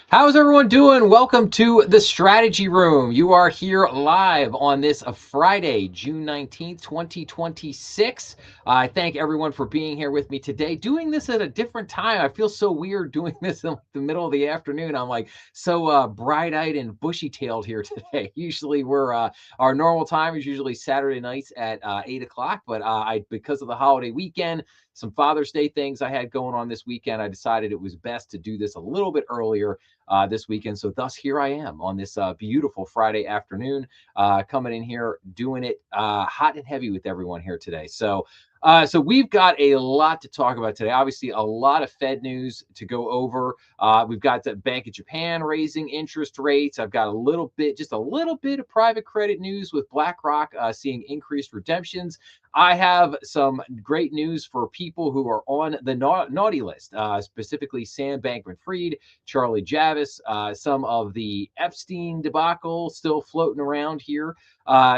How's everyone doing? Welcome to the Strategy Room. You are here live on this Friday, June 19th, 2026. I thank everyone for being here with me today. Doing this at a different time. I feel so weird doing this in the middle of the afternoon. I'm like so bright-eyed and bushy-tailed here today. Usually our normal time is usually Saturday nights at 8 o'clock, but because of the holiday weekend, some Father's Day things I had going on this weekend, I decided it was best to do this a little bit earlier this weekend. So thus here I am on this beautiful Friday afternoon, coming in here, doing it hot and heavy with everyone here today. So we've got a lot to talk about today. Obviously, a lot of Fed news to go over. We've got the Bank of Japan raising interest rates. I've got just a little bit of private credit news with BlackRock seeing increased redemptions. I have some great news for people who are on the naughty list, specifically Sam Bankman-Fried, Charlie Javis, some of the Epstein debacle still floating around here.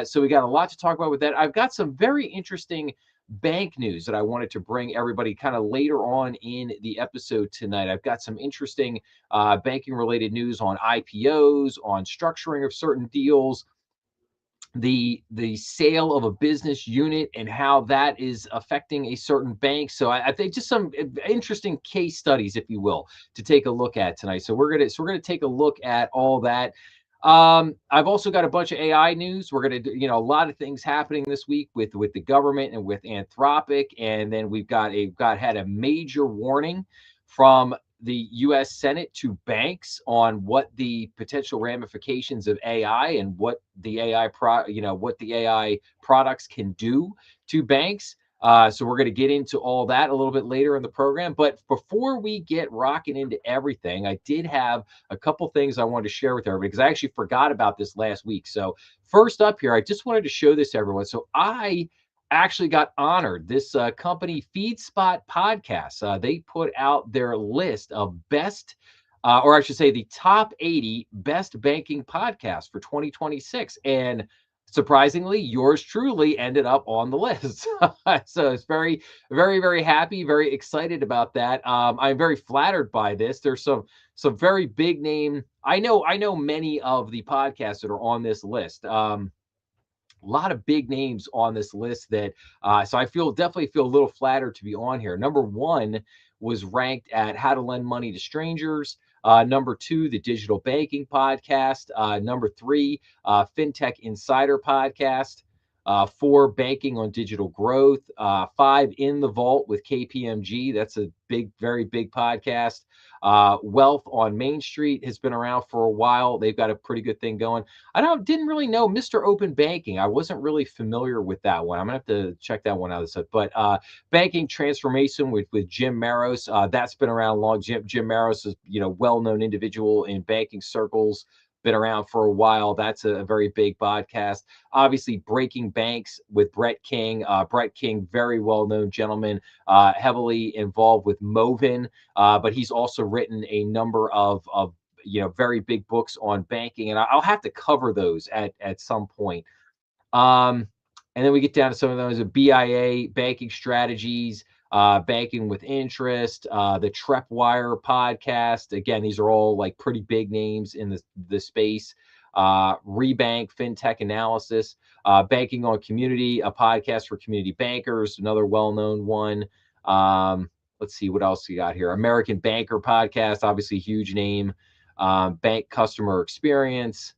So we got a lot to talk about with that. I've got some very interesting bank news that I wanted to bring everybody kind of later on in the episode tonight. I've got some interesting banking related news on IPOs, on structuring of certain deals, the sale of a business unit and how that is affecting a certain bank. So I think just some interesting case studies, if you will, to take a look at tonight. So we're gonna take a look at all that. I've also got a bunch of AI news. We're gonna do, a lot of things happening this week with the government and with Anthropic, and then we've had a major warning from the U.S. Senate to banks on what the potential ramifications of AI and what the AI products can do to banks. So we're going to get into all that a little bit later in the program. But before we get rocking into everything, I did have a couple things I wanted to share with everybody because I actually forgot about this last week. So first up here, I just wanted to show this to everyone. So I actually got honored. This company, FeedSpot Podcasts, they put out their list of best, or I should say, the top 80 best banking podcasts for 2026. And surprisingly, yours truly ended up on the list. So it's very, very, very happy, very excited about that. I'm very flattered by this. There's some very big name. I know many of the podcasts that are on this list. A lot of big names on this list that so I definitely feel a little flattered to be on here. Number one was ranked at How to Lend Money to Strangers. Number two, the Digital Banking Podcast. Number three, FinTech Insider Podcast. Four, Banking on Digital Growth. Five, In the Vault with KPMG. That's a very big podcast. Wealth on Main Street has been around for a while. They've got a pretty good thing going. Didn't really know Mr. Open Banking. I wasn't really familiar with that one. I'm gonna have to check that one out. But Banking Transformation with Jim Maros, that's been around long. Jim Maros is well-known individual in banking circles. Been around for a while. That's a very big podcast. Obviously, Breaking Banks with Brett King. Brett King, very well-known gentleman, heavily involved with Movin, but he's also written a number of very big books on banking, and I'll have to cover those at some point. um and then we get down to some of those: BIA, Banking Strategies, Banking with Interest, the Trepwire podcast. Again, these are all like pretty big names in the space. Rebank, FinTech Analysis, Banking on Community, a podcast for community bankers, another well-known one. Let's see what else we got here. American Banker podcast, obviously huge name. Bank Customer Experience,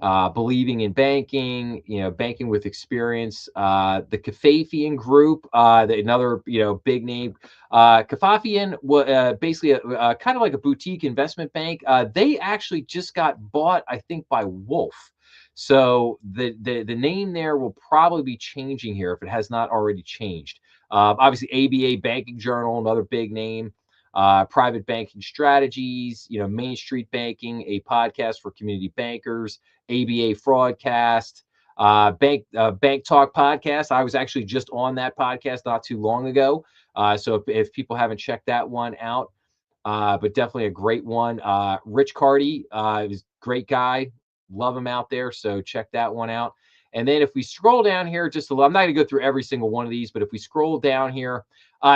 Believing in Banking, Banking with Experience, the Kafafian Group, another big name. Kafafian was basically kind of like a boutique investment bank. They actually just got bought, I think, by Wolf. So the name there will probably be changing here if it has not already changed. Obviously, ABA Banking Journal, another big name. Private Banking Strategies, Main Street Banking, a podcast for community bankers. ABA Fraudcast, Bank Talk Podcast. I was actually just on that podcast not too long ago. So if people haven't checked that one out, but definitely a great one. Rich Carty, is a great guy. Love him out there. So check that one out. And then if we scroll down here just a little, I'm not going to go through every single one of these, but if we scroll down here,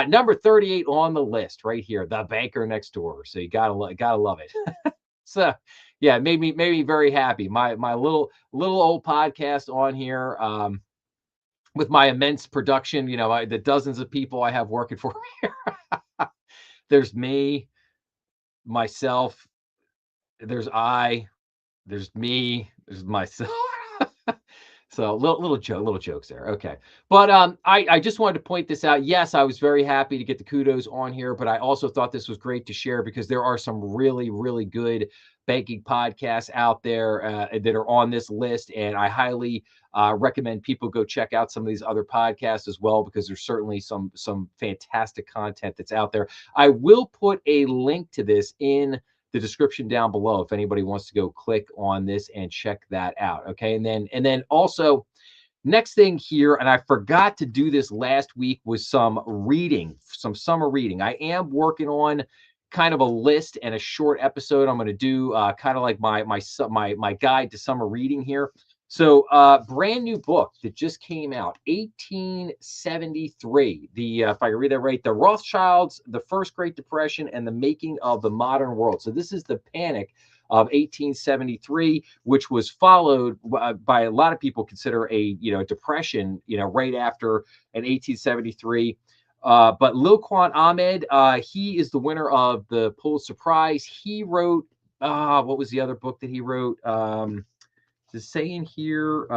number 38 on the list right here, The Banker Next Door. So you gotta love it. So yeah, it made me very happy. My little old podcast on here, with my immense production, the dozens of people I have working for me. There's me, myself, there's me, there's myself. So little jokes there. Okay. But I just wanted to point this out. Yes, I was very happy to get the kudos on here, but I also thought this was great to share because there are some really, really good banking podcasts out there that are on this list. And I highly recommend people go check out some of these other podcasts as well, because there's certainly some fantastic content that's out there. I will put a link to this in the description down below if anybody wants to go click on this and check that out. Okay. And then also, next thing here, and I forgot to do this last week, was some reading, some summer reading. I am working on kind of a list and a short episode. I'm going to do kind of like my guide to summer reading here. So brand new book that just came out, 1873. If I can read that right, The Rothschilds, the First Great Depression, and the Making of the Modern World. So this is the Panic of 1873, which was followed by a lot of people consider a depression, right after an 1873. But Lilquan Ahmed, he is the winner of the Pulitzer Prize. He wrote, what was the other book that he wrote? To say in here,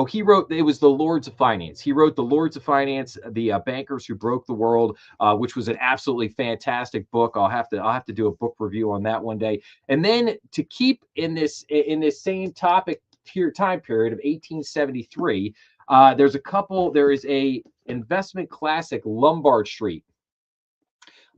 he wrote, it was The Lords of Finance. He wrote The Lords of Finance, the Bankers Who Broke the World, which was an absolutely fantastic book. I'll have to do a book review on that one day. And then to keep in this same topic time period of 1873, there is a investment classic, Lombard Street.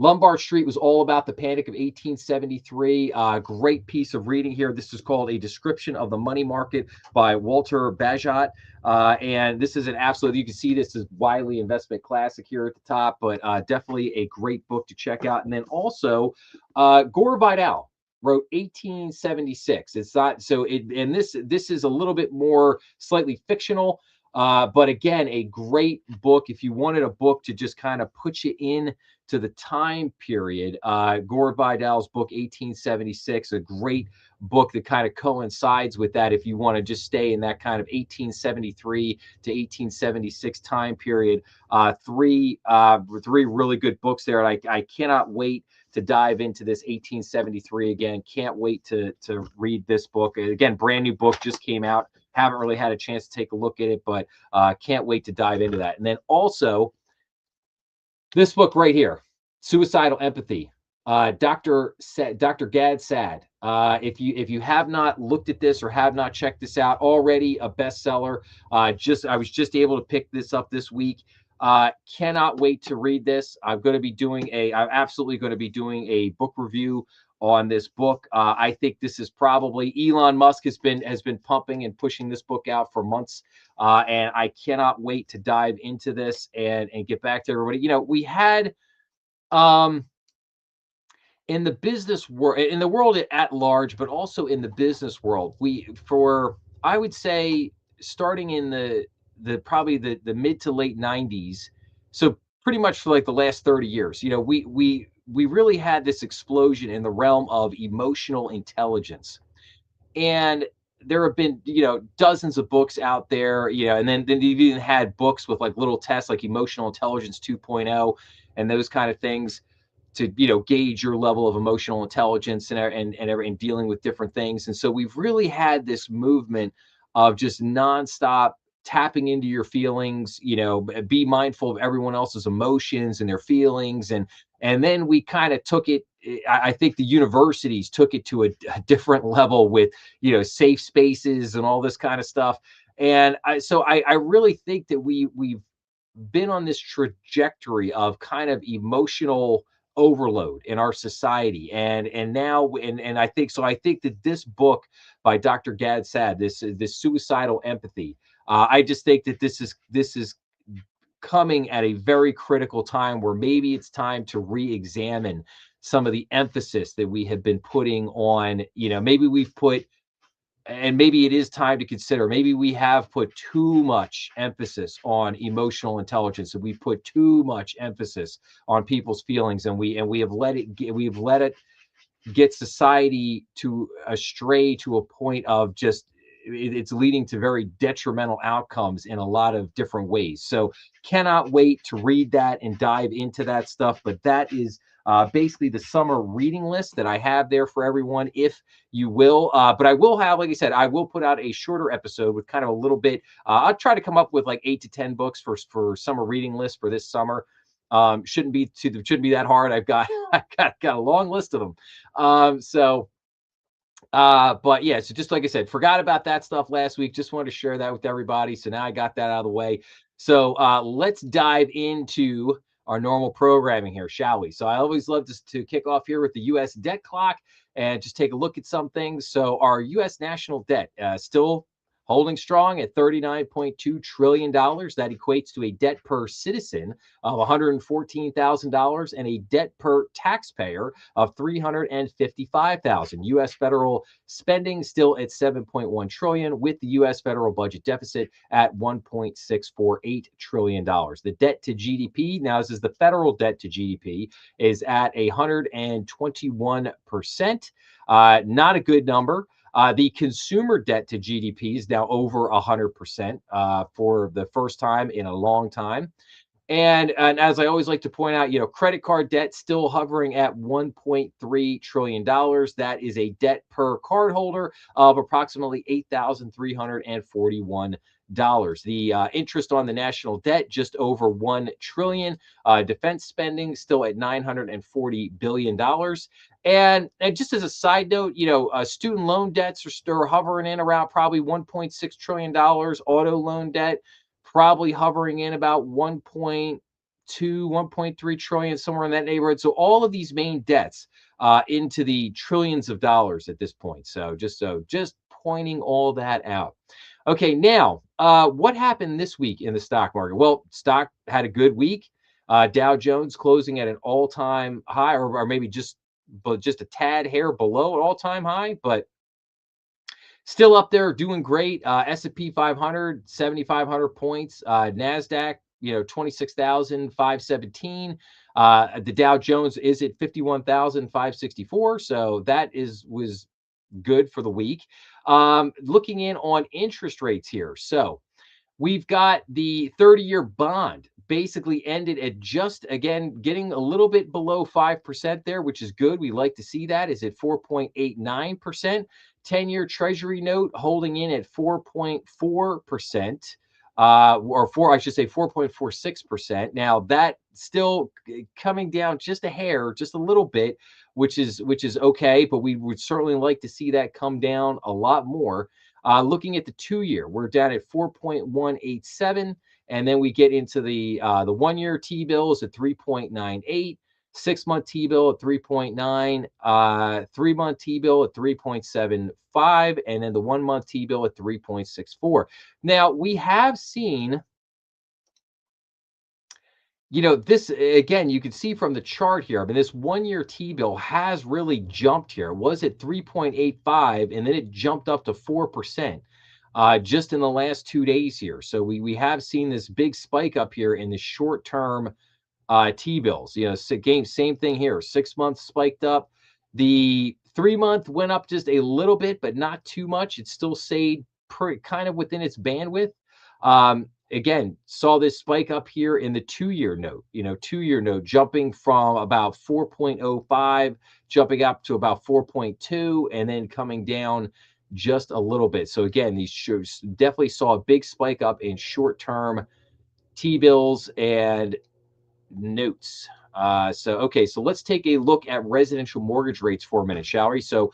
Lombard Street was all about the Panic of 1873. Great piece of reading here. This is called A Description of the Money Market by Walter Bagehot. And this is an absolute, you can see this is widely investment classic here at the top, but definitely a great book to check out. And then also, Gore Vidal wrote 1876. It's not so and this is a little bit more slightly fictional. But again, a great book. If you wanted a book to just kind of put you in to the time period, Gore Vidal's book, 1876, a great book that kind of coincides with that if you want to just stay in that kind of 1873 to 1876 time period. Three really good books there. And I cannot wait to dive into this 1873 again. Can't wait to read this book. Again, brand new book, just came out. Haven't really had a chance to take a look at it, but can't wait to dive into that. And then also this book right here, Suicidal Empathy, Dr. Gad Saad. If you have not looked at this or have not checked this out, already a bestseller. I was just able to pick this up this week. Cannot wait to read this. I'm absolutely going to be doing a book review on this book. I think this is probably, Elon Musk has been pumping and pushing this book out for months. And I cannot wait to dive into this and get back to everybody. We had in the business world, in the world at large, but also in the business world, I would say, starting in probably the mid to late 90s, so pretty much for like the last 30 years, we really had this explosion in the realm of emotional intelligence. And there have been, dozens of books out there, and then you've even had books with like little tests like Emotional Intelligence 2.0 and those kind of things to, gauge your level of emotional intelligence and dealing with different things. And so we've really had this movement of just nonstop tapping into your feelings, be mindful of everyone else's emotions and their feelings. And then we kind of took it, I think the universities took it to a different level with, safe spaces and all this kind of stuff. And I really think that we've been on this trajectory of kind of emotional overload in our society. And now, and I think that this book by Dr. Gad Saad, this Suicidal Empathy, I just think that this is coming at a very critical time where maybe it's time to re-examine some of the emphasis that we have been putting on, maybe we've put and maybe it is time to consider, maybe we have put too much emphasis on emotional intelligence, and we put too much emphasis on people's feelings, and we have let it get society to astray to a point of just it's leading to very detrimental outcomes in a lot of different ways. So cannot wait to read that and dive into that stuff. But that is basically the summer reading list that I have there for everyone, if you will. But I will have, like I said, I will put out a shorter episode with kind of a little bit. I'll try to come up with like 8 to 10 books for summer reading list for this summer. Shouldn't be that hard. I've got a long list of them. But yeah, so just like I said, forgot about that stuff last week. Just wanted to share that with everybody. So now I got that out of the way. So let's dive into our normal programming here, shall we? So I always love to kick off here with the U.S. debt clock and just take a look at some things. So our U.S. national debt still holding strong at $39.2 trillion. That equates to a debt per citizen of $114,000 and a debt per taxpayer of $355,000. U.S. federal spending still at $7.1 trillion, with the U.S. federal budget deficit at $1.648 trillion. The debt to GDP, now this is the federal debt to GDP, is at 121%. Not a good number. The consumer debt to GDP is now over 100% for the first time in a long time. And as I always like to point out, credit card debt still hovering at $1.3 trillion. That is a debt per cardholder of approximately $8,341. The interest on the national debt just over $1 trillion. Defense spending still at $940 billion. And just as a side note, student loan debts are still hovering in around probably $1.6 trillion. Auto loan debt probably hovering in about 1.2, 1.3 trillion, somewhere in that neighborhood. So all of these main debts into the trillions of dollars at this point. So just pointing all that out. Okay, now what happened this week in the stock market? Well, stock had a good week. Dow Jones closing at an all-time high, or maybe just a tad hair below an all-time high, but still up there doing great. S&P 500, 7,500 points. NASDAQ, 26,517. The Dow Jones is at 51,564. So that was good for the week. Looking in on interest rates here. So we've got the 30-year bond basically ended at just, again, getting a little bit below 5% there, which is good. We like to see that. Is at 4.89%. 10-year Treasury note holding in at 4.4%, I should say 4.46%. Now that still coming down just a hair, just a little bit, which is okay, but we would certainly like to see that come down a lot more. Looking at the 2-year, we're down at 4.187, and then we get into the 1-year T-bills at 3.98, 6-month T-bill at 3.9, 3-month T-bill at 3.75, and then the 1-month T-bill at 3.64. Now we have seen, this again, you can see from the chart here. I mean, this 1-year T-bill has really jumped here. It was at 3.85, and then it jumped up to 4% just in the last 2 days here. So we have seen this big spike up here in the short-term T-bills. Same thing here. 6 months spiked up. The 3-month went up just a little bit, but not too much. It still stayed kind of within its bandwidth. Again, saw this spike up here in the 2-year note, 2-year note jumping from about 4.05, jumping up to about 4.2, and then coming down just a little bit. So again, these shows definitely saw a big spike up in short-term T-bills and notes. So let's take a look at residential mortgage rates for a minute, shall we? So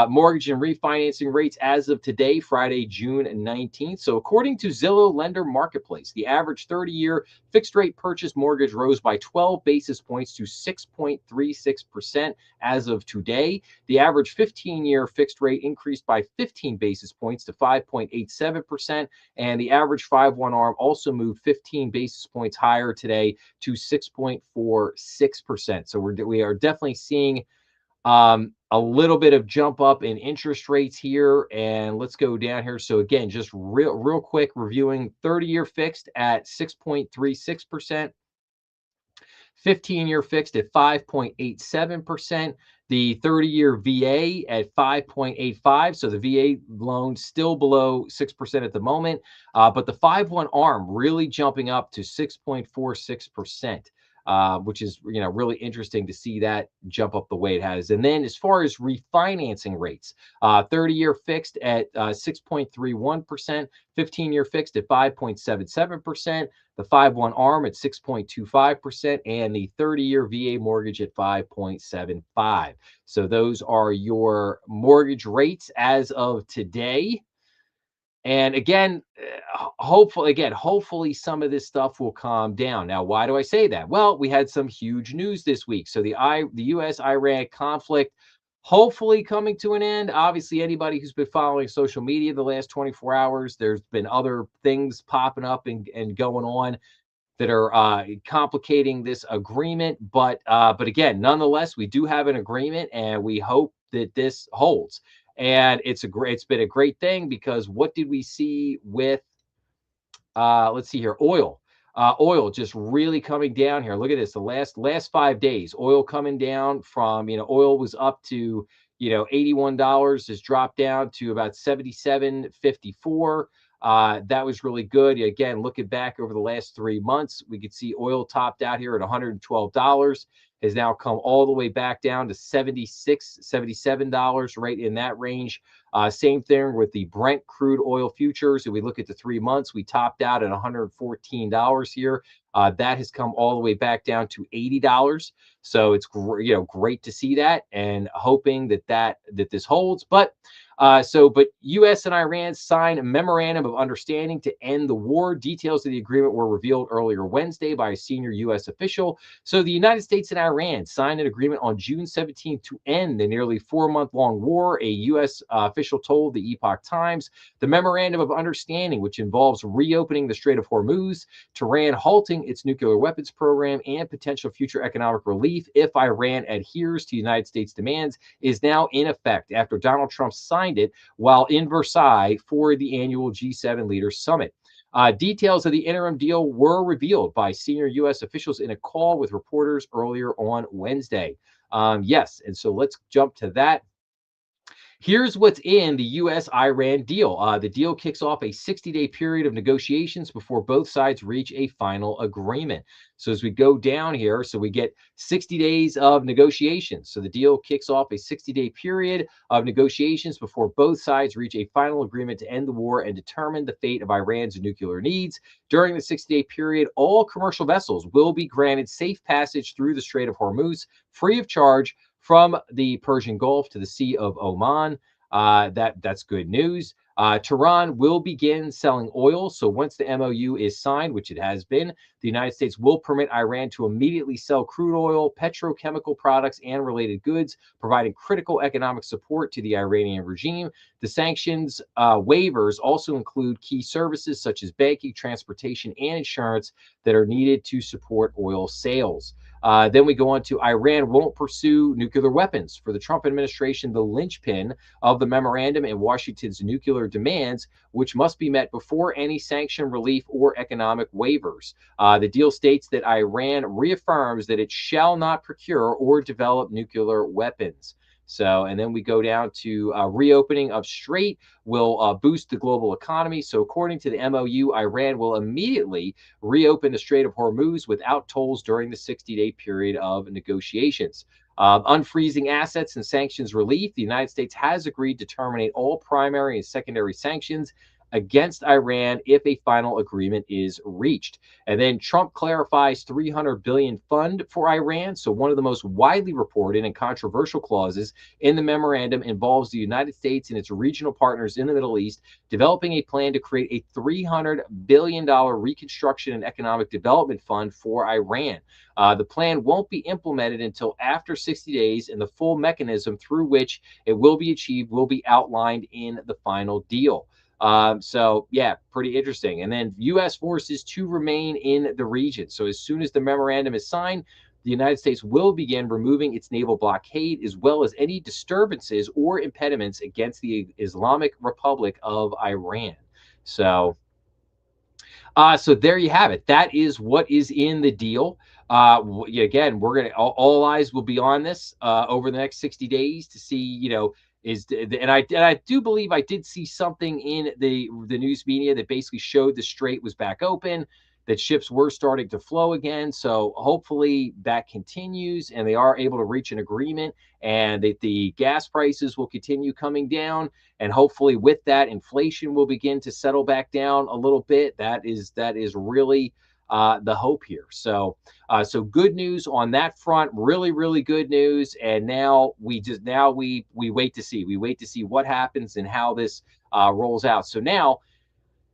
mortgage and refinancing rates as of today, Friday, June 19th. So according to Zillow Lender Marketplace, the average 30-year fixed rate purchase mortgage rose by 12 basis points to 6.36% as of today. The average 15-year fixed rate increased by 15 basis points to 5.87%. And the average 5/1 ARM also moved 15 basis points higher today to 6.46%. So we are definitely seeing A little bit of jump up in interest rates here, and let's go down here. So again, just real quick reviewing 30-year fixed at 6.36%. 15-year fixed at 5.87%, the 30-year VA at 5.85. So the VA loan still below 6% at the moment, but the 5/1 ARM really jumping up to 6.46%. Which is really interesting to see that jump up the way it has. And then as far as refinancing rates, 30-year fixed at 6.31%, 15-year fixed at 5.77%, the 5/1 ARM at 6.25%, and the 30-year VA mortgage at 5.75. So those are your mortgage rates as of today. And again, hopefully some of this stuff will calm down. Now, why do I say that? Well, we had some huge news this week. So the U.S.-Iran conflict hopefully coming to an end. Obviously, anybody who's been following social media the last 24 hours, there's been other things popping up and going on that are complicating this agreement. But again, nonetheless, we do have an agreement, and we hope that this holds. And it's been a great thing, because what did we see with let's see here, oil. Oil just really coming down here. Look at this. The last 5 days, oil coming down from, oil was up to, $81, has dropped down to about 77.54. That was really good. Again, looking back over the last 3 months, we could see oil topped out here at $112, has now come all the way back down to $76, $77, right in that range. Same thing with the Brent crude oil futures. If we look at the 3 months, we topped out at $114 here. That has come all the way back down to $80. So it's great to see that, and hoping that this holds. But U.S. and Iran signed a memorandum of understanding to end the war. Details of the agreement were revealed earlier Wednesday by a senior U.S. official. So the United States and Iran signed an agreement on June 17th to end the nearly 4-month-long war, a U.S. Official told the Epoch Times. The memorandum of understanding, which involves reopening the Strait of Hormuz, Tehran halting its nuclear weapons program, and potential future economic relief if Iran adheres to United States demands, is now in effect after Donald Trump signed it while in Versailles for the annual G7 Leaders Summit. Details of the interim deal were revealed by senior U.S. officials in a call with reporters earlier on Wednesday. Yes, and so let's jump to that. Here's what's in the U.S.-Iran deal. The deal kicks off a 60-day period of negotiations before both sides reach a final agreement. So as we go down here, so we get 60 days of negotiations. So the deal kicks off a 60-day period of negotiations before both sides reach a final agreement to end the war and determine the fate of Iran's nuclear needs. During the 60-day period, all commercial vessels will be granted safe passage through the Strait of Hormuz, free of charge, from the Persian Gulf to the Sea of Oman. That's good news. Tehran will begin selling oil. So once the MOU is signed, which it has been, the United States will permit Iran to immediately sell crude oil, petrochemical products, and related goods, providing critical economic support to the Iranian regime. The sanctions waivers also include key services such as banking, transportation, and insurance that are needed to support oil sales. Then we go on to Iran won't pursue nuclear weapons. For the Trump administration, the linchpin of the memorandum and Washington's nuclear demands, which must be met before any sanction relief or economic waivers. The deal states that Iran reaffirms that it shall not procure or develop nuclear weapons. So, and then we go down to reopening of Strait will boost the global economy. So, according to the MOU, Iran will immediately reopen the Strait of Hormuz without tolls during the 60-day period of negotiations. Unfreezing assets and sanctions relief. The United States has agreed to terminate all primary and secondary sanctions against Iran if a final agreement is reached. And then Trump clarifies $300 billion fund for Iran. So one of the most widely reported and controversial clauses in the memorandum involves the United States and its regional partners in the Middle East developing a plan to create a $300 billion reconstruction and economic development fund for Iran. The plan won't be implemented until after 60 days, and the full mechanism through which it will be achieved will be outlined in the final deal. So yeah, pretty interesting. And then U.S. forces to remain in the region. So as soon as the memorandum is signed, the United States will begin removing its naval blockade as well as any disturbances or impediments against the Islamic Republic of Iran. So, so there you have it. That is what is in the deal. Again, we're gonna all eyes will be on this over the next 60 days to see, and I do believe I did see something in the news media that basically showed the strait was back open, that ships were starting to flow again. So hopefully that continues and they are able to reach an agreement, and that the gas prices will continue coming down, and hopefully with that inflation will begin to settle back down a little bit. That is really the hope here. So good news on that front. Really, really good news. And now we wait to see. We wait to see what happens and how this rolls out. So now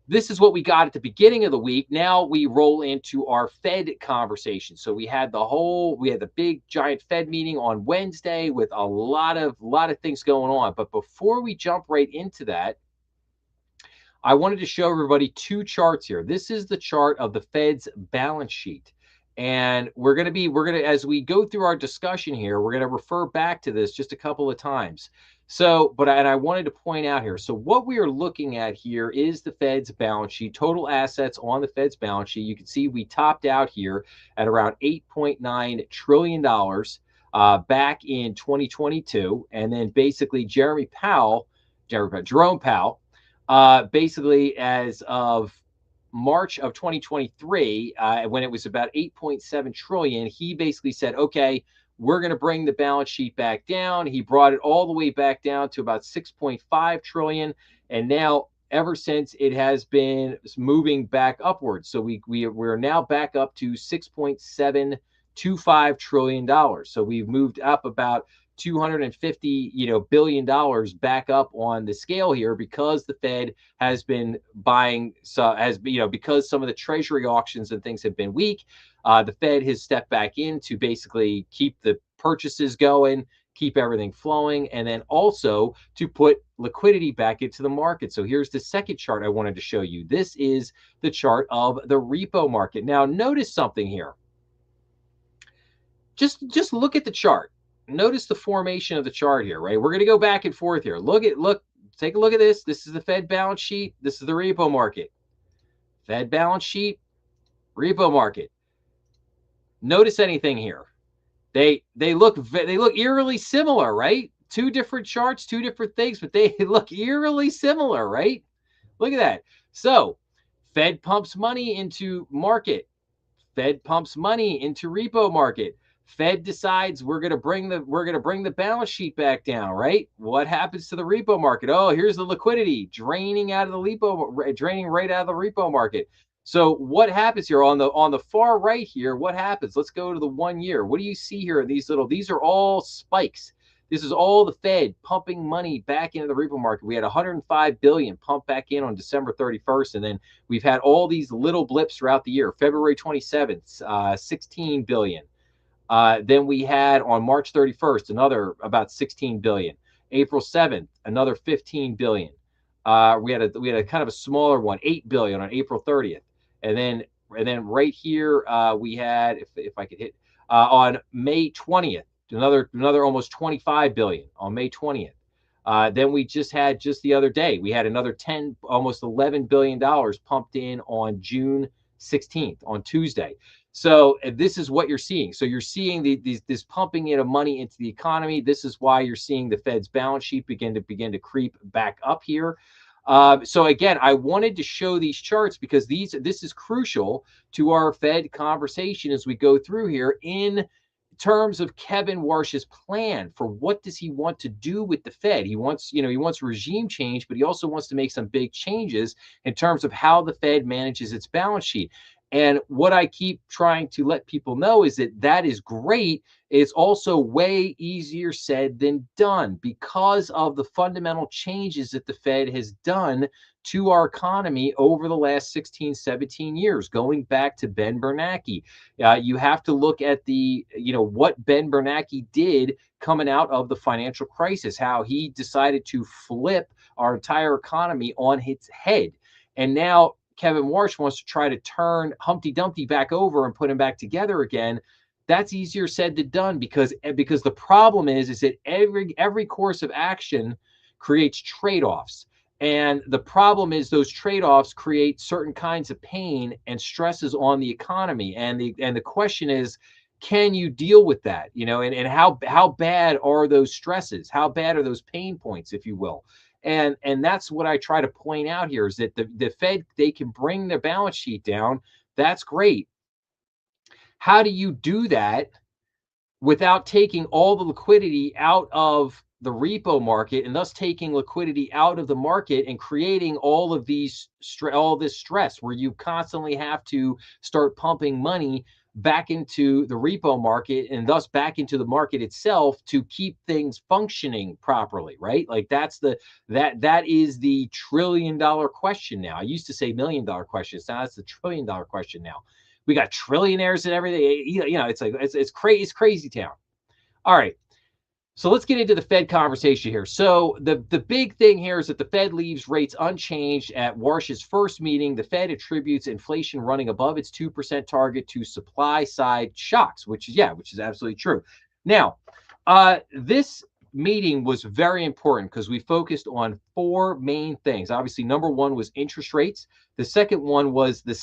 this is what we got at the beginning of the week. Now we roll into our Fed conversation. So we had the big giant Fed meeting on Wednesday with a lot of things going on. But before we jump right into that, I wanted to show everybody two charts here. This is the chart of the Fed's balance sheet. And as we go through our discussion here, we're going to refer back to this just a couple of times. And I wanted to point out here. So what we are looking at here is the Fed's balance sheet, total assets on the Fed's balance sheet. You can see we topped out here at around $8.9 trillion back in 2022. And then basically Jerome Powell, basically as of March of 2023, when it was about 8.7 trillion, he basically said, okay, we're going to bring the balance sheet back down. He brought it all the way back down to about 6.5 trillion. And now ever since, it has been moving back upwards. So we're now back up to $6.725 trillion. So we've moved up about 250 billion dollars back up on the scale here, because the Fed has been buying, because some of the treasury auctions and things have been weak. The Fed has stepped back in to basically keep the purchases going, keep everything flowing, and then also to put liquidity back into the market. So here's the second chart I wanted to show you. This is the chart of the repo market. Now notice something here. Just look at the chart. Notice the formation of the chart here, right? We're going to go back and forth here. Take a look at this. This is the Fed balance sheet. This is the repo market. Fed balance sheet, repo market. Notice anything here? They look eerily similar, right? Two different charts, two different things, but they look eerily similar, right? Look at that. So, Fed pumps money into market. Fed pumps money into repo market. Fed decides we're going to bring the balance sheet back down, right? What happens to the repo market? Oh, here's the liquidity draining right out of the repo market. So what happens here on the far right here? What happens? Let's go to the 1 year. What do you see here? These are all spikes. This is all the Fed pumping money back into the repo market. We had 105 billion pumped back in on December 31st, and then we've had all these little blips throughout the year. February 27th, 16 billion. Then we had on March 31st another about 16 billion. April 7th, another 15 billion. We had a kind of a smaller one, 8 billion on April 30th, and then right here we had, if I could hit, on May 20th, another almost 25 billion on May 20th. Then we just the other day, we had another almost $11 billion pumped in on June 16th, on Tuesday. So this is what you're seeing. So you're seeing this pumping in of money into the economy. This is why you're seeing the Fed's balance sheet begin to creep back up here. So again, I wanted to show these charts because this is crucial to our Fed conversation as we go through here in terms of Kevin Warsh's plan for what does he want to do with the Fed. He wants regime change, but he also wants to make some big changes in terms of how the Fed manages its balance sheet. And what I keep trying to let people know is that is great. It's also way easier said than done because of the fundamental changes that the Fed has done to our economy over the last 16, 17 years, going back to Ben Bernanke. You have to look at what Ben Bernanke did coming out of the financial crisis, how he decided to flip our entire economy on its head. And now Kevin Warsh wants to try to turn Humpty Dumpty back over and put him back together again. That's easier said than done, because the problem is that every course of action creates trade-offs. And the problem is those trade-offs create certain kinds of pain and stresses on the economy. And the question is, can you deal with that? And how bad are those stresses? How bad are those pain points, if you will? And that's what I try to point out here, is that the Fed, they can bring their balance sheet down. That's great. How do you do that without taking all the liquidity out of the repo market, and thus taking liquidity out of the market and creating all of all this stress, where you constantly have to start pumping money back into the repo market, and thus back into the market itself, to keep things functioning properly, right? Like that is the $1 trillion question now. I used to say $1 million question. So now it's the $1 trillion question now. We got trillionaires and everything. It's like it's crazy. It's crazy town. All right. So let's get into the Fed conversation here. So the big thing here is that the Fed leaves rates unchanged at Warsh's first meeting. The Fed attributes inflation running above its 2% target to supply side shocks, which is absolutely true. Now, this meeting was very important because we focused on four main things. Obviously, number one was interest rates. The second one was the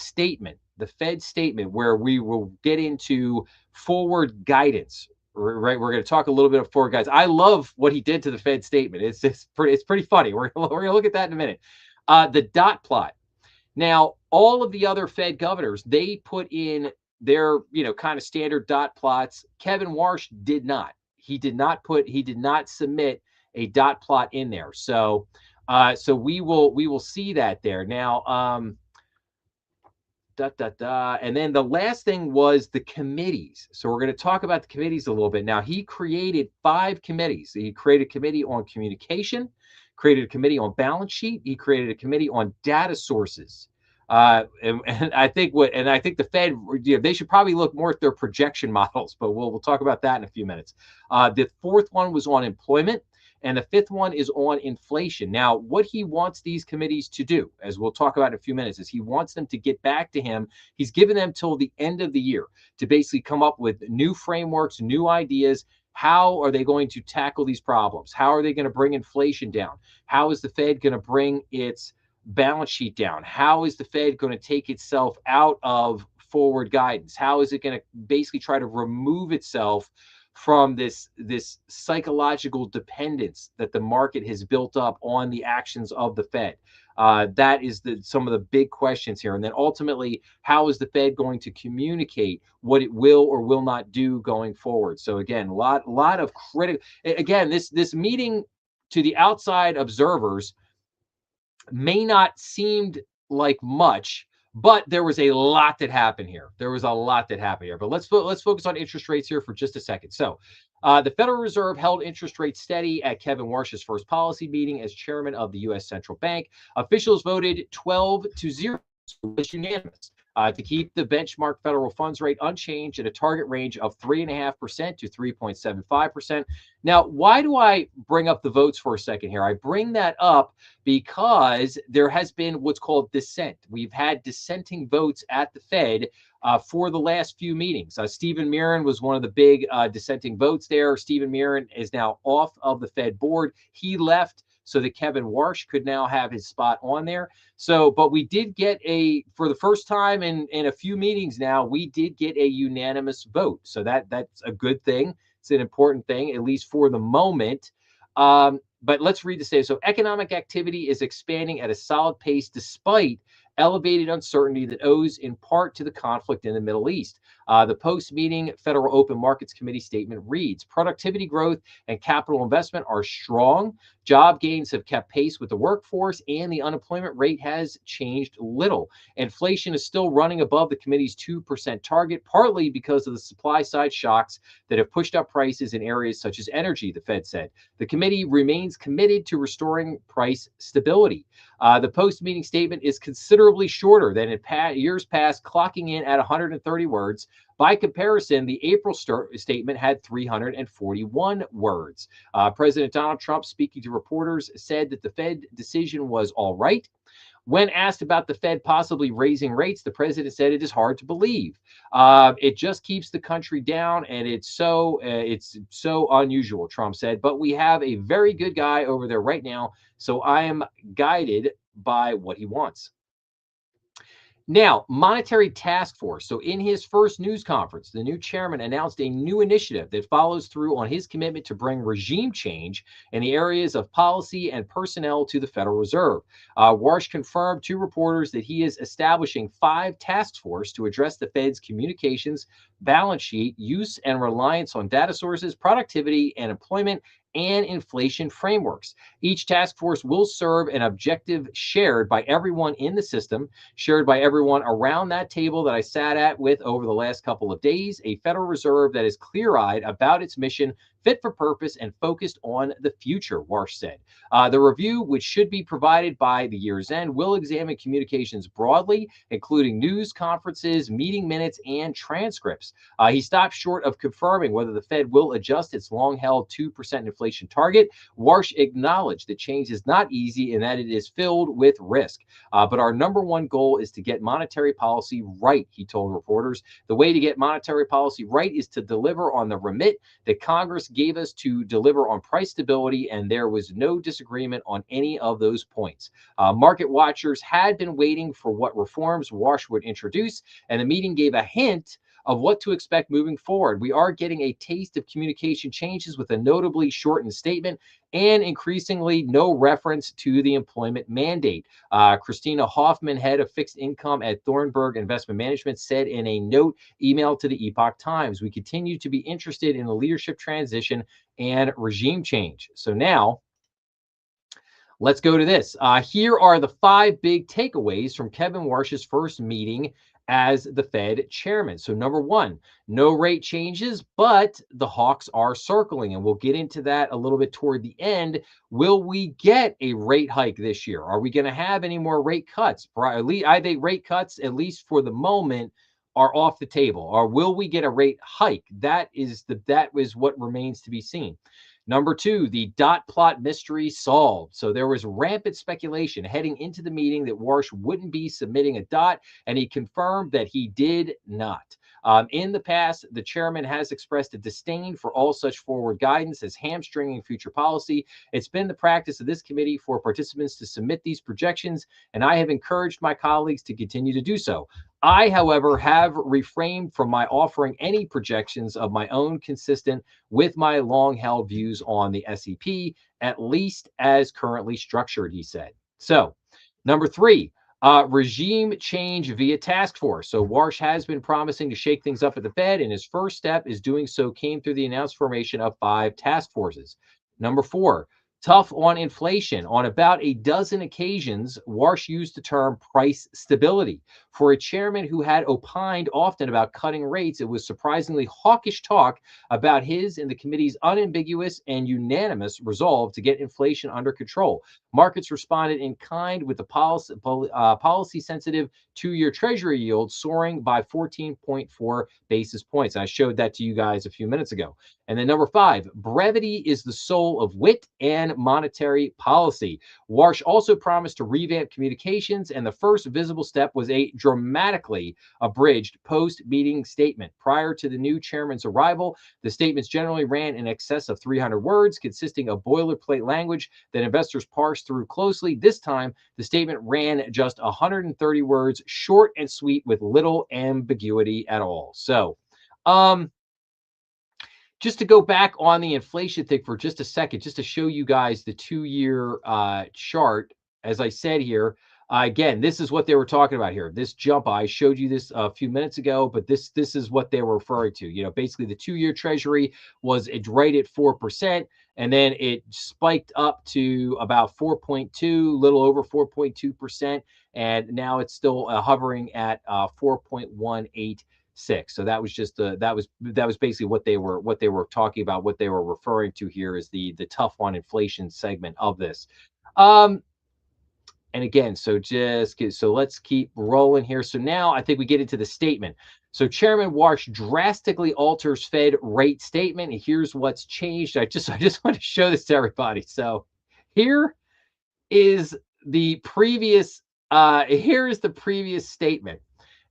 Fed statement, where we will get into forward guidance. Right, we're going to talk a little bit of forward guidance. I love what he did to the Fed statement. It's pretty funny. We're going to look at that in a minute. The dot plot. Now, all of the other Fed governors, they put in their kind of standard dot plots. Kevin Warsh did not. He did not submit a dot plot in there. So we will see that there now. And then the last thing was the committees. So we're going to talk about the committees a little bit. Now, he created 5 committees. He created a committee on communication, created a committee on balance sheet. He created a committee on data sources. And I think the Fed, they should probably look more at their projection models, but we'll talk about that in a few minutes. The fourth one was on employment. And the fifth one is on inflation. Now, what he wants these committees to do, as we'll talk about in a few minutes, is he wants them to get back to him. He's given them till the end of the year to basically come up with new frameworks, new ideas. How are they going to tackle these problems? How are they going to bring inflation down? How is the Fed going to bring its balance sheet down? How is the Fed going to take itself out of forward guidance? How is it going to basically try to remove itself from this psychological dependence that the market has built up on the actions of the Fed? That is some of the big questions here. And then ultimately, how is the Fed going to communicate what it will or will not do going forward? So again, a lot of critical. Again, this meeting, to the outside observers, may not seemed like much, but there was a lot that happened here. But let's focus on interest rates here for just a second. So the Federal Reserve held interest rates steady at Kevin Warsh's first policy meeting as chairman of the U.S. Central Bank. Officials voted 12-0. So it was unanimous to keep the benchmark federal funds rate unchanged at a target range of 3.5% to 3.75%. Now, why do I bring up the votes for a second here? I bring that up because there has been what's called dissent. We've had dissenting votes at the Fed for the last few meetings. Stephen Mirren was one of the big dissenting votes there. Stephen Mirren is now off of the Fed board. He left so that Kevin Warsh could now have his spot on there. So, but we did get for the first time in a few meetings now, we did get a unanimous vote. So that's a good thing. It's an important thing, at least for the moment. But let's read the statement. So economic activity is expanding at a solid pace despite elevated uncertainty that owes in part to the conflict in the Middle East. The post-meeting Federal Open Markets Committee statement reads, productivity growth and capital investment are strong. Job gains have kept pace with the workforce, and the unemployment rate has changed little. Inflation is still running above the committee's 2% target, partly because of the supply side shocks that have pushed up prices in areas such as energy, the Fed said. The committee remains committed to restoring price stability. The post-meeting statement is considerably shorter than in years past, clocking in at 130 words. By comparison, the April statement had 341 words. President Donald Trump, speaking to reporters, said that the Fed decision was all right. When asked about the Fed possibly raising rates, the president said it is hard to believe. It just keeps the country down, and it's so unusual, Trump said. But we have a very good guy over there right now, so I am guided by what he wants. Now, Monetary Task Force. So, in his first news conference, the new chairman announced a new initiative that follows through on his commitment to bring regime change in the areas of policy and personnel to the Federal Reserve. Warsh confirmed to reporters that he is establishing 5 task force to address the Fed's communications, balance sheet, use and reliance on data sources, productivity and employment, and inflation frameworks. Each task force will serve an objective shared by everyone in the system, shared by everyone around that table that I sat at with over the last couple of days, a Federal Reserve that is clear eyed about its mission, fit for purpose, and focused on the future, Warsh said. The review, which should be provided by the year's end, will examine communications broadly, including news conferences, meeting minutes, and transcripts. He stopped short of confirming whether the Fed will adjust its long held 2% inflation target. Warsh acknowledged that change is not easy and that it is filled with risk. But our number one goal is to get monetary policy right, he told reporters. The way to get monetary policy right is to deliver on the remit that Congress gave us to deliver on price stability, and there was no disagreement on any of those points. Market watchers had been waiting for what reforms Warsh would introduce, and the meeting gave a hint of what to expect moving forward. We are getting a taste of communication changes with a notably shortened statement and increasingly no reference to the employment mandate. Christina Hoffman, head of fixed income at Thornburg Investment Management, said in a note emailed to the Epoch Times, "We continue to be interested in the leadership transition and regime change." So now, let's go to this. Here are the 5 big takeaways from Kevin Warsh's first meeting as the Fed chairman. So, number one, no rate changes, but the hawks are circling. And we'll get into that a little bit toward the end. Will we get a rate hike this year? Are we going to have any more rate cuts? I think rate cuts, at least for the moment, are off the table. Or will we get a rate hike? That is what remains to be seen. Number two, the dot plot mystery solved. So there was rampant speculation heading into the meeting that Warsh wouldn't be submitting a dot, and he confirmed that he did not. In the past, the chairman has expressed a disdain for all such forward guidance as hamstringing future policy. It's been the practice of this committee for participants to submit these projections, and I have encouraged my colleagues to continue to do so. I, however, have refrained from my offering any projections of my own consistent with my long held views on the SEP, at least as currently structured, he said. So, number three, regime change via task force. So Warsh has been promising to shake things up at the Fed, and his first step is doing so came through the announced formation of 5 task forces. Number four, tough on inflation. On about a dozen occasions, Warsh used the term price stability. For a chairman who had opined often about cutting rates, it was surprisingly hawkish talk about his and the committee's unambiguous and unanimous resolve to get inflation under control. Markets responded in kind with the policy-sensitive 2-year Treasury yield soaring by 14.4 basis points. I showed that to you guys a few minutes ago. And then number five, brevity is the soul of wit and monetary policy. Warsh also promised to revamp communications, and the first visible step was a dramatically abridged post-meeting statement. Prior to the new chairman's arrival, the statements generally ran in excess of 300 words, consisting of boilerplate language that investors parsed through closely. This time, the statement ran just 130 words, short and sweet, with little ambiguity at all. So, just to go back on the inflation thing for just a second, just to show you guys the 2-year chart, as I said here, again, this is what they were talking about here. This jump, I showed you this a few minutes ago, but this is what they were referring to. You know, basically the 2-year Treasury was right at 4%, and then it spiked up to about 4.2, little over 4.2%, and now it's still hovering at 4.18. So that was just that was basically what they were talking about. What they were referring to here is the tough on inflation segment of this. And again, so let's keep rolling here. So now I think we get into the statement. So Chairman Warsh drastically alters Fed rate statement. And here's what's changed. I just want to show this to everybody. So here is the previous Here is the previous statement.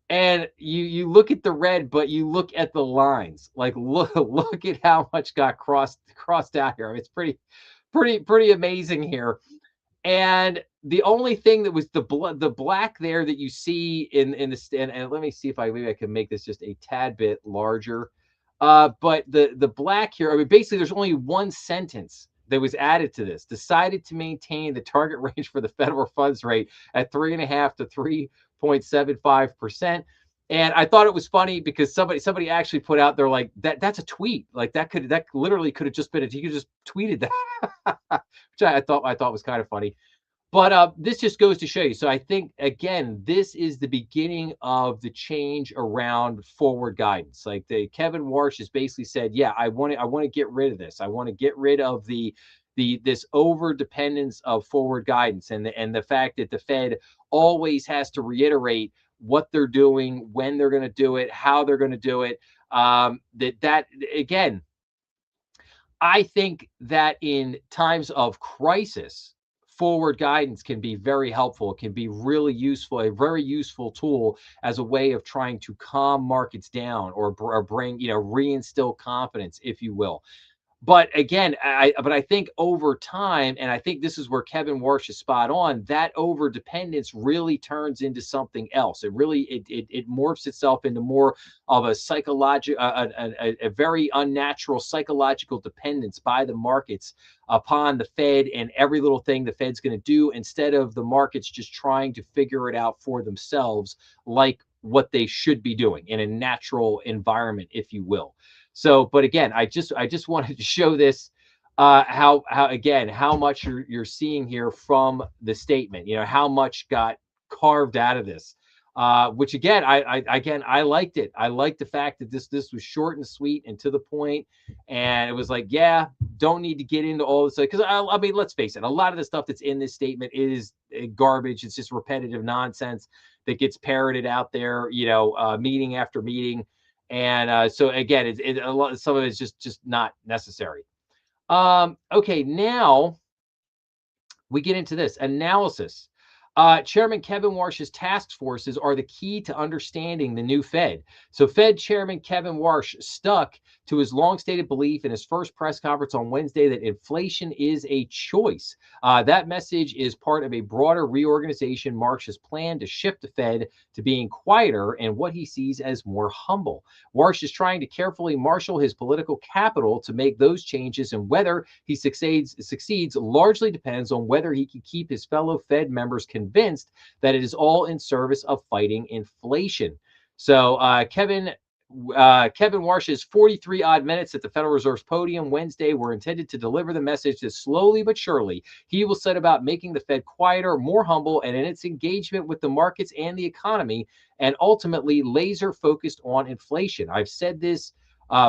And you look at the red, but you look at the lines. Like look at how much got crossed out here. It's pretty amazing here. And the only thing that was the black there that you see in the stand, and let me see if maybe I can make this just a tad bit larger. But the black here, I mean, basically, there's only one sentence that was added to this. Decided to maintain the target range for the federal funds rate at 3.5 to 3.75%. And I thought it was funny because somebody actually put out there like that's a tweet. Like that literally could have just been you could just tweeted that, which I thought was kind of funny. But this just goes to show you. So I think again, this is the beginning of the change around forward guidance. Like the Kevin Warsh has basically said, yeah, I want to get rid of this. I want to get rid of this over dependence of forward guidance and the fact that the Fed always has to reiterate what they're doing, when they're going to do it, how they're going to do it. That again, I think that in times of crisis, forward guidance can be very helpful. It can be really useful, a very useful tool as a way of trying to calm markets down or bring, reinstill confidence, if you will. But again, I think over time, and I think this is where Kevin Warsh is spot on, that over dependence really turns into something else. It morphs itself into more of a psychological, a very unnatural psychological dependence by the markets upon the Fed and every little thing the Fed's going to do, instead of the markets just trying to figure it out for themselves, like what they should be doing in a natural environment, if you will. So, but again, I just wanted to show this how again how much you're seeing here from the statement. You know how much got carved out of this. Which again, I liked it. I liked the fact that this was short and sweet and to the point, and it was like, yeah, don't need to get into all this because I mean, let's face it, a lot of the stuff that's in this statement is garbage. It's just repetitive nonsense that gets parroted out there, meeting after meeting. And so again, a lot, some of it's just not necessary. Okay, now we get into this analysis. Chairman Kevin Warsh's task forces are the key to understanding the new Fed. So, Fed Chairman Kevin Warsh stuck to his long stated belief in his first press conference on Wednesday that inflation is a choice. That message is part of a broader reorganization Warsh has planned to shift the Fed to being quieter and what he sees as more humble. Warsh is trying to carefully marshal his political capital to make those changes, and whether he succeeds largely depends on whether he can keep his fellow Fed members convinced that it is all in service of fighting inflation. So Kevin Warsh's 43 odd minutes at the Federal Reserve's podium Wednesday were intended to deliver the message that slowly but surely he will set about making the Fed quieter, more humble, and in its engagement with the markets and the economy, and ultimately laser focused on inflation. I've said this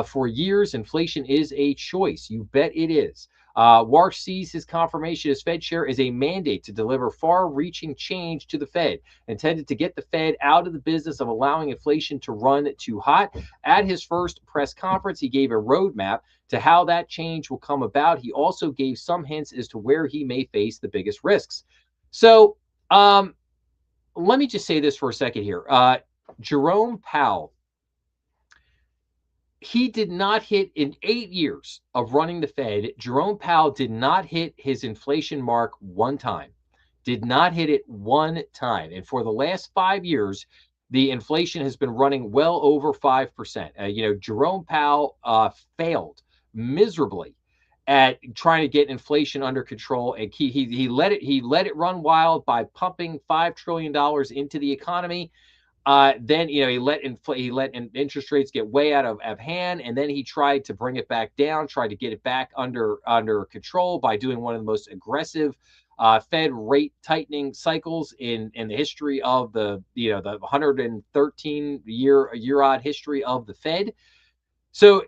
for years. Inflation is a choice. You bet it is. Warsh sees his confirmation as Fed chair as a mandate to deliver far-reaching change to the Fed, intended to get the Fed out of the business of allowing inflation to run too hot. At his first press conference, he gave a roadmap to how that change will come about. He also gave some hints as to where he may face the biggest risks. So let me just say this for a second here. Jerome Powell, he did not hit in 8 years of running the Fed. Jerome Powell did not hit his inflation mark one time, did not hit it one time. And for the last 5 years, the inflation has been running well over 5%. Jerome Powell failed miserably at trying to get inflation under control, and he let it run wild by pumping $5 trillion into the economy. Then he let interest rates get way out of hand, and then he tried to bring it back down, tried to get it back under control by doing one of the most aggressive Fed rate tightening cycles in the history of the 113 year odd history of the Fed. So,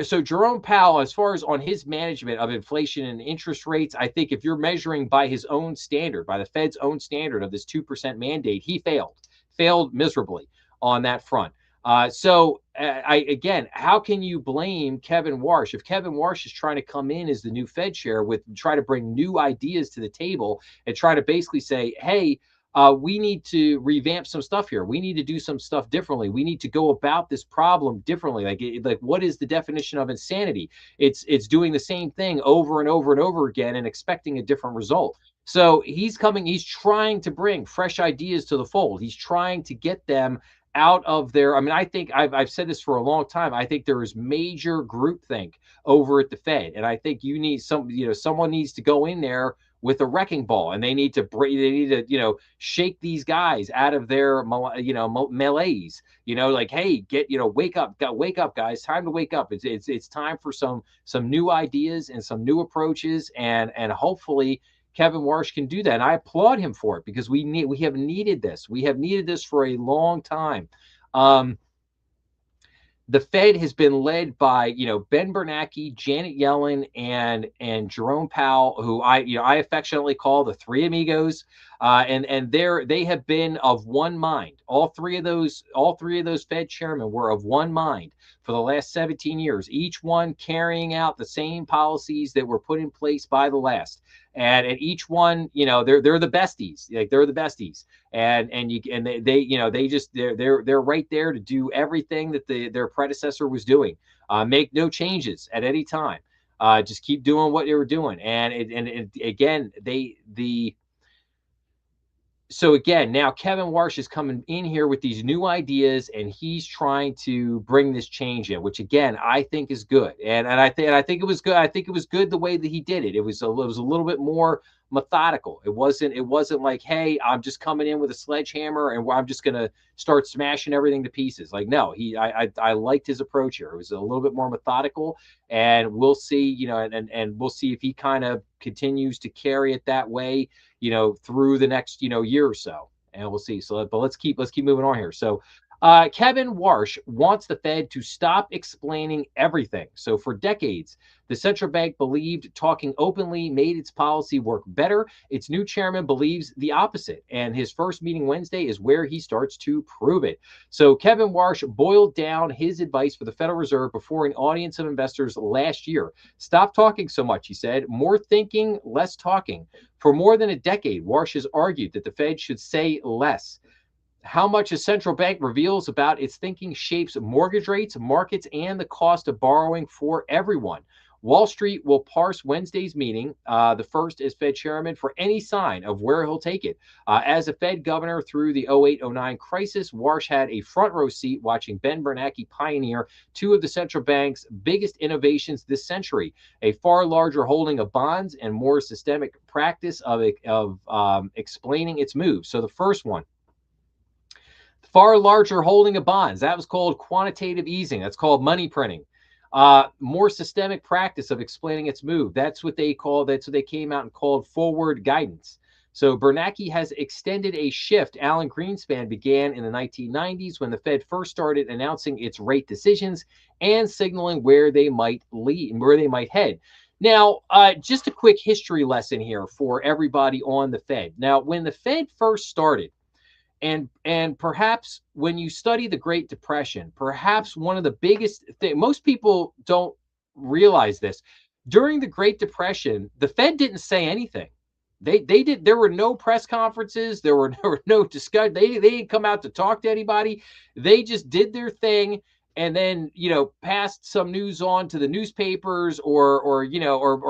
so Jerome Powell, as far as on his management of inflation and interest rates, I think if you're measuring by his own standard, by the Fed's own standard of this 2% mandate, he failed miserably on that front. Again, how can you blame Kevin Warsh if Kevin Warsh is trying to come in as the new Fed chair try to bring new ideas to the table and try to basically say, hey, we need to revamp some stuff here. We need to do some stuff differently. We need to go about this problem differently. Like what is the definition of insanity? It's doing the same thing over and over and over again and expecting a different result. So he's trying to bring fresh ideas to the fold. He's trying to get them out of their, I mean, I think I've said this for a long time. I think there is major groupthink over at the Fed. And I think you need someone needs to go in there with a wrecking ball, and they need to shake these guys out of their malaise. Like, hey, wake up, guys! Time to wake up. It's time for some new ideas and some new approaches, and hopefully Kevin Warsh can do that. And I applaud him for it, because we have needed this. We have needed this for a long time. The Fed has been led by Ben Bernanke, Janet Yellen, and Jerome Powell, who I affectionately call the three amigos, and they have been of one mind. All three of those Fed chairmen were of one mind for the last 17 years, each one carrying out the same policies that were put in place by the last. And at each one, they're the besties. Like, they're the besties, and they're right there to do everything that their predecessor was doing. Make no changes at any time. Just keep doing what they were doing. So again, now Kevin Warsh is coming in here with these new ideas, and he's trying to bring this change in, which again I think is good. And I think it was good. I think it was good the way that he did it. It was a little bit more methodical. It wasn't like, hey, I'm just coming in with a sledgehammer and I'm just gonna start smashing everything to pieces. Like, no, I liked his approach here. It was a little bit more methodical, and we'll see, and we'll see if he kind of continues to carry it that way, through the next, year or so, and we'll see. So, but let's keep moving on here. So, Kevin Warsh wants the Fed to stop explaining everything. So, for decades, the central bank believed talking openly made its policy work better. Its new chairman believes the opposite, and his first meeting Wednesday is where he starts to prove it. So, Kevin Warsh boiled down his advice for the Federal Reserve before an audience of investors last year. Stop talking so much, he said. More thinking, less talking. For more than a decade, Warsh has argued that the Fed should say less. How much a central bank reveals about its thinking shapes mortgage rates, markets, and the cost of borrowing for everyone. Wall Street will parse Wednesday's meeting, the first as Fed chairman, for any sign of where he'll take it. As a Fed governor through the 08-09 crisis, Warsh had a front row seat watching Ben Bernanke pioneer two of the central bank's biggest innovations this century: a far larger holding of bonds and more systemic practice of explaining its moves. So the first one, far larger holding of bonds. That was called quantitative easing. That's called money printing. More systemic practice of explaining its move. That's what they came out and called forward guidance. So Bernanke has extended a shift Alan Greenspan began in the 1990s, when the Fed first started announcing its rate decisions and signaling where they might lead and where they might head. Now, just a quick history lesson here for everybody on the Fed. Now, when the Fed first started, and perhaps when you study the Great Depression, perhaps one of the biggest things, most people don't realize this. During the Great Depression, the Fed didn't say anything. There were no press conferences, there were no discussion. They didn't come out to talk to anybody. They just did their thing, and then passed some news on to the newspapers, or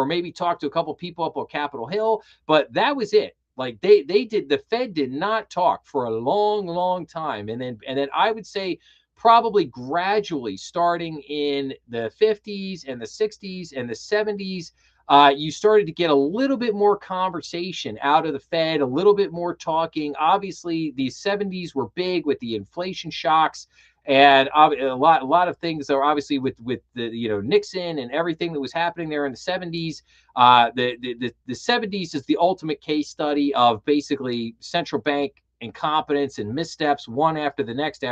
maybe talked to a couple people up on Capitol Hill, but that was it. Like, the Fed did not talk for a long, long time. And then I would say probably gradually, starting in the 50s and the 60s and the 70s, you started to get a little bit more conversation out of the Fed, a little bit more talking. Obviously, the 70s were big with the inflation shocks, and a lot of things are obviously with the Nixon and everything that was happening there in the 70s. The 70s is the ultimate case study of basically central bank incompetence and missteps, one after the next.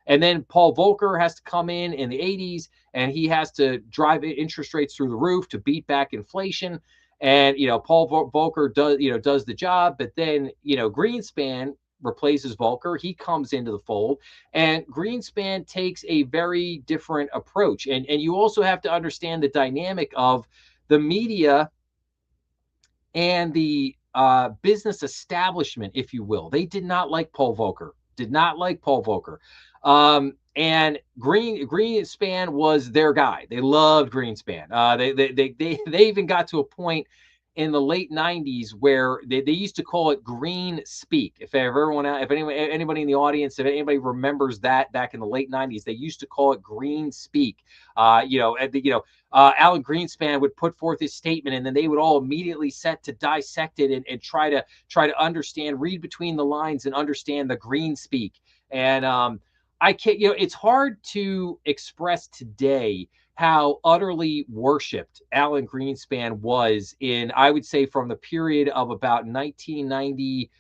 And then Paul Volcker has to come in the 80s, and he has to drive interest rates through the roof to beat back inflation. And Paul Volcker does the job, but then Greenspan replaces Volcker. He comes into the fold, and Greenspan takes a very different approach. And you also have to understand the dynamic of the media and the business establishment, if you will. They did not like Paul Volcker. Did not like Paul Volcker. And Greenspan was their guy. They loved Greenspan. They even got to a point in the late 90s where they used to call it green speak. If everyone, if anybody in the audience, if anybody remembers that back in the late 90s, they used to call it green speak. Alan Greenspan would put forth his statement, and then they would all immediately set to dissect it and try to understand, read between the lines and understand the green speak. And I can't, it's hard to express today how utterly worshipped Alan Greenspan was in, I would say, from the period of about 1990,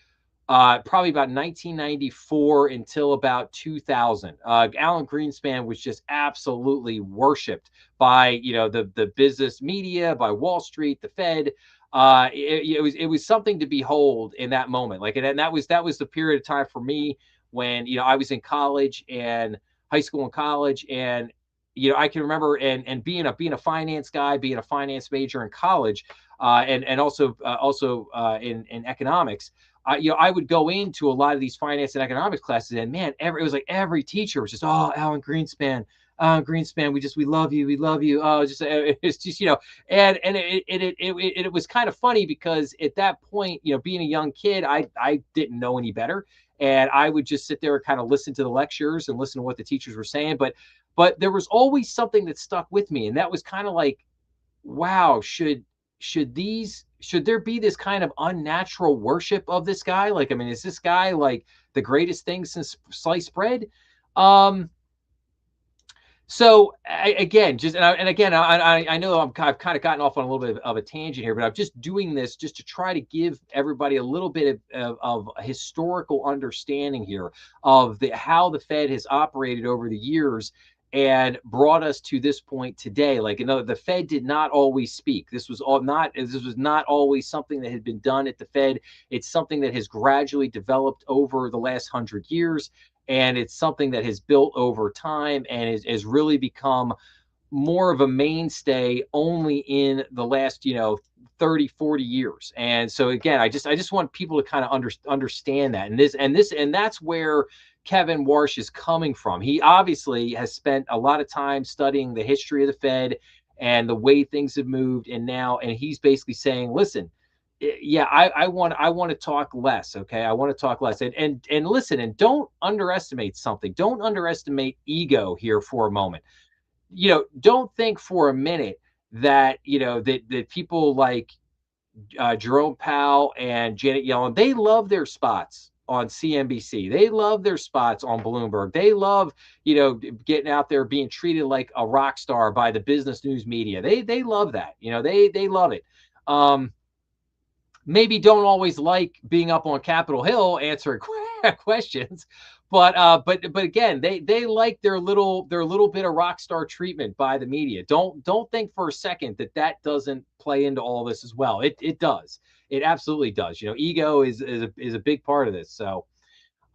probably about 1994 until about 2000. Alan Greenspan was just absolutely worshipped by, the business media, by Wall Street, the Fed. It was something to behold in that moment. And that was the period of time for me when, I was in college and high school and college. And I can remember and being a finance guy, being a finance major in college, and also in economics. I would go into a lot of these finance and economics classes, and man, it was like every teacher was just, oh, Alan Greenspan, we love you, we love you. Oh, it's just and it was kind of funny because at that point, being a young kid, I didn't know any better, and I would just sit there and kind of listen to the lectures and listen to what the teachers were saying, but there was always something that stuck with me, and that was kind of like, wow, should there be this kind of unnatural worship of this guy? Like, I mean, is this guy like the greatest thing since sliced bread? So again, I know I've kind of gotten off on a little bit of a tangent here, but I'm just doing this just to try to give everybody a little bit of historical understanding here of how the Fed has operated over the years and brought us to this point today. Like, the Fed did not always speak. This was not always something that had been done at the Fed. It's something that has gradually developed over the last 100 years. And it's something that has built over time and has really become more of a mainstay only in the last, 30, 40 years. And so again, I just want people to kind of understand that. And that's where Kevin Warsh is coming from. He obviously has spent a lot of time studying the history of the Fed and the way things have moved. And he's basically saying, listen, yeah, I want to talk less. Okay. I want to talk less and listen, and don't underestimate something. Don't underestimate ego here for a moment. Don't think for a minute that, that people like Jerome Powell and Janet Yellen, they love their spots on CNBC. They love their spots on Bloomberg. They love, getting out there, being treated like a rock star by the business news media. They love that. They love it. Maybe don't always like being up on Capitol Hill answering questions, but again, they like their little bit of rock star treatment by the media. Don't think for a second that doesn't play into all this as well. It does. It absolutely does. Ego is a big part of this. So,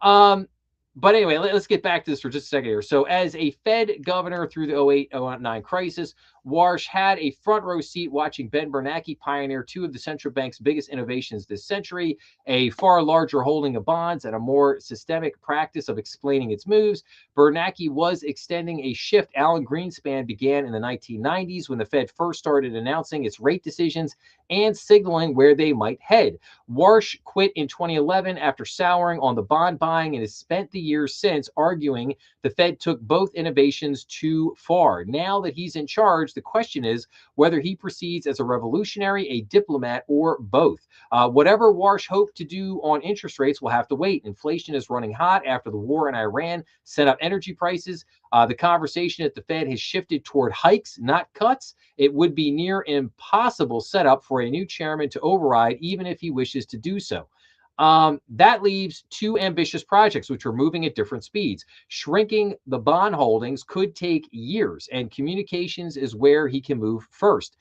but anyway, let's get back to this for just a second here. So as a Fed governor through the 08-09 crisis, Warsh had a front row seat watching Ben Bernanke pioneer two of the central bank's biggest innovations this century, a far larger holding of bonds and a more systemic practice of explaining its moves. Bernanke was extending a shift Alan Greenspan began in the 1990s when the Fed first started announcing its rate decisions and signaling where they might head. Warsh quit in 2011 after souring on the bond buying and has spent the years since arguing the Fed took both innovations too far. Now that he's in charge, the question is whether he proceeds as a revolutionary, a diplomat, or both. Whatever Warsh hoped to do on interest rates will have to wait. Inflation is running hot after the war in Iran sent up energy prices. The conversation at the Fed has shifted toward hikes, not cuts. It would be near impossible setup for a new chairman to override, even if he wishes to do so. That leaves two ambitious projects, which are moving at different speeds. Shrinking the bond holdings could take years, and communications is where he can move first.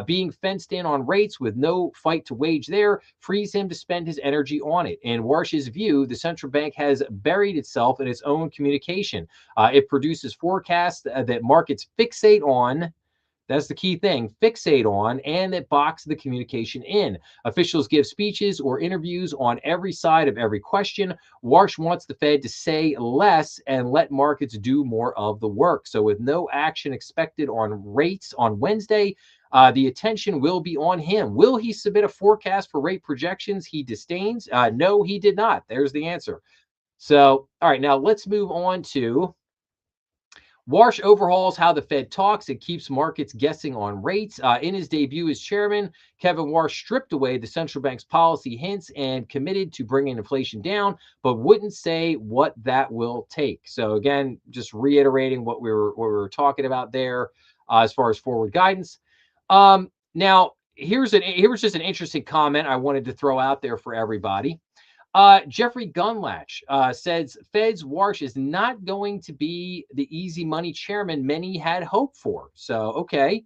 Being fenced in on rates with no fight to wage there frees him to spend his energy on it. In Warsh's view, the central bank has buried itself in its own communication. It produces forecasts that markets fixate on That's the key thing. Fixate on and that box the communication in. Officials give speeches or interviews on every side of every question. Warsh wants the Fed to say less and let markets do more of the work. So, with no action expected on rates on Wednesday, the attention will be on him. Will he submit a forecast for rate projections he disdains? No, he did not. There's the answer. So, all right, now let's move on to Warsh overhauls how the Fed talks. It keeps markets guessing on rates. In his debut as chairman, Kevin Warsh stripped away the central bank's policy hints and committed to bringing inflation down, but wouldn't say what that will take. So again, just reiterating what we were talking about there as far as forward guidance. Now, here's just an interesting comment I wanted to throw out there for everybody. Jeffrey Gunlatch says Fed's Warsh is not going to be the easy money chairman many had hoped for. So, okay.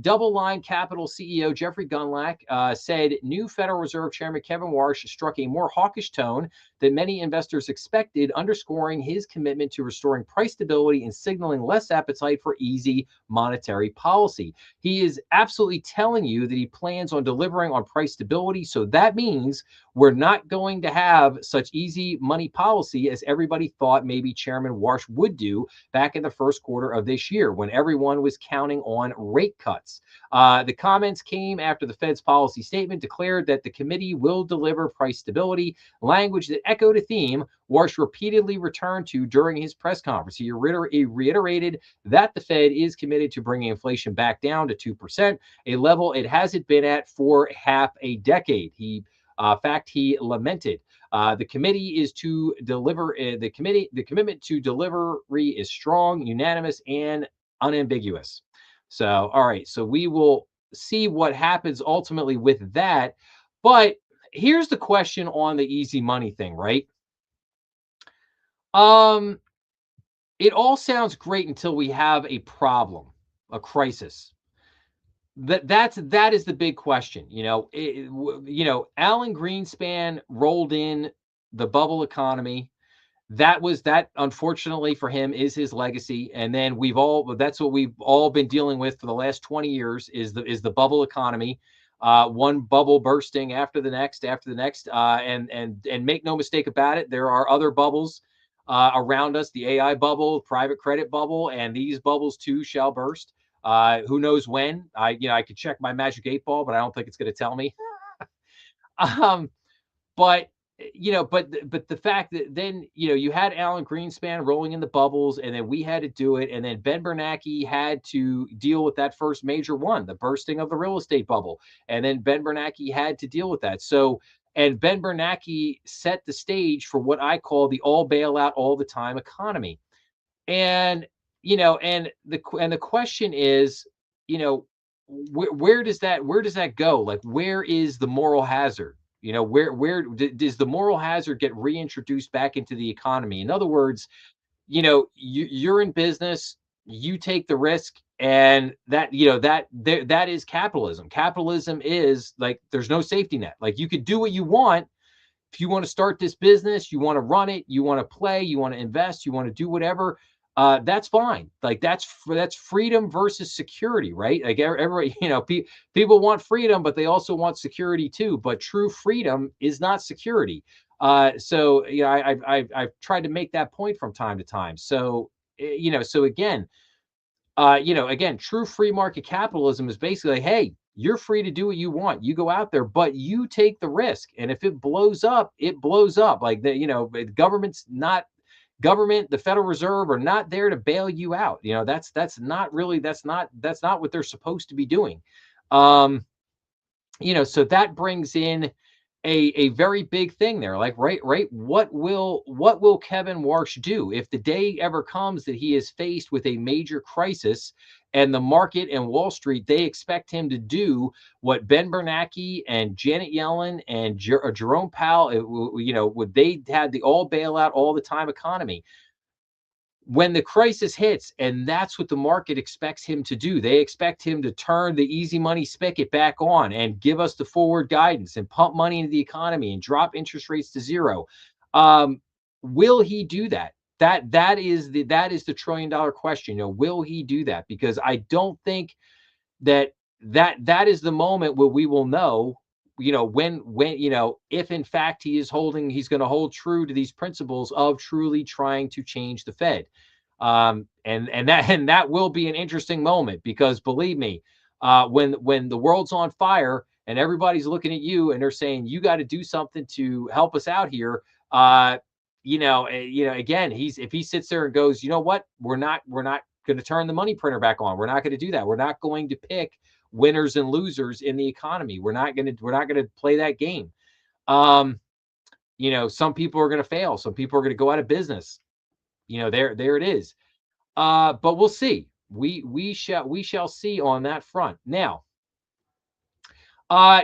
Double Line Capital CEO Jeffrey Gunlatch said new Federal Reserve Chairman Kevin Warsh struck a more hawkish tone than many investors expected, underscoring his commitment to restoring price stability and signaling less appetite for easy monetary policy. He is absolutely telling you that he plans on delivering on price stability. So that means we're not going to have such easy money policy as everybody thought maybe Chairman Warsh would do back in the first quarter of this year when everyone was counting on rate cuts. The comments came after the Fed's policy statement declared that the committee will deliver price stability, language that echoed a theme Warsh repeatedly returned to during his press conference. He reiterated that the Fed is committed to bringing inflation back down to 2%, a level it hasn't been at for half a decade. He lamented the committee is to deliver. The commitment to delivery is strong, unanimous, and unambiguous. So, all right. So we will see what happens ultimately with that. But here's the question on the easy money thing, right? It all sounds great until we have a problem, a crisis. That is the big question. Alan Greenspan rolled in the bubble economy. That unfortunately for him is his legacy. And then that's what we've all been dealing with for the last 20 years is the bubble economy. One bubble bursting after the next, and make no mistake about it, there are other bubbles around us, the AI bubble, private credit bubble, and these bubbles too shall burst. Who knows when? I could check my magic 8 ball, but I don't think it's going to tell me. um, but but the fact that then you had Alan Greenspan rolling in the bubbles, and then we had to do it, and then Ben Bernanke had to deal with that first major one, the bursting of the real estate bubble, and then Ben Bernanke had to deal with that. So, and Ben Bernanke set the stage for what I call the all bailout all the time economy. And and the question is, where does that go? Like, where is the moral hazard? Does the moral hazard get reintroduced back into the economy? In other words, you're in business, you take the risk, and that is capitalism. Capitalism is like there's no safety net. Like you could do what you want. If you want to start this business, you want to run it, you want to play, you want to invest, you want to do whatever, that's fine. Like that's freedom versus security, right? Like everybody, people want freedom, but they also want security too. But true freedom is not security. So I've tried to make that point from time to time. So so again, true free market capitalism is basically, hey, you're free to do what you want. You go out there, but you take the risk. And if it blows up, it blows up. Like the government, the Federal Reserve are not there to bail you out. That's not what they're supposed to be doing. So that brings in a very big thing there. Like, right. What will Kevin Warsh do if the day ever comes that he is faced with a major crisis and the market and Wall Street, they expect him to do what Ben Bernanke and Janet Yellen and Jerome Powell, would they had the all bailout all the time economy. When the crisis hits, and that's what the market expects him to do, they expect him to turn the easy money spigot back on and give us the forward guidance and pump money into the economy and drop interest rates to zero. Will he do that? that is the $1 trillion question. Will he do that? Because I don't think that is the moment where we will know, when if in fact he's going to hold true to these principles of truly trying to change the Fed. And that will be an interesting moment, because believe me, when the world's on fire and everybody's looking at you and they're saying you got to do something to help us out here, again, if he sits there and goes, you know what, we're not going to turn the money printer back on. We're not going to do that. We're not going to pick winners and losers in the economy. We're not going to play that game. Some people are going to fail. Some people are going to go out of business. There it is. But we'll see. We shall see on that front. Now,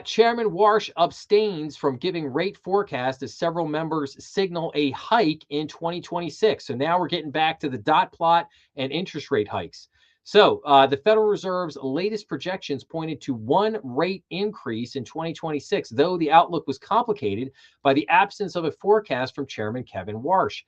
Chairman Warsh abstains from giving rate forecast as several members signal a hike in 2026. So now we're getting back to the dot plot and interest rate hikes. So the Federal Reserve's latest projections pointed to one rate increase in 2026, though the outlook was complicated by the absence of a forecast from Chairman Kevin Warsh.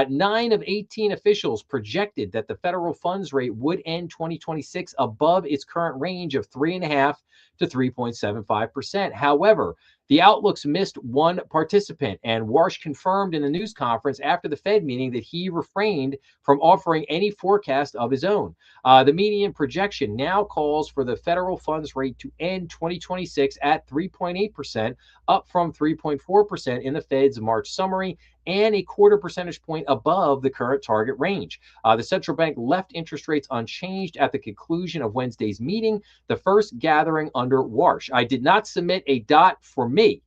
9 of 18 officials projected that the federal funds rate would end 2026 above its current range of 3.5 to 3.75%. However, the outlooks missed one participant, and Warsh confirmed in the news conference after the Fed meeting that he refrained from offering any forecast of his own. The median projection now calls for the federal funds rate to end 2026 at 3.8%, up from 3.4% in the Fed's March summary, and a quarter percentage point above the current target range. The central bank left interest rates unchanged at the conclusion of Wednesday's meeting, the first gathering under Warsh. I did not submit a dot for me.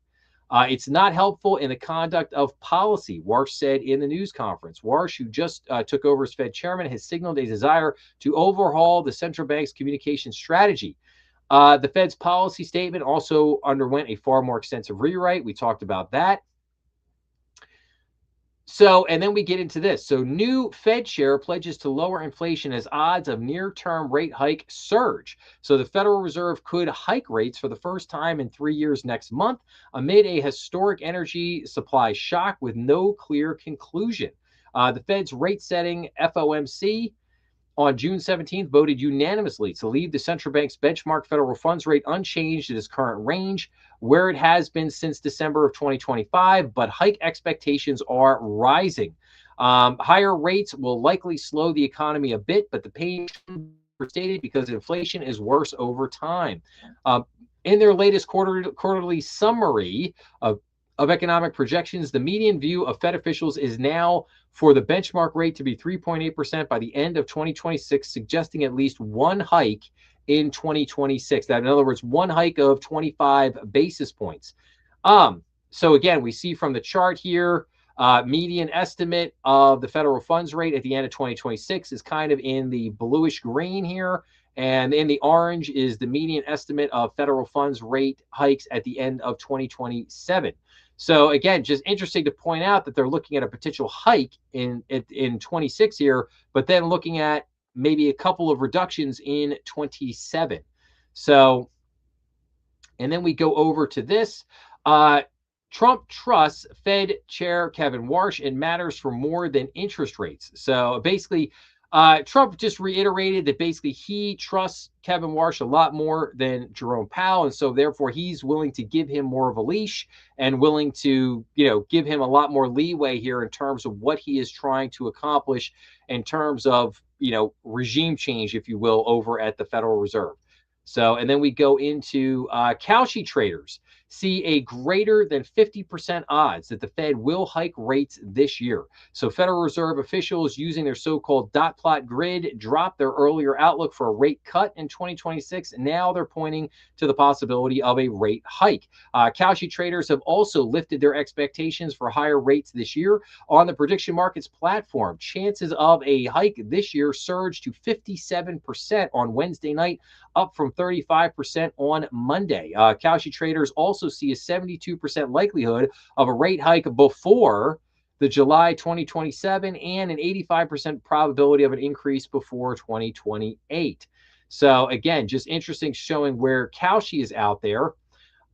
It's not helpful in the conduct of policy, Warsh said in the news conference. Warsh, who just took over as Fed chairman, has signaled a desire to overhaul the central bank's communication strategy. The Fed's policy statement also underwent a far more extensive rewrite. We talked about that. So, and then we get into this. So, new Fed chair pledges to lower inflation as odds of near-term rate hike surge. So, the Federal Reserve could hike rates for the first time in 3 years next month amid a historic energy supply shock with no clear conclusion. The Fed's rate-setting FOMC on June 17th voted unanimously to leave the central bank's benchmark federal funds rate unchanged at its current range, where it has been since December of 2025, but hike expectations are rising. Higher rates will likely slow the economy a bit, but the pain stated because inflation is worse over time. In their latest quarterly summary of economic projections, the median view of Fed officials is now for the benchmark rate to be 3.8% by the end of 2026, suggesting at least one hike in 2026. That, in other words, one hike of 25 basis points. So again, we see from the chart here, median estimate of the federal funds rate at the end of 2026 is kind of in the bluish green here. And in the orange is the median estimate of federal funds rate hikes at the end of 2027. So again, just interesting to point out that they're looking at a potential hike in 26 here, but then looking at maybe a couple of reductions in 27. So, and then we go over to this. Trump trusts Fed Chair Kevin Warsh in matters for more than interest rates. So basically, Trump just reiterated that basically he trusts Kevin Warsh a lot more than Jerome Powell. And so therefore he's willing to give him more of a leash and willing to, give him a lot more leeway here in terms of what he is trying to accomplish in terms of, regime change, if you will, over at the Federal Reserve. So, and then we go into Kalshi traders see a greater than 50% odds that the Fed will hike rates this year. So Federal Reserve officials using their so-called dot plot grid dropped their earlier outlook for a rate cut in 2026. Now they're pointing to the possibility of a rate hike. Kalshi traders have also lifted their expectations for higher rates this year on the prediction markets platform. Chances of a hike this year surged to 57% on Wednesday night, up from 35% on Monday. Kalshi traders also see a 72% likelihood of a rate hike before the July 2027 and an 85% probability of an increase before 2028. So again, just interesting showing where Kalshi is out there.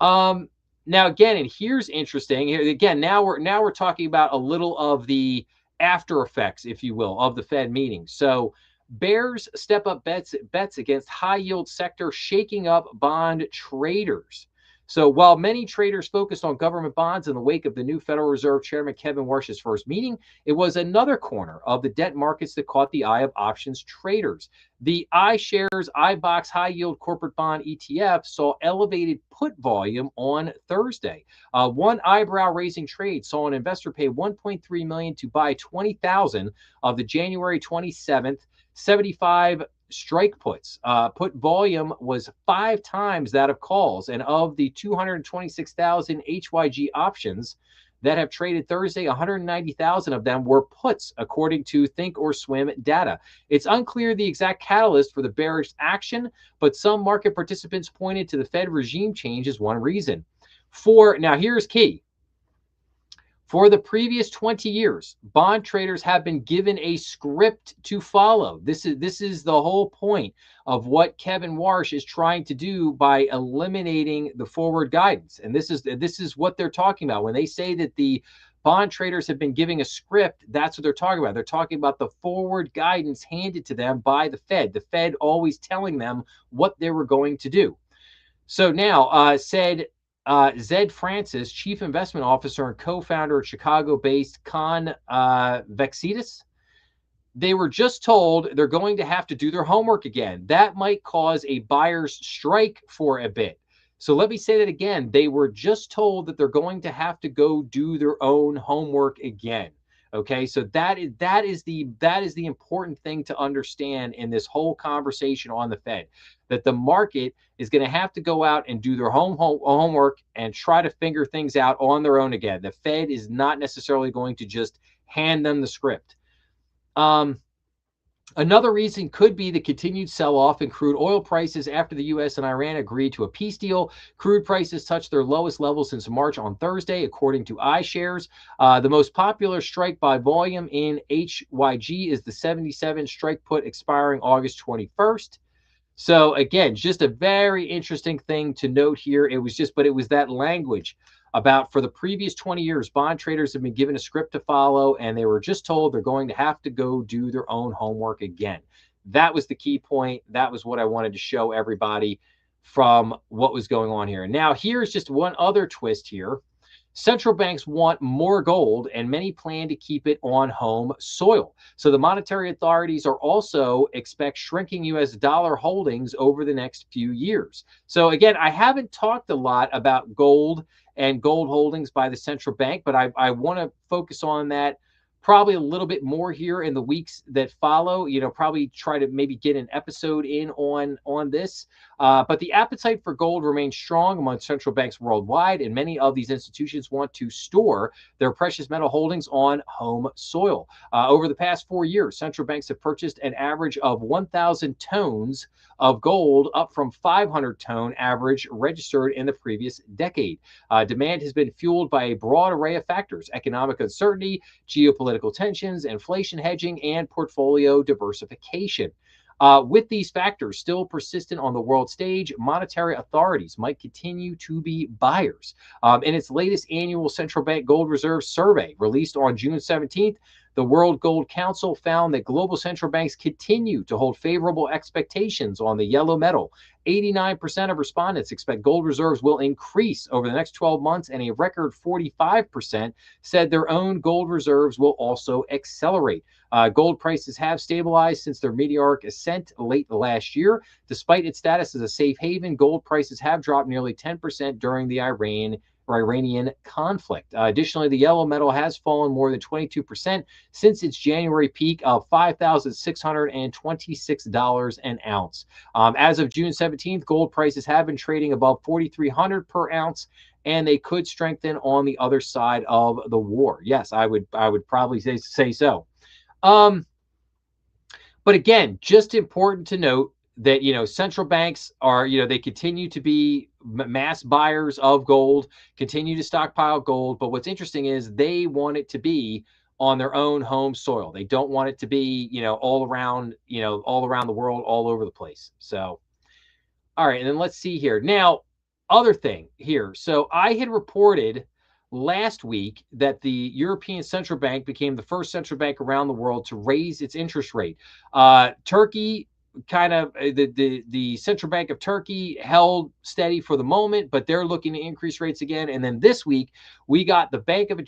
Now again, and here's interesting. Again, now we're talking about a little of the after effects, if you will, of the Fed meeting. So bears step up bets against high yield sector, shaking up bond traders. So while many traders focused on government bonds in the wake of the new Federal Reserve Chairman Kevin Warsh's first meeting, it was another corner of the debt markets that caught the eye of options traders. The iShares iBox High Yield Corporate Bond ETF saw elevated put volume on Thursday. One eyebrow-raising trade saw an investor pay $1.3 million to buy 20,000 of the January 27th 75 strike puts. Put volume was 5 times that of calls, and of the 226,000 HYG options that have traded Thursday, 190,000 of them were puts, according to Thinkorswim data. It's unclear the exact catalyst for the bearish action, but some market participants pointed to the Fed regime change as one reason. Now here's key. For the previous 20 years, bond traders have been given a script to follow. This is the whole point of what Kevin Warsh is trying to do by eliminating the forward guidance. And this is what they're talking about. When they say that the bond traders have been giving a script, that's what they're talking about. They're talking about the forward guidance handed to them by the Fed. The Fed always telling them what they were going to do. So now, Zed Francis, Chief Investment Officer and co-founder of Chicago-based Convexitas, they were just told they're going to have to do their homework again. That might cause a buyer's strike for a bit. So let me say that again. They were just told that they're going to have to go do their own homework again. Okay, so that is the important thing to understand in this whole conversation on the Fed, that the market is going to have to go out and do their homework and try to figure things out on their own again. The Fed is not necessarily going to just hand them the script. Another reason could be the continued sell-off in crude oil prices after the U.S. and Iran agreed to a peace deal. Crude prices touched their lowest level since March on Thursday, according to iShares. The most popular strike by volume in HYG is the 77 strike put expiring August 21st. So again, just a very interesting thing to note here. It was that language about, for the previous 20 years, bond traders have been given a script to follow, and they were just told they're going to have to go do their own homework again. That was the key point. That was what I wanted to show everybody from what was going on here. Now, here's just one other twist here. Central banks want more gold, and many plan to keep it on home soil. So the monetary authorities are also expect shrinking U.S. dollar holdings over the next few years. So again, I haven't talked a lot about gold and gold holdings by the central bank, but I want to focus on that probably a little bit more here in the weeks that follow. Probably try to maybe get an episode in on this. But the appetite for gold remains strong among central banks worldwide, and many of these institutions want to store their precious metal holdings on home soil. Over the past 4 years, central banks have purchased an average of 1,000 tons of gold, up from 500-ton average registered in the previous decade. Demand has been fueled by a broad array of factors: economic uncertainty, geopolitical tensions, inflation hedging, and portfolio diversification. With these factors still persistent on the world stage, monetary authorities might continue to be buyers. In its latest annual central bank gold reserve survey released on June 17th, the World Gold Council found that global central banks continue to hold favorable expectations on the yellow metal. 89% of respondents expect gold reserves will increase over the next 12 months, and a record 45% said their own gold reserves will also accelerate. Gold prices have stabilized since their meteoric ascent late last year. Despite its status as a safe haven, gold prices have dropped nearly 10% during the Iranian conflict. Additionally, the yellow metal has fallen more than 22% since its January peak of $5,626 an ounce. As of June 17th, gold prices have been trading above $4,300 per ounce, and they could strengthen on the other side of the war. Yes, I would probably say so. But again, just important to note that, central banks are, they continue to be mass buyers of gold, continue to stockpile gold. But what's interesting is they want it to be on their own home soil. They don't want it to be, all around the world, all over the place. So, all right. And then let's see here. Now, other thing here. So I had reported last week that the European Central Bank became the first central bank around the world to raise its interest rate. Turkey kind of the Central Bank of Turkey held steady for the moment, but they're looking to increase rates again. And then this week we got the Bank of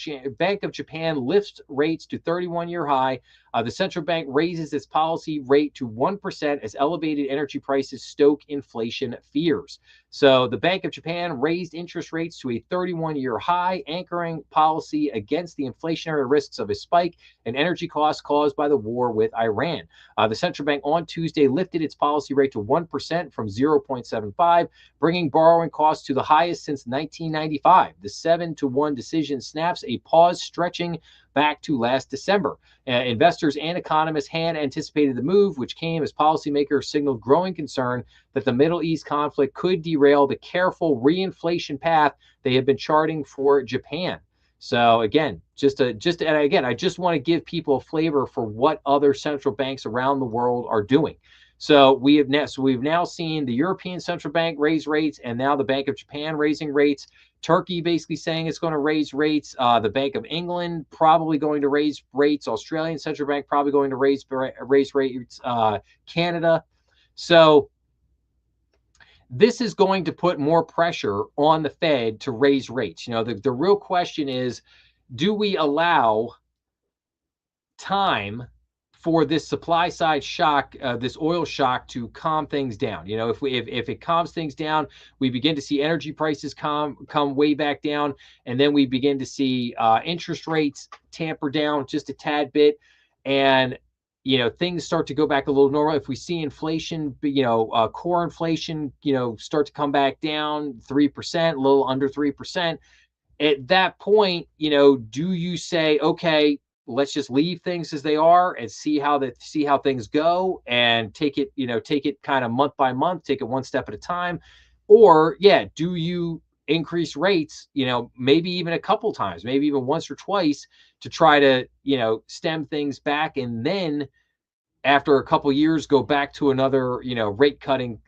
Japan lifts rates to 31-year high. The central bank raises its policy rate to 1% as elevated energy prices stoke inflation fears. So the Bank of Japan raised interest rates to a 31-year high, anchoring policy against the inflationary risks of a spike in energy costs caused by the war with Iran. The central bank on Tuesday lifted its policy rate to 1% from 0.75, bringing borrowing costs to the highest since 1995. The 7-to-1 decision snaps a pause stretching back to last December. Investors and economists had anticipated the move, which came as policymakers signaled growing concern that the Middle East conflict could derail the careful reinflation path they have been charting for Japan. So again, and again, I just want to give people a flavor for what other central banks around the world are doing. So we've now seen the European Central Bank raise rates, and now the Bank of Japan raising rates. Turkey basically saying it's going to raise rates. The Bank of England probably going to raise rates. Australian Central Bank probably going to raise rates. Canada. So this is going to put more pressure on the Fed to raise rates. The real question is, do we allow time for this supply side shock, this oil shock, to calm things down? If it calms things down, we begin to see energy prices come way back down, and then we begin to see interest rates tamper down just a tad bit, and things start to go back a little normal. If we see inflation, core inflation, start to come back down 3%, a little under 3%. At that point, do you say, okay, let's just leave things as they are and see how things go, and take it kind of month by month, take it one step at a time? Or do you increase rates, maybe even a couple times, maybe even once or twice, to try to, stem things back, and then after a couple years go back to another, rate cutting,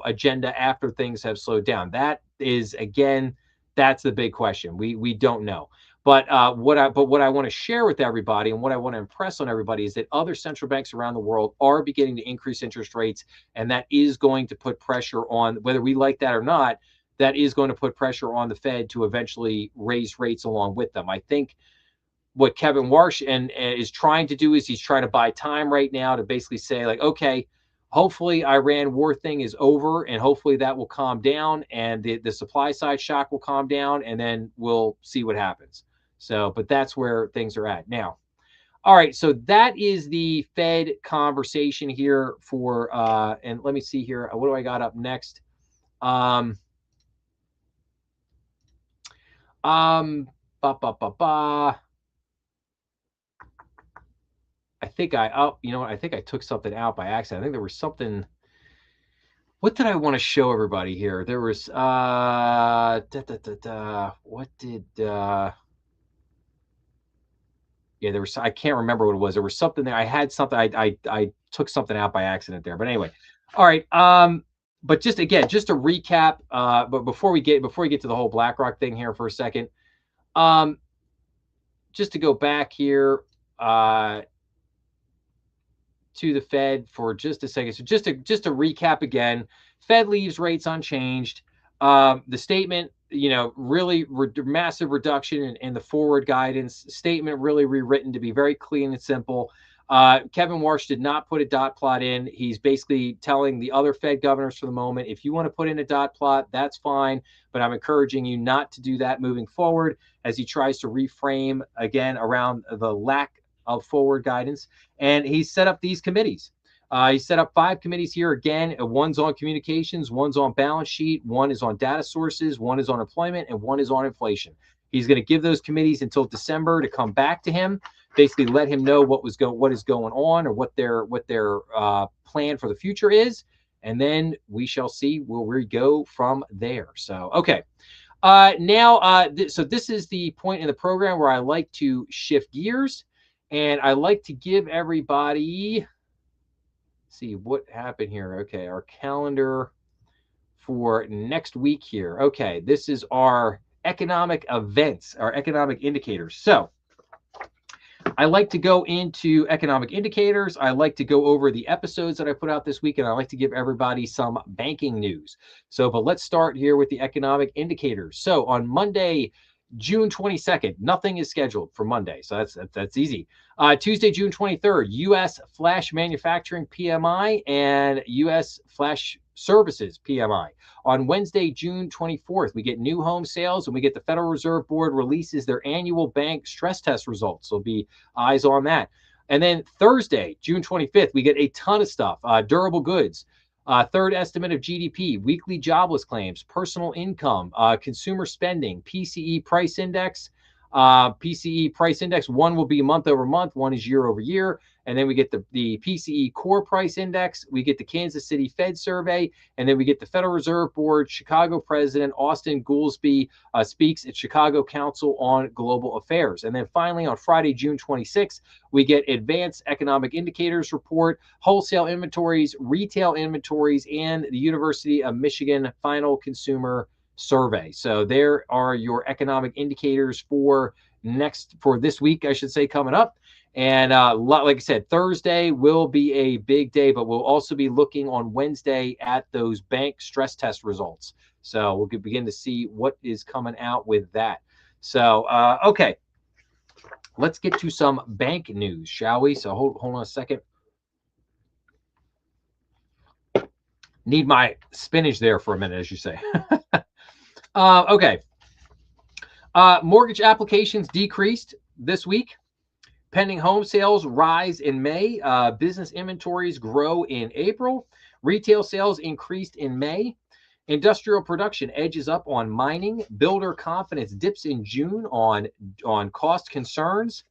agenda after things have slowed down? That is, again, that's the big question. We don't know. But what I want to share with everybody, and what I want to impress on everybody, is that other central banks around the world are beginning to increase interest rates, and that is going to put pressure on, whether we like that or not, that is going to put pressure on the Fed to eventually raise rates along with them. I think what Kevin Warsh is trying to do is he's trying to buy time right now to basically say, like, okay, hopefully Iran war thing is over, and hopefully that will calm down, and the supply side shock will calm down, and then we'll see what happens. So, but that's where things are at now. All right, so that is the Fed conversation here for and let me see here. What do I got up next? Ba ba ba ba. I think I think I took something out by accident. I think there was something. What did I want to show everybody here? There was what did there was, I can't remember what it was. There was something there. I had something. I took something out by accident there. But anyway, all right. But just to recap. But before we get to the whole BlackRock thing here for a second, just to go back here to the Fed for just a second. So just to recap again, Fed leaves rates unchanged. The statement, really massive reduction in the forward guidance. Statement really rewritten to be very clean and simple. Kevin Warsh did not put a dot plot in. He's basically telling the other Fed governors for the moment, if you want to put in a dot plot, that's fine, but I'm encouraging you not to do that moving forward, as he tries to reframe again around the lack of forward guidance. And he set up these committees. He set up 5 committees here. Again, one's on communications, one's on balance sheet, one is on data sources, one is on employment, and one is on inflation. He's going to give those committees until December to come back to him, basically let him know what is going on, or what their plan for the future is, and then we shall see where we go from there. So, okay. So this is the point in the program where I like to shift gears, and I like to give everybody, see what happened here. Okay, our calendar for next week here. Okay, this is our economic events or economic indicators. So I like to go into economic indicators. I like to go over the episodes that I put out this week, and I like to give everybody some banking news. But let's start here with the economic indicators. So on Monday, June 22nd, nothing is scheduled for Monday. So that's easy. Tuesday, June 23rd, U.S. flash manufacturing PMI and U.S. flash services PMI. On Wednesday, June 24th, we get new home sales, and we get the Federal Reserve Board releases their annual bank stress test results. So be eyes on that. And then Thursday, June 25th, we get a ton of stuff. Durable goods, third estimate of GDP, weekly jobless claims, personal income, consumer spending, PCE price index. PCE price index, one will be month over month, one is year over year. And then we get the PCE core price index. We get the Kansas City Fed survey. And then we get the Federal Reserve Board. Chicago President Austin Goolsbee speaks at Chicago Council on Global Affairs. And then finally, on Friday, June 26th, we get advanced economic indicators report, wholesale inventories, retail inventories, and the University of Michigan final consumer survey. So there are your economic indicators for this week, I should say, coming up. And like I said, Thursday will be a big day, but we'll also be looking on Wednesday at those bank stress test results. So we'll begin to see what is coming out with that. So, okay, let's get to some bank news, shall we? So hold on a second. Need my spinach there for a minute, as you say. Okay. Mortgage applications decreased this week. Pending home sales rise in May. Business inventories grow in April. Retail sales increased in May. Industrial production edges up on mining. Builder confidence dips in June on cost concerns.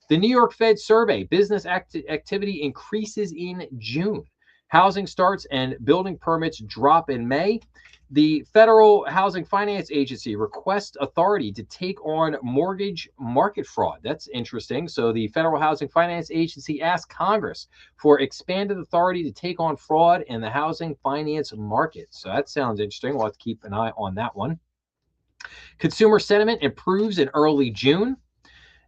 The New York Fed survey, business activity increases in June. Housing starts and building permits drop in May. The Federal Housing Finance Agency requests authority to take on mortgage market fraud. That's interesting. So the Federal Housing Finance Agency asked Congress for expanded authority to take on fraud in the housing finance market. So that sounds interesting. We'll have to keep an eye on that one. Consumer sentiment improves in early June.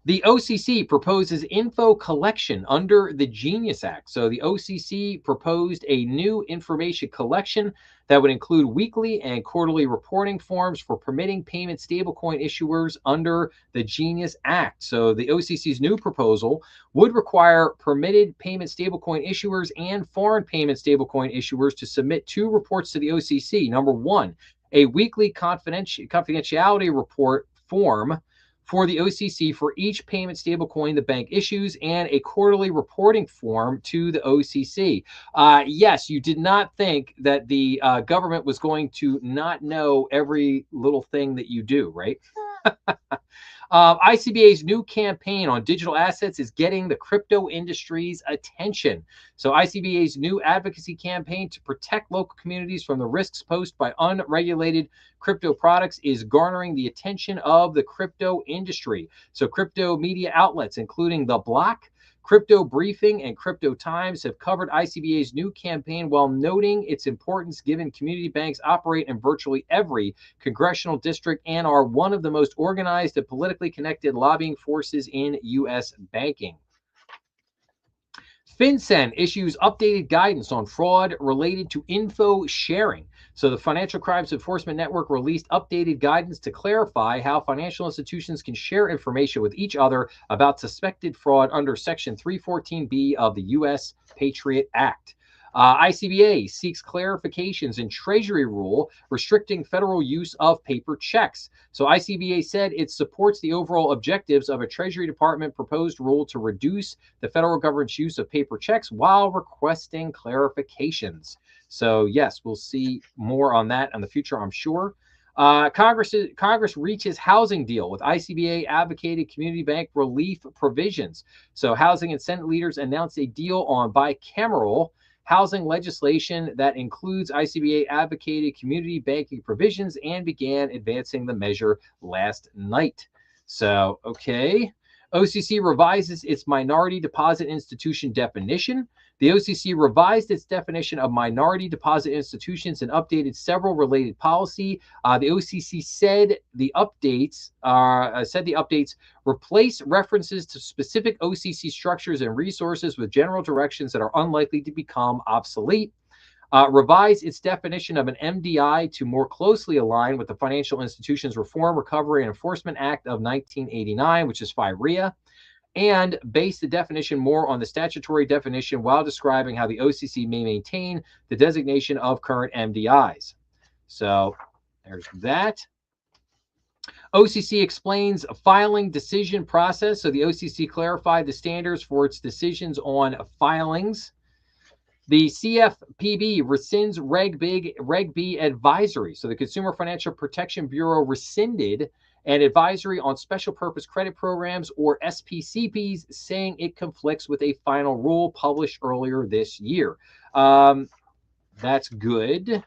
The OCC proposes info collection under the Genius Act. So the OCC proposed a new information collection that would include weekly and quarterly reporting forms for permitting payment stablecoin issuers under the Genius Act. So the OCC's new proposal would require permitted payment stablecoin issuers and foreign payment stablecoin issuers to submit two reports to the OCC. Number one, a weekly confidentiality report form for the OCC for each payment stablecoin the bank issues, and a quarterly reporting form to the OCC. Yes, you did not think that the government was going to not know every little thing that you do, right? ICBA's new campaign on digital assets is getting the crypto industry's attention. So ICBA's new advocacy campaign to protect local communities from the risks posed by unregulated crypto products is garnering the attention of the crypto industry. So crypto media outlets, including The Block, Crypto Briefing, and Crypto Times have covered ICBA's new campaign while noting its importance given community banks operate in virtually every congressional district and are one of the most organized and politically connected lobbying forces in U.S. banking. FinCEN issues updated guidance on fraud related to info sharing. So the Financial Crimes Enforcement Network released updated guidance to clarify how financial institutions can share information with each other about suspected fraud under Section 314B of the U.S. Patriot Act. ICBA seeks clarifications in Treasury rule restricting federal use of paper checks. So ICBA said it supports the overall objectives of a Treasury Department proposed rule to reduce the federal government's use of paper checks while requesting clarifications. So yes, we'll see more on that in the future, I'm sure. Congress reaches housing deal with ICBA advocated community bank relief provisions. So housing and Senate leaders announced a deal on bicameral housing legislation that includes ICBA advocated community banking provisions and began advancing the measure last night. So, okay. OCC revises its minority deposit institution definition. The OCC revised its definition of minority deposit institutions and updated several related policy. The OCC said the updates replace references to specific OCC structures and resources with general directions that are unlikely to become obsolete. Revise its definition of an MDI to more closely align with the Financial Institutions Reform, Recovery, and Enforcement Act of 1989, which is FIREA, and base the definition more on the statutory definition while describing how the OCC may maintain the designation of current MDIs. So there's that. OCC explains a filing decision process. So the OCC clarified the standards for its decisions on filings. The CFPB rescinds Reg B advisory. So the Consumer Financial Protection Bureau rescinded an advisory on special purpose credit programs, or SPCPs, saying it conflicts with a final rule published earlier this year. That's good.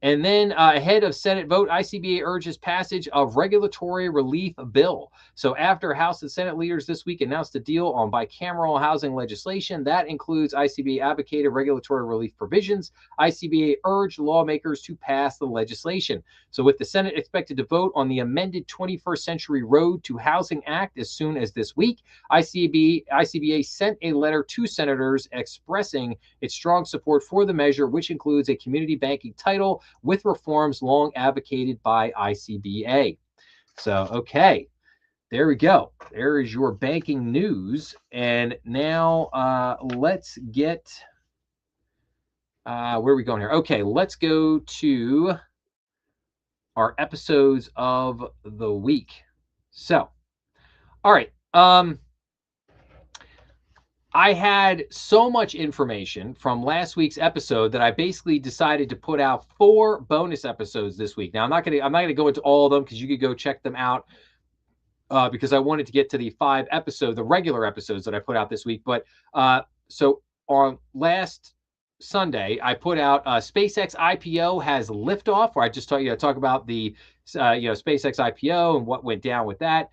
And then ahead of Senate vote, ICBA urges passage of regulatory relief bill. So after House and Senate leaders this week announced a deal on bicameral housing legislation that includes ICBA advocated regulatory relief provisions, ICBA urged lawmakers to pass the legislation. So with the Senate expected to vote on the amended 21st Century Road to Housing Act as soon as this week, ICBA sent a letter to senators expressing its strong support for the measure, which includes a community banking title with reforms long advocated by ICBA. So, okay, there we go. There is your banking news. And now let's get, where are we going here? Okay, let's go to our episodes of the week. So, all right. I had so much information from last week's episode that I basically decided to put out 4 bonus episodes this week. Now I'm not gonna go into all of them because you could go check them out because I wanted to get to the the regular episodes that I put out this week. But so on last Sunday, I put out SpaceX IPO has liftoff, where I just talk about the SpaceX IPO and what went down with that.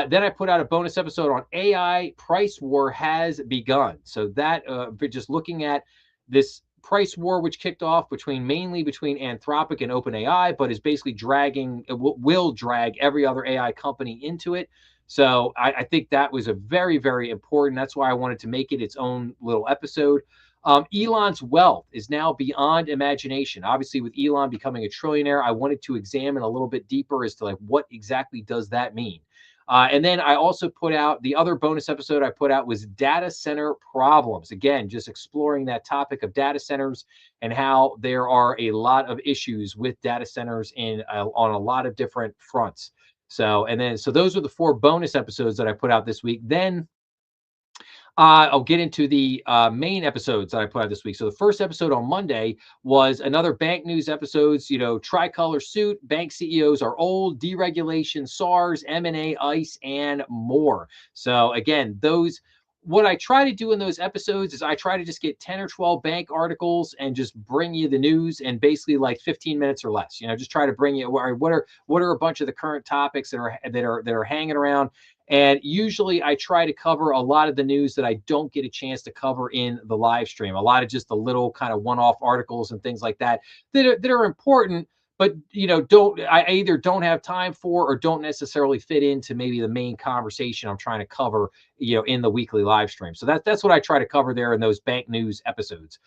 Then I put out a bonus episode on AI price war has begun. So that just looking at this price war, which kicked off mainly between Anthropic and OpenAI, but is basically will drag every other AI company into it. So I think that was a very, very important. That's why I wanted to make it its own little episode. Elon's wealth is now beyond imagination. Obviously, with Elon becoming a trillionaire, I wanted to examine a little bit deeper as to what exactly does that mean. And then I also put out the other bonus episode I put out was data center problems. Again, just exploring that topic of data centers and how there are a lot of issues with data centers on a lot of different fronts. So those are the 4 bonus episodes that I put out this week. Then I'll get into the main episodes that I put out this week. So the first episode on Monday was another bank news episodes, tricolor suit, bank CEOs are old, deregulation, SARS, M&A, ICE, and more. So again, what I try to do in those episodes is I try to just get 10 or 12 bank articles and just bring you the news in basically 15 minutes or less. Just try to bring you what are a bunch of the current topics that are hanging around. And usually I try to cover a lot of the news that I don't get a chance to cover in the live stream. A lot of just the little kind of one-off articles and things like that are important, but I either don't have time for or don't necessarily fit into maybe the main conversation I'm trying to cover, in the weekly live stream. So that's what I try to cover there in those bank news episodes.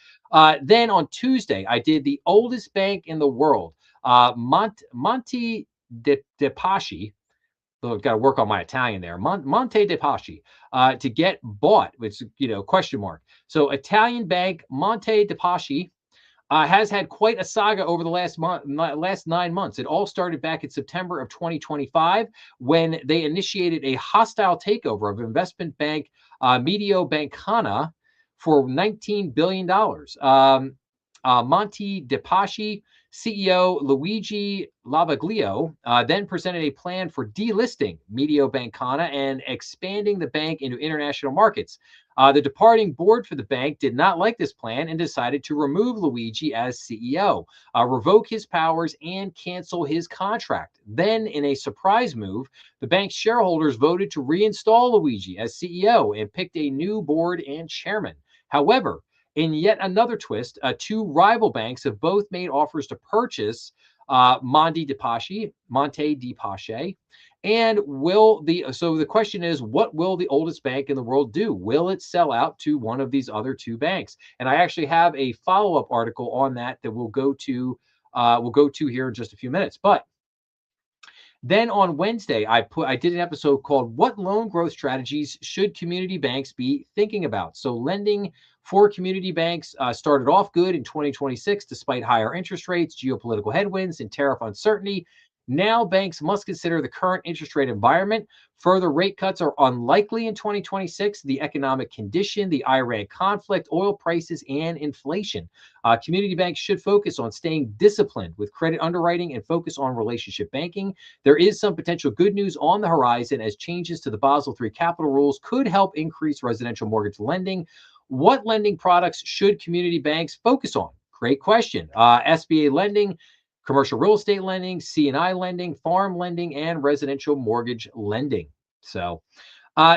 Then on Tuesday, I did the oldest bank in the world, Monte dei Paschi. So I've got to work on my Italian there. Monte dei Paschi to get bought, which question mark. So Italian bank Monte dei Paschi has had quite a saga over the last 9 months. It all started back in September of 2025 when they initiated a hostile takeover of investment bank Mediobanca for $19 billion. Monte dei Paschi CEO Luigi Lavaglio then presented a plan for delisting Mediobanca and expanding the bank into international markets. The departing board for the bank did not like this plan and decided to remove Luigi as CEO, revoke his powers, and cancel his contract. Then, in a surprise move, the bank's shareholders voted to reinstall Luigi as CEO and picked a new board and chairman. However, In yet another twist, two rival banks have both made offers to purchase Monte de Paschi. And the question is, what will the oldest bank in the world do? Will it sell out to one of these other two banks? And I actually have a follow-up article on that we'll go to here in just a few minutes. But then on Wednesday, I did an episode called "What Loan Growth Strategies Should Community Banks Be Thinking About?" So lending for community banks started off good in 2026 despite higher interest rates, geopolitical headwinds, and tariff uncertainty. Now banks must consider the current interest rate environment. Further rate cuts are unlikely in 2026. The economic condition, the Iran conflict, oil prices, and inflation. Community banks should focus on staying disciplined with credit underwriting and focus on relationship banking. There is some potential good news on the horizon as changes to the Basel III capital rules could help increase residential mortgage lending. What lending products should community banks focus on? Great question. SBA lending, commercial real estate lending, C&I lending, farm lending, and residential mortgage lending. So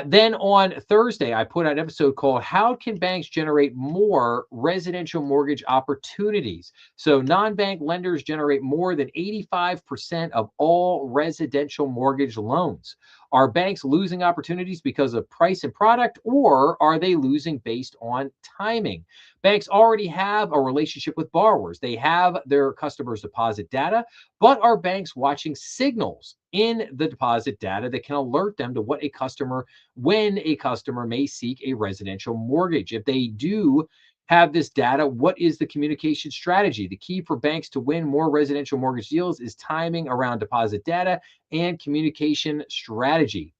then on Thursday, I put out an episode called "How Can Banks Generate More Residential Mortgage Opportunities?" So non-bank lenders generate more than 85% of all residential mortgage loans. Are banks losing opportunities because of price and product, or are they losing based on timing? Banks already have a relationship with borrowers. They have their customers' deposit data, but are banks watching signals in the deposit data that can alert them to when a customer may seek a residential mortgage? If they do have this data, what is the communication strategy? The key for banks to win more residential mortgage deals is timing around deposit data and communication strategy.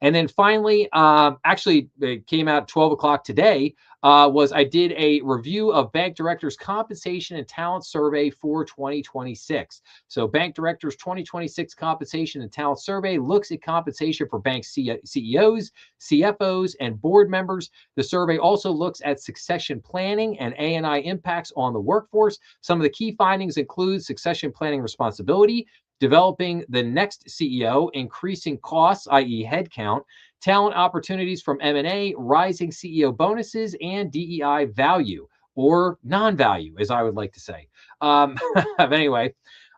And then finally, actually, it came out 12 o'clock today. I did a review of Bank Directors Compensation and Talent Survey for 2026. So Bank Directors 2026 Compensation and Talent Survey looks at compensation for bank CEOs, CFOs, and board members. The survey also looks at succession planning and A&I impacts on the workforce. Some of the key findings include succession planning responsibility, developing the next CEO, increasing costs, i.e. headcount, talent opportunities from M&A, rising CEO bonuses, and DEI value, or non-value, as I would like to say. But anyway,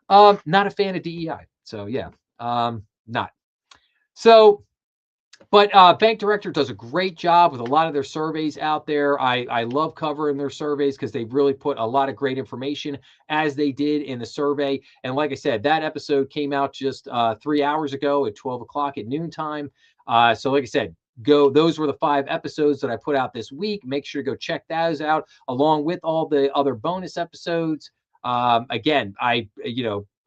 not a fan of DEI. So yeah, not. So, but Bank Director does a great job with a lot of their surveys out there. I love covering their surveys because they really put a lot of great information as they did in the survey. And like I said, that episode came out just 3 hours ago at 12 o'clock at noontime. So like I said, those were the 5 episodes that I put out this week. Make sure to go check those out along with all the other bonus episodes. Again,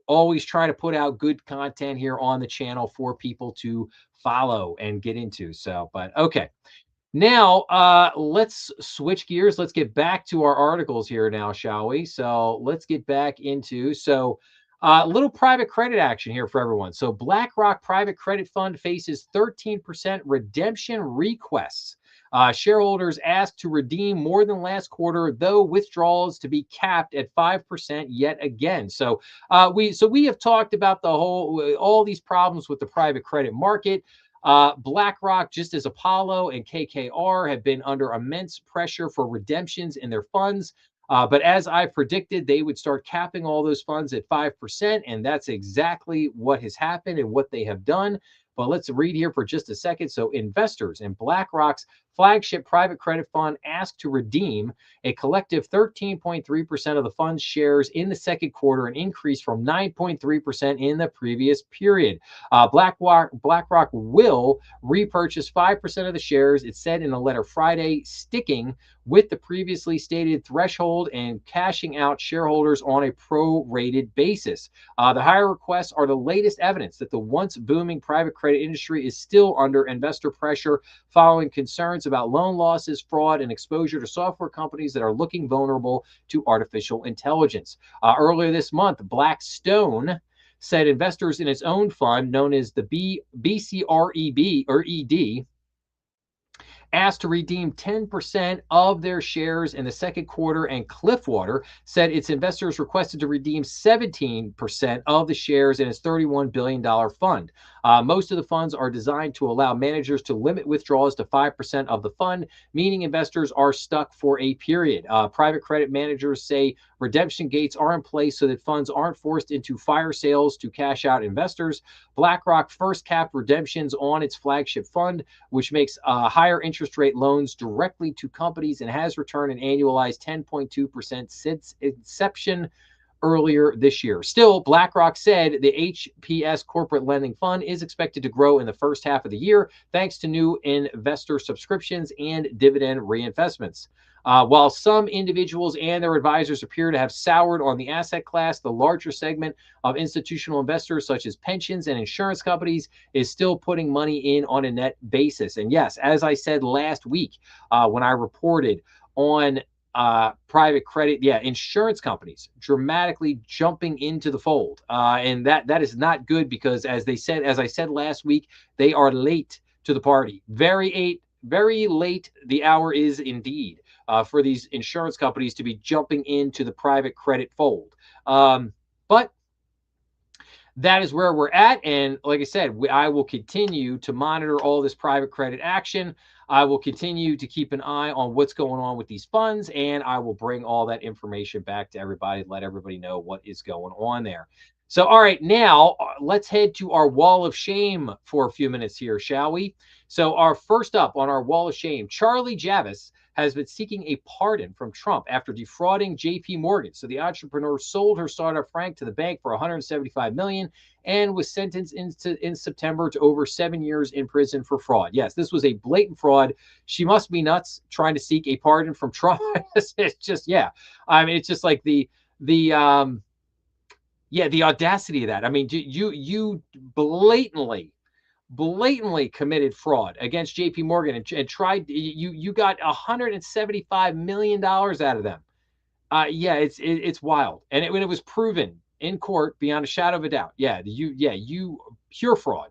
always try to put out good content here on the channel for people to follow and get into. So, but okay. Now, let's switch gears. Let's get back to our articles here now, shall we? So let's get back into, little private credit action here for everyone. So BlackRock Private Credit Fund faces 13% redemption requests. Shareholders asked to redeem more than last quarter, though withdrawals to be capped at 5% yet again. So we have talked about all these problems with the private credit market. BlackRock, just as Apollo and KKR, have been under immense pressure for redemptions in their funds. But as I predicted, they would start capping all those funds at 5%, and that's exactly what has happened and what they have done. But let's read here for just a second. So investors in BlackRock's flagship private credit fund asked to redeem a collective 13.3% of the fund's shares in the second quarter, an increase from 9.3% in the previous period. BlackRock will repurchase 5% of the shares, it said in a letter Friday, sticking with the previously stated threshold and cashing out shareholders on a prorated basis. The higher requests are the latest evidence that the once booming private credit industry is still under investor pressure following concerns about loan losses, fraud, and exposure to software companies that are looking vulnerable to artificial intelligence. Earlier this month, Blackstone said investors in its own fund, known as the BCREB or ED, asked to redeem 10% of their shares in the second quarter, and Cliffwater said its investors requested to redeem 17% of the shares in its $31 billion fund. Most of the funds are designed to allow managers to limit withdrawals to 5% of the fund, meaning investors are stuck for a period. Private credit managers say redemption gates are in place so that funds aren't forced into fire sales to cash out investors. BlackRock first capped redemptions on its flagship fund, which makes higher interest rate loans directly to companies and has returned an annualized 10.2% since inception earlier this year. Still, BlackRock said the HPS corporate lending fund is expected to grow in the first half of the year thanks to new investor subscriptions and dividend reinvestments. While some individuals and their advisors appear to have soured on the asset class, the larger segment of institutional investors, such as pensions and insurance companies, is still putting money in on a net basis. And yes, as I said last week when I reported on private credit, insurance companies dramatically jumping into the fold, and that is not good because, as I said last week, they are late to the party. Very late the hour is indeed for these insurance companies to be jumping into the private credit fold. But that is where we're at. And like I said, I will continue to monitor all this private credit action. I will continue to keep an eye on what's going on with these funds, and I will bring all that information back to everybody, let everybody know what is going on there. So, all right, now let's head to our wall of shame for a few minutes here, shall we? So, our first up on our wall of shame, Charlie Javis has been seeking a pardon from Trump after defrauding JP Morgan. So the entrepreneur sold her startup Frank to the bank for $175 million and was sentenced in September to over 7 years in prison for fraud. Yes, this was a blatant fraud. She must be nuts trying to seek a pardon from Trump. It's just, I mean, it's just like the audacity of that. I mean, you blatantly committed fraud against JP Morgan and tried, you got $175 million out of them. It's wild. And it was proven in court beyond a shadow of a doubt. You pure fraud.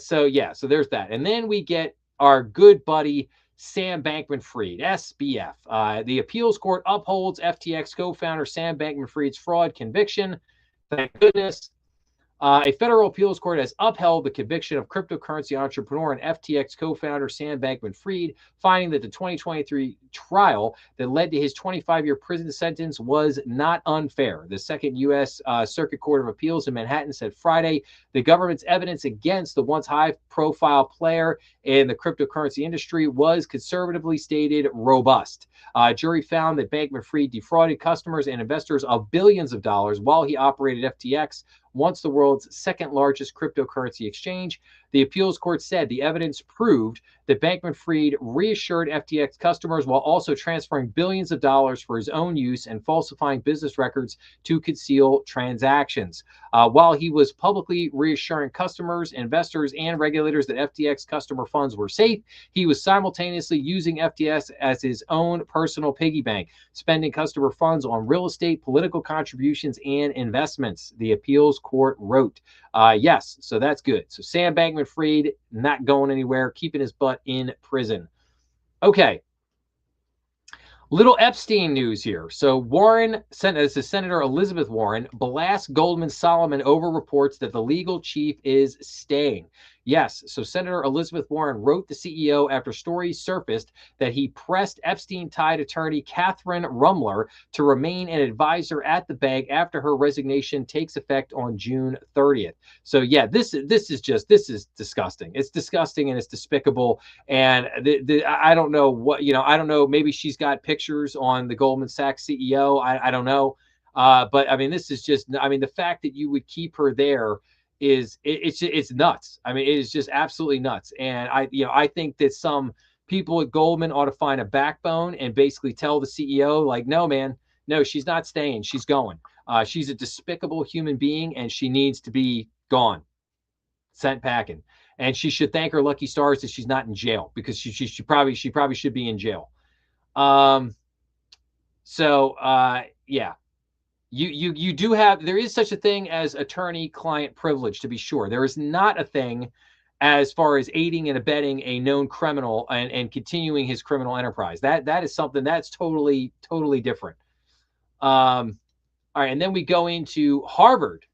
So there's that. And then we get our good buddy Sam Bankman-Fried, SBF. The appeals court upholds FTX co-founder Sam Bankman-Fried's fraud conviction. Thank goodness. A federal appeals court has upheld the conviction of cryptocurrency entrepreneur and FTX co-founder Sam Bankman-Fried, finding that the 2023 trial that led to his 25-year prison sentence was not unfair. The Second U.S. Circuit Court of Appeals in Manhattan said Friday the government's evidence against the once high-profile player in the cryptocurrency industry was conservatively stated robust. Jury found that Bankman-Fried defrauded customers and investors of billions of dollars while he operated FTX, once the world's second largest cryptocurrency exchange. The appeals court said the evidence proved that Bankman-Fried reassured FTX customers while also transferring billions of dollars for his own use and falsifying business records to conceal transactions. While he was publicly reassuring customers, investors, and regulators that FTX customer funds were safe, he was simultaneously using FTX as his own personal piggy bank, spending customer funds on real estate, political contributions, and investments, the appeals court wrote. Yes, so that's good. So Sam Bankman-Fried not going anywhere, keeping his butt in prison. Okay. Little Epstein news here. So this is Senator Elizabeth Warren, blasts Goldman Solomon over reports that the legal chief is staying. Yes, so Senator Elizabeth Warren wrote the CEO after stories surfaced that he pressed Epstein-tied attorney Catherine Rumler to remain an advisor at the bank after her resignation takes effect on June 30th. So this is disgusting. It's disgusting and it's despicable. And I don't know what, I don't know. Maybe she's got pictures on the Goldman Sachs CEO. I don't know. But I mean, this is just, the fact that you would keep her there it's nuts. I mean, it is just absolutely nuts. And I think that some people at Goldman ought to find a backbone and basically tell the CEO, like, no, man, no, she's not staying. She's going. She's a despicable human being and she needs to be gone, sent packing. And she should thank her lucky stars that she's not in jail, because she probably should be in jail. You do have, there is such a thing as attorney-client privilege, to be sure. There is not a thing as far as aiding and abetting a known criminal and continuing his criminal enterprise. That is something that's totally different. All right, and then we go into Harvard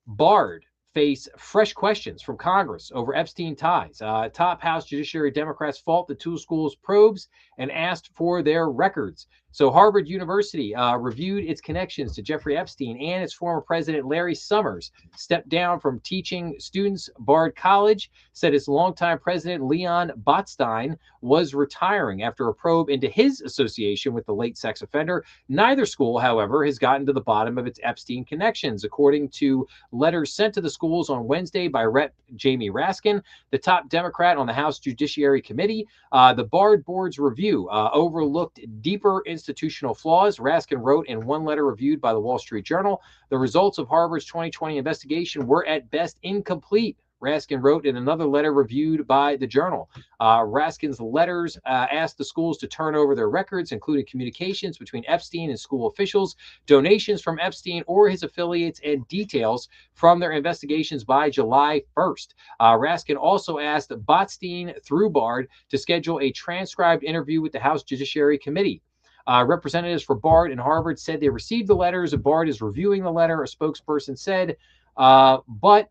barred face fresh questions from Congress over Epstein ties. Top House Judiciary Democrats fault the two schools' probes and asked for their records. So Harvard University reviewed its connections to Jeffrey Epstein, and its former president Larry Summers stepped down from teaching students. Bard College said its longtime president Leon Botstein was retiring after a probe into his association with the late sex offender. Neither school, however, has gotten to the bottom of its Epstein connections, according to letters sent to the schools on Wednesday by Rep. Jamie Raskin, the top Democrat on the House Judiciary Committee. The Bard Board's review overlooked deeper institutional flaws. Raskin wrote in one letter reviewed by the Wall Street Journal, the results of Harvard's 2020 investigation were at best incomplete. Raskin wrote in another letter reviewed by the Journal. Raskin's letters asked the schools to turn over their records, including communications between Epstein and school officials, donations from Epstein or his affiliates, and details from their investigations by July 1st. Raskin also asked Botstein through Bard to schedule a transcribed interview with the House Judiciary Committee. Representatives for Bard and Harvard said they received the letters. Bard is reviewing the letter, a spokesperson said, but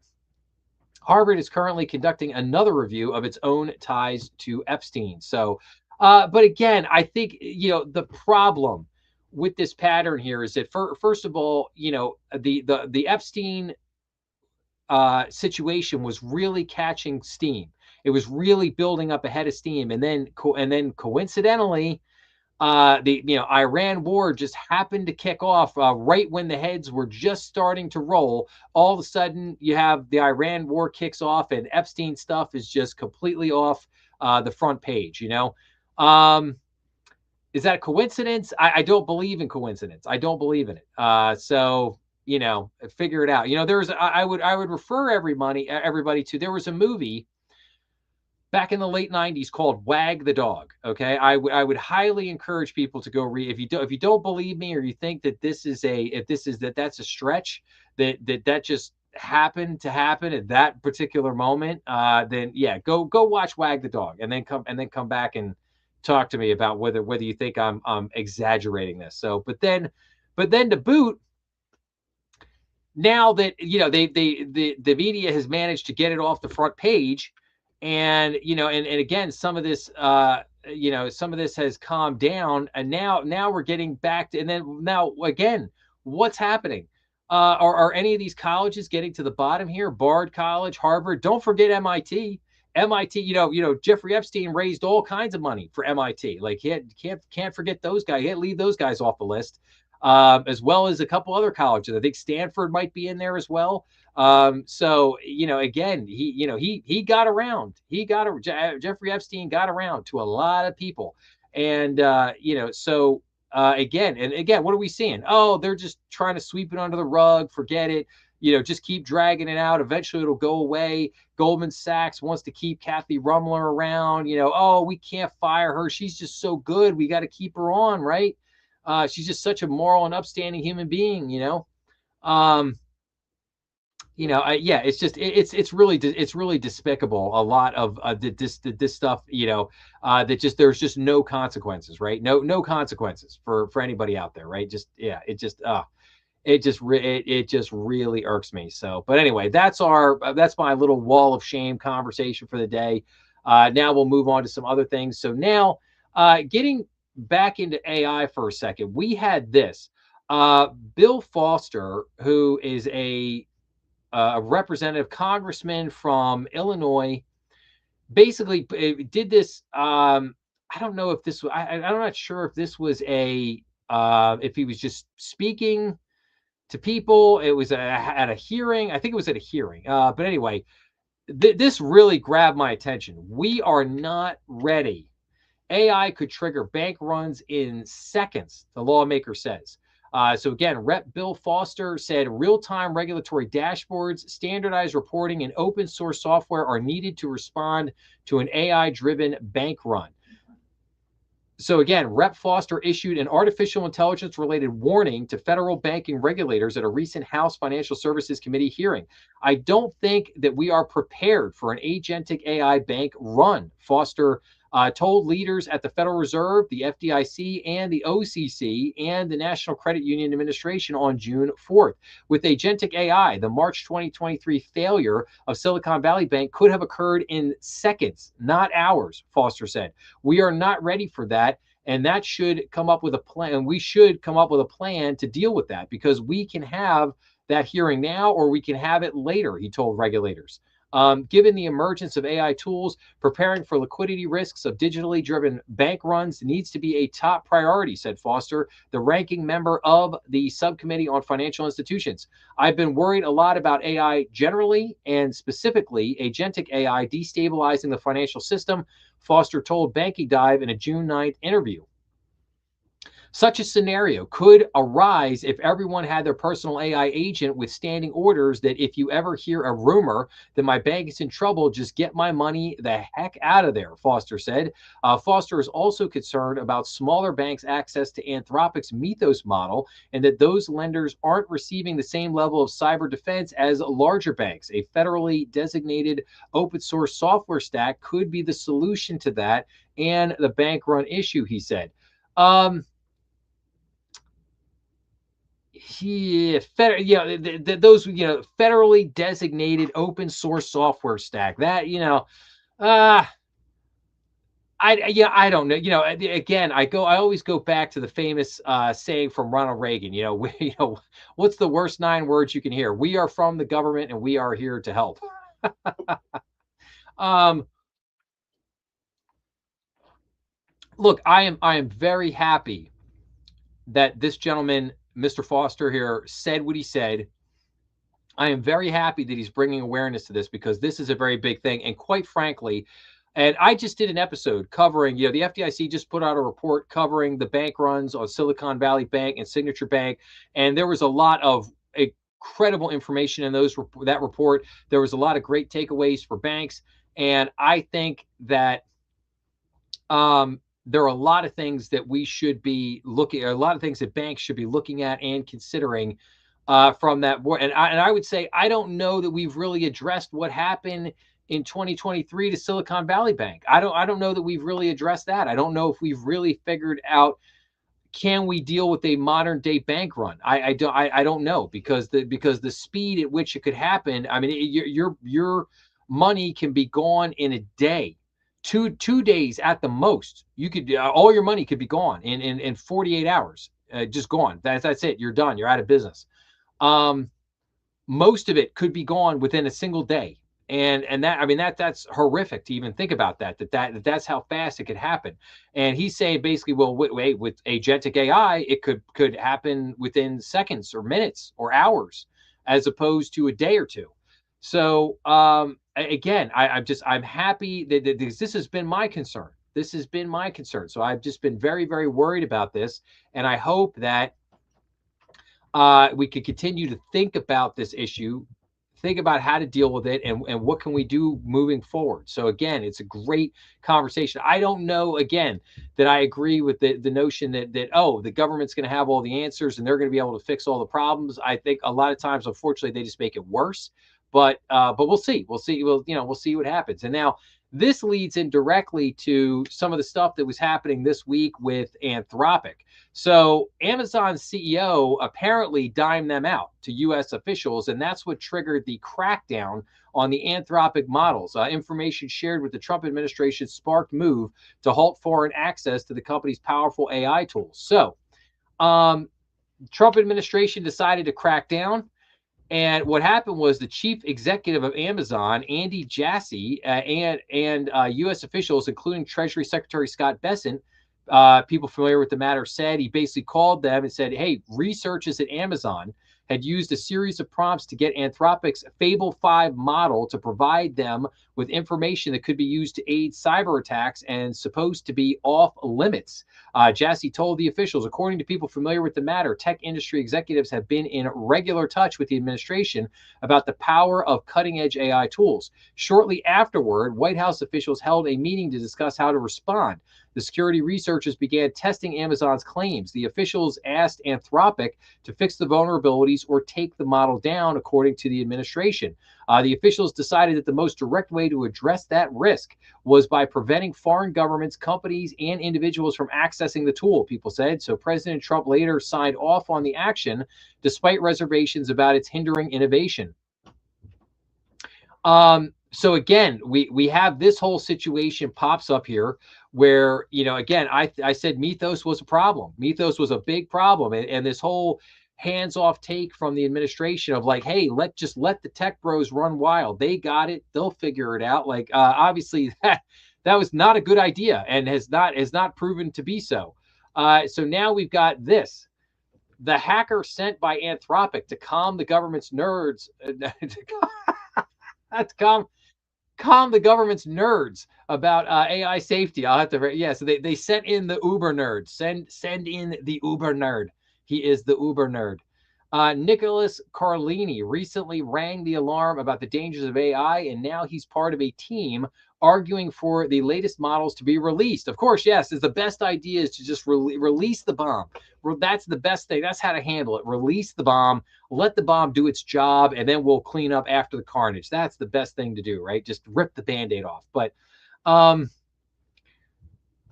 Harvard is currently conducting another review of its own ties to Epstein. So, but again, I think, the problem with this pattern here is that, first of all, the Epstein situation was really catching steam. It was really building up a head of steam, and then coincidentally, the Iran war just happened to kick off right when the heads were just starting to roll. All of a sudden, you have the Iran war kicks off, and Epstein stuff is just completely off the front page. Is that a coincidence? I don't believe in coincidence. I don't believe in it. So figure it out. I would refer everybody to, there was a movie back in the late 90s called Wag the Dog. Okay. I would highly encourage people to go read. If you don't believe me, or you think that that's a stretch, that just happened to happen at that particular moment, then yeah, go watch Wag the Dog, and then come back and talk to me about whether you think I'm exaggerating this. So, but then to boot, now that the media has managed to get it off the front page, and again, some of this has calmed down, and now we're getting back to, and then now again, what's happening? Are any of these colleges getting to the bottom here? Bard College, Harvard, don't forget MIT. Jeffrey Epstein raised all kinds of money for MIT. Like, can't forget those guys. Can't leave those guys off the list. As well as a couple other colleges. I think Stanford might be in there as well. So again, he got around. Jeffrey Epstein got around to a lot of people, and again, what are we seeing? Oh, they're just trying to sweep it under the rug. Forget it. Just keep dragging it out. Eventually, it'll go away. Goldman Sachs wants to keep Kathy Rumler around. Oh, we can't fire her. She's just so good. We got to keep her on, right? She's just such a moral and upstanding human being, it's just, it's really despicable. A lot of this stuff, that just, there's just no consequences, right? No consequences for anybody out there, right? It just really irks me. So, but anyway, that's my little wall of shame conversation for the day. Now we'll move on to some other things. So now, getting back into AI for a second, we had this Bill Foster, who is a representative congressman from Illinois, basically did this. I don't know if this was, I'm not sure if this was if he was just speaking to people. It was at a hearing. I think it was at a hearing. But anyway, this really grabbed my attention. We are not ready. AI could trigger bank runs in seconds, the lawmaker says. So again, Rep. Bill Foster said real-time regulatory dashboards, standardized reporting, and open source software are needed to respond to an AI-driven bank run. So again, Rep. Foster issued an artificial intelligence-related warning to federal banking regulators at a recent House Financial Services Committee hearing. I don't think that we are prepared for an agentic AI bank run, Foster told leaders at the Federal Reserve, the FDIC, and the OCC, and the National Credit Union Administration on June 4th. With agentic AI, the March 2023 failure of Silicon Valley Bank could have occurred in seconds, not hours, Foster said. We are not ready for that. And that should come up with a plan. We should come up with a plan to deal with that, because we can have that hearing now or we can have it later, he told regulators. Given the emergence of AI tools, preparing for liquidity risks of digitally driven bank runs needs to be a top priority, said Foster, the ranking member of the Subcommittee on Financial Institutions. I've been worried a lot about AI generally and specifically agentic AI destabilizing the financial system, Foster told Banking Dive in a June 9th interview. Such a scenario could arise if everyone had their personal AI agent with standing orders that if you ever hear a rumor that my bank is in trouble, just get my money the heck out of there, Foster said. Foster is also concerned about smaller banks' access to Anthropic's Mythos model and that those lenders aren't receiving the same level of cyber defense as larger banks. A federally designated open source software stack could be the solution to that and the bank run issue, he said. Those federally designated open source software stack that uh I don't know. Again, I always go back to the famous saying from Ronald Reagan. What's the worst 9 words you can hear? We are from the government and we are here to help. um, Look, I am very happy that this gentleman, Mr. Foster here, said what he said. I am very happy that he's bringing awareness to this, because this is a very big thing. And quite frankly, and I just did an episode covering, the FDIC just put out a report covering the bank runs on Silicon Valley Bank and Signature Bank. And there was a lot of incredible information in that report. There was a lot of great takeaways for banks. And I think that there are a lot of things that we should be looking at, a lot of things that banks should be looking at and considering from that board. And I would say, I don't know that we've really addressed what happened in 2023 to Silicon Valley Bank. I don't know that we've really addressed that. I don't know if we've really figured out, can we deal with a modern day bank run? I don't know, because the speed at which it could happen. I mean, your money can be gone in a day. Two days at the most. You could all your money could be gone in 48 hours, just gone. That's it. You're done. You're out of business. Most of it could be gone within a single day, and that, I mean, that's horrific to even think about that's how fast it could happen. And he's saying basically, well, wait, with agentic AI, it could happen within seconds or minutes or hours, as opposed to a day or two. So again, I'm happy that this has been my concern. This has been my concern. So I've just been very, very worried about this. And I hope that we can continue to think about this issue, think about how to deal with it, and what can we do moving forward. So again, it's a great conversation. I don't know, again, that I agree with the notion that the government's going to have all the answers and they're going to be able to fix all the problems. I think a lot of times, unfortunately, they just make it worse. But we'll see. We'll see what happens. And now this leads in directly to some of the stuff that was happening this week with Anthropic. So Amazon's CEO apparently dimed them out to U.S. officials, and that's what triggered the crackdown on the Anthropic models. Information shared with the Trump administration sparked move to halt foreign access to the company's powerful AI tools. So Trump administration decided to crack down. And what happened was the chief executive of Amazon, Andy Jassy, and U.S. officials, including Treasury Secretary Scott Bessent, people familiar with the matter, said he basically called them and said, hey, researchers at Amazon had used a series of prompts to get Anthropic's Fable 5 model to provide them with information that could be used to aid cyber attacks and supposed to be off limits. Jassy told the officials, according to people familiar with the matter, tech industry executives have been in regular touch with the administration about the power of cutting-edge AI tools. Shortly afterward, White House officials held a meeting to discuss how to respond. The security researchers began testing Amazon's claims. The officials asked Anthropic to fix the vulnerabilities or take the model down, according to the administration. The officials decided that the most direct way to address that risk was by preventing foreign governments, companies, and individuals from accessing the tool, people said. So President Trump later signed off on the action despite reservations about its hindering innovation. So again, we have this whole situation pops up here where, again, I said Mythos was a problem. Mythos was a big problem. And this whole hands-off take from the administration of like, hey, just let the tech bros run wild. They got it. They'll figure it out. Like, obviously that was not a good idea and has not proven to be so. So now we've got this. The hacker sent by Anthropic to calm the government's nerds. That's calm the government's nerds about AI safety. I'll have to, yeah. So they sent in the Uber nerd. Send in the Uber nerd. He is the Uber nerd. Nicholas Carlini recently rang the alarm about the dangers of AI, and now he's part of a team arguing for the latest models to be released. Of course, yes, is the best idea is to just release the bomb. That's the best thing. That's how to handle it. Release the bomb, let the bomb do its job, and then we'll clean up after the carnage. That's the best thing to do, right? Just rip the Band-Aid off. But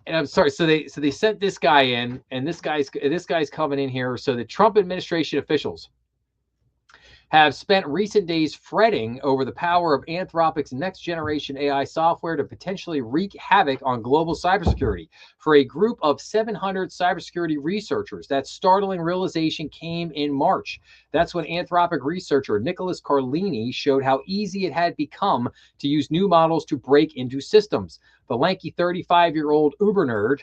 and I'm sorry. So they sent this guy in, and this guy's coming in here. So the Trump administration officials have spent recent days fretting over the power of Anthropic's next generation AI software to potentially wreak havoc on global cybersecurity. For a group of 700 cybersecurity researchers, that startling realization came in March. That's when Anthropic researcher Nicholas Carlini showed how easy it had become to use new models to break into systems. The lanky 35-year-old Uber nerd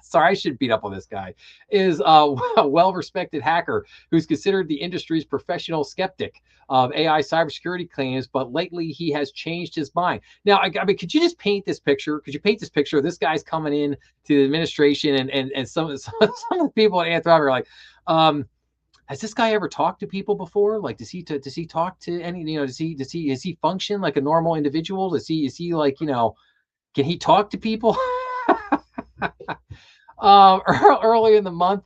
sorry, I should beat up on this guy, is a well-respected hacker who's considered the industry's professional skeptic of AI cybersecurity claims, but lately he has changed his mind. Now, I mean, could you just paint this picture? Could you paint this picture? This guy's coming in to the administration, and some of the people at Anthropic are like, has this guy ever talked to people before? Like, does he talk to any, does he function like a normal individual? Is he like, can he talk to people? Early in the month,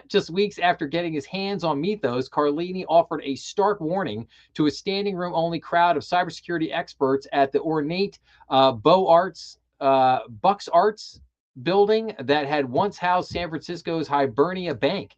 just weeks after getting his hands on Mythos, Carlini offered a stark warning to a standing room only crowd of cybersecurity experts at the ornate Bucks Arts building that had once housed San Francisco's Hibernia Bank.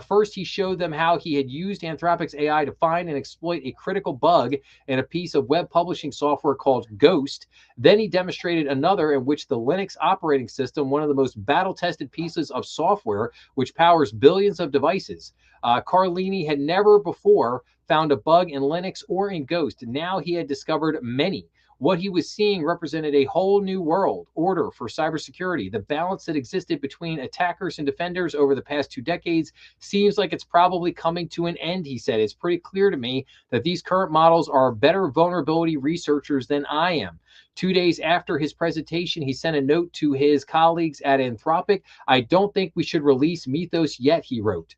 First, he showed them how he had used Anthropic's AI to find and exploit a critical bug in a piece of web publishing software called Ghost. Then he demonstrated another in which the Linux operating system, one of the most battle-tested pieces of software, which powers billions of devices. Carlini had never before found a bug in Linux or in Ghost. Now he had discovered many. What he was seeing represented a whole new world order for cybersecurity. The balance that existed between attackers and defenders over the past 2 decades seems like it's probably coming to an end, he said. It's pretty clear to me that these current models are better vulnerability researchers than I am. 2 days after his presentation, he sent a note to his colleagues at Anthropic. I don't think we should release Mythos yet, he wrote.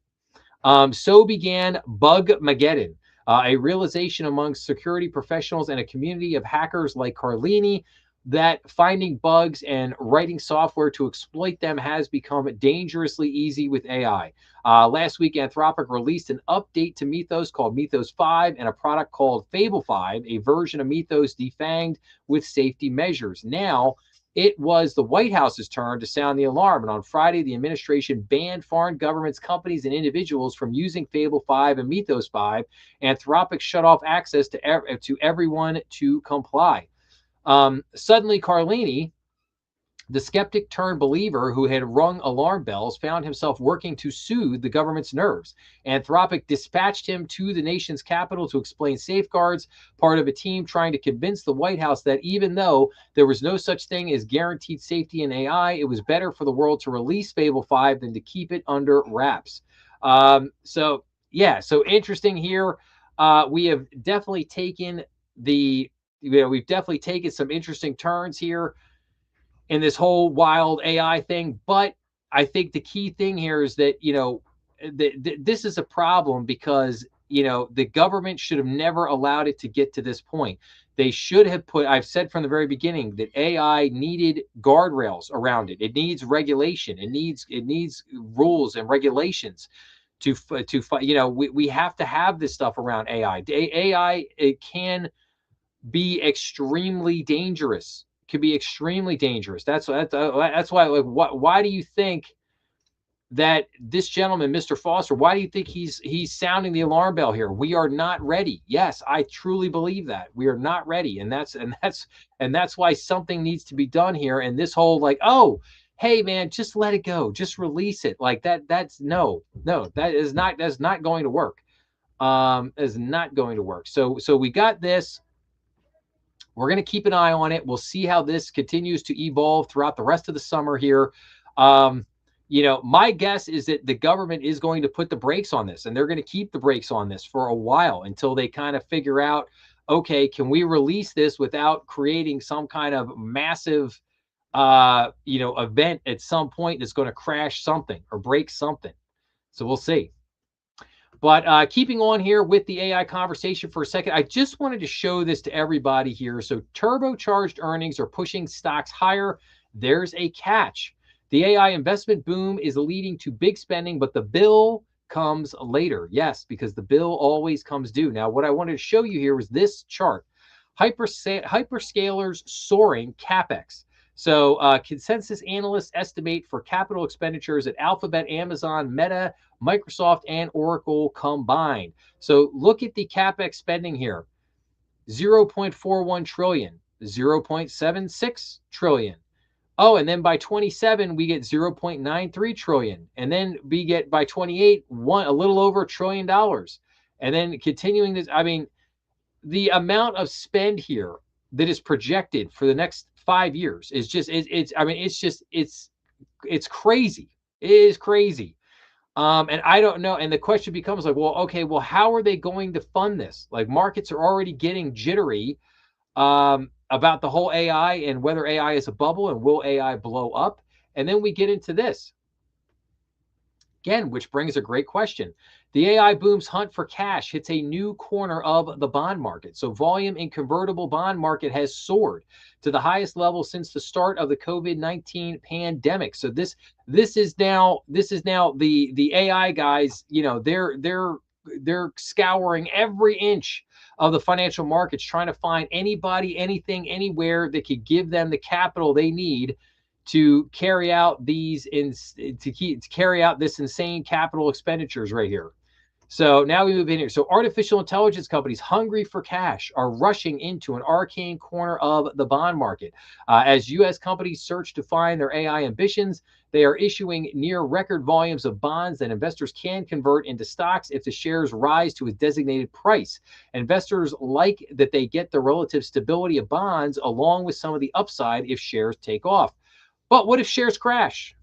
So began Bugmageddon. A realization among security professionals and a community of hackers like Carlini that finding bugs and writing software to exploit them has become dangerously easy with AI. Last week, Anthropic released an update to Mythos called Mythos 5 and a product called Fable 5, a version of Mythos defanged with safety measures. Now, it was the White House's turn to sound the alarm, and on Friday, the administration banned foreign governments, companies, and individuals from using Fable 5 and Mythos 5. Anthropic shut off access to everyone to comply. Suddenly, Carlini, the skeptic turned believer who had rung alarm bells, found himself working to soothe the government's nerves. Anthropic dispatched him to the nation's capital to explain safeguards, part of a team trying to convince the White House that even though there was no such thing as guaranteed safety in AI, it was better for the world to release Fable 5 than to keep it under wraps. So interesting here. We have definitely taken we've definitely taken some interesting turns here in this whole wild AI thing. But I think the key thing here is that, this is a problem because, the government should have never allowed it to get to this point. They should have I've said from the very beginning that AI needed guardrails around it. It needs regulation. It needs rules and regulations we have to have this stuff around AI. AI, it can be extremely dangerous. Could be extremely dangerous. That's why, like, why do you think that this gentleman, Mr. Foster, why do you think he's sounding the alarm bell here? We are not ready. Yes, I truly believe that we are not ready, and that's why something needs to be done here. And this whole, like, oh, hey man, just let it go, just release it, like that. No, that's not going to work. Is not going to work. So we got this. We're going to keep an eye on it. We'll see how this continues to evolve throughout the rest of the summer here. Um, my guess is that the government is going to put the brakes on this, and they're going to keep the brakes on this for a while until they kind of figure out, okay, can we release this without creating some kind of massive, event at some point that's going to crash something or break something. So we'll see. But keeping on here with the AI conversation for a second, I just wanted to show this to everybody here. So turbocharged earnings are pushing stocks higher. There's a catch. The AI investment boom is leading to big spending, but the bill comes later. Yes, because the bill always comes due. Now, what I wanted to show you here was this chart. Hyperscalers soaring CapEx. So consensus analysts estimate for capital expenditures at Alphabet, Amazon, Meta, Microsoft, and Oracle combined. So look at the CapEx spending here. 0.41 trillion, 0.76 trillion. Oh, and then by 27, we get 0.93 trillion. And then we get by 28, a little over $1 trillion. And then continuing this, I mean, the amount of spend here that is projected for the next 5 years is just, it's crazy. It is crazy. And I don't know. And the question becomes like, well, okay, well, how are they going to fund this? Like, markets are already getting jittery about the whole AI and whether AI is a bubble and will AI blow up? And then we get into this again, which brings a great question. The AI boom's hunt for cash hits a new corner of the bond market. So volume in convertible bond market has soared to the highest level since the start of the COVID-19 pandemic. So this is now the AI guys, they're scouring every inch of the financial markets, trying to find anybody, anything, anywhere that could give them the capital they need to carry out this insane capital expenditures right here. So now we move in here. So artificial intelligence companies hungry for cash are rushing into an arcane corner of the bond market. As U.S. companies search to find their AI ambitions, they are issuing near record volumes of bonds that investors can convert into stocks if the shares rise to a designated price. Investors like that they get the relative stability of bonds along with some of the upside if shares take off. But what if shares crash?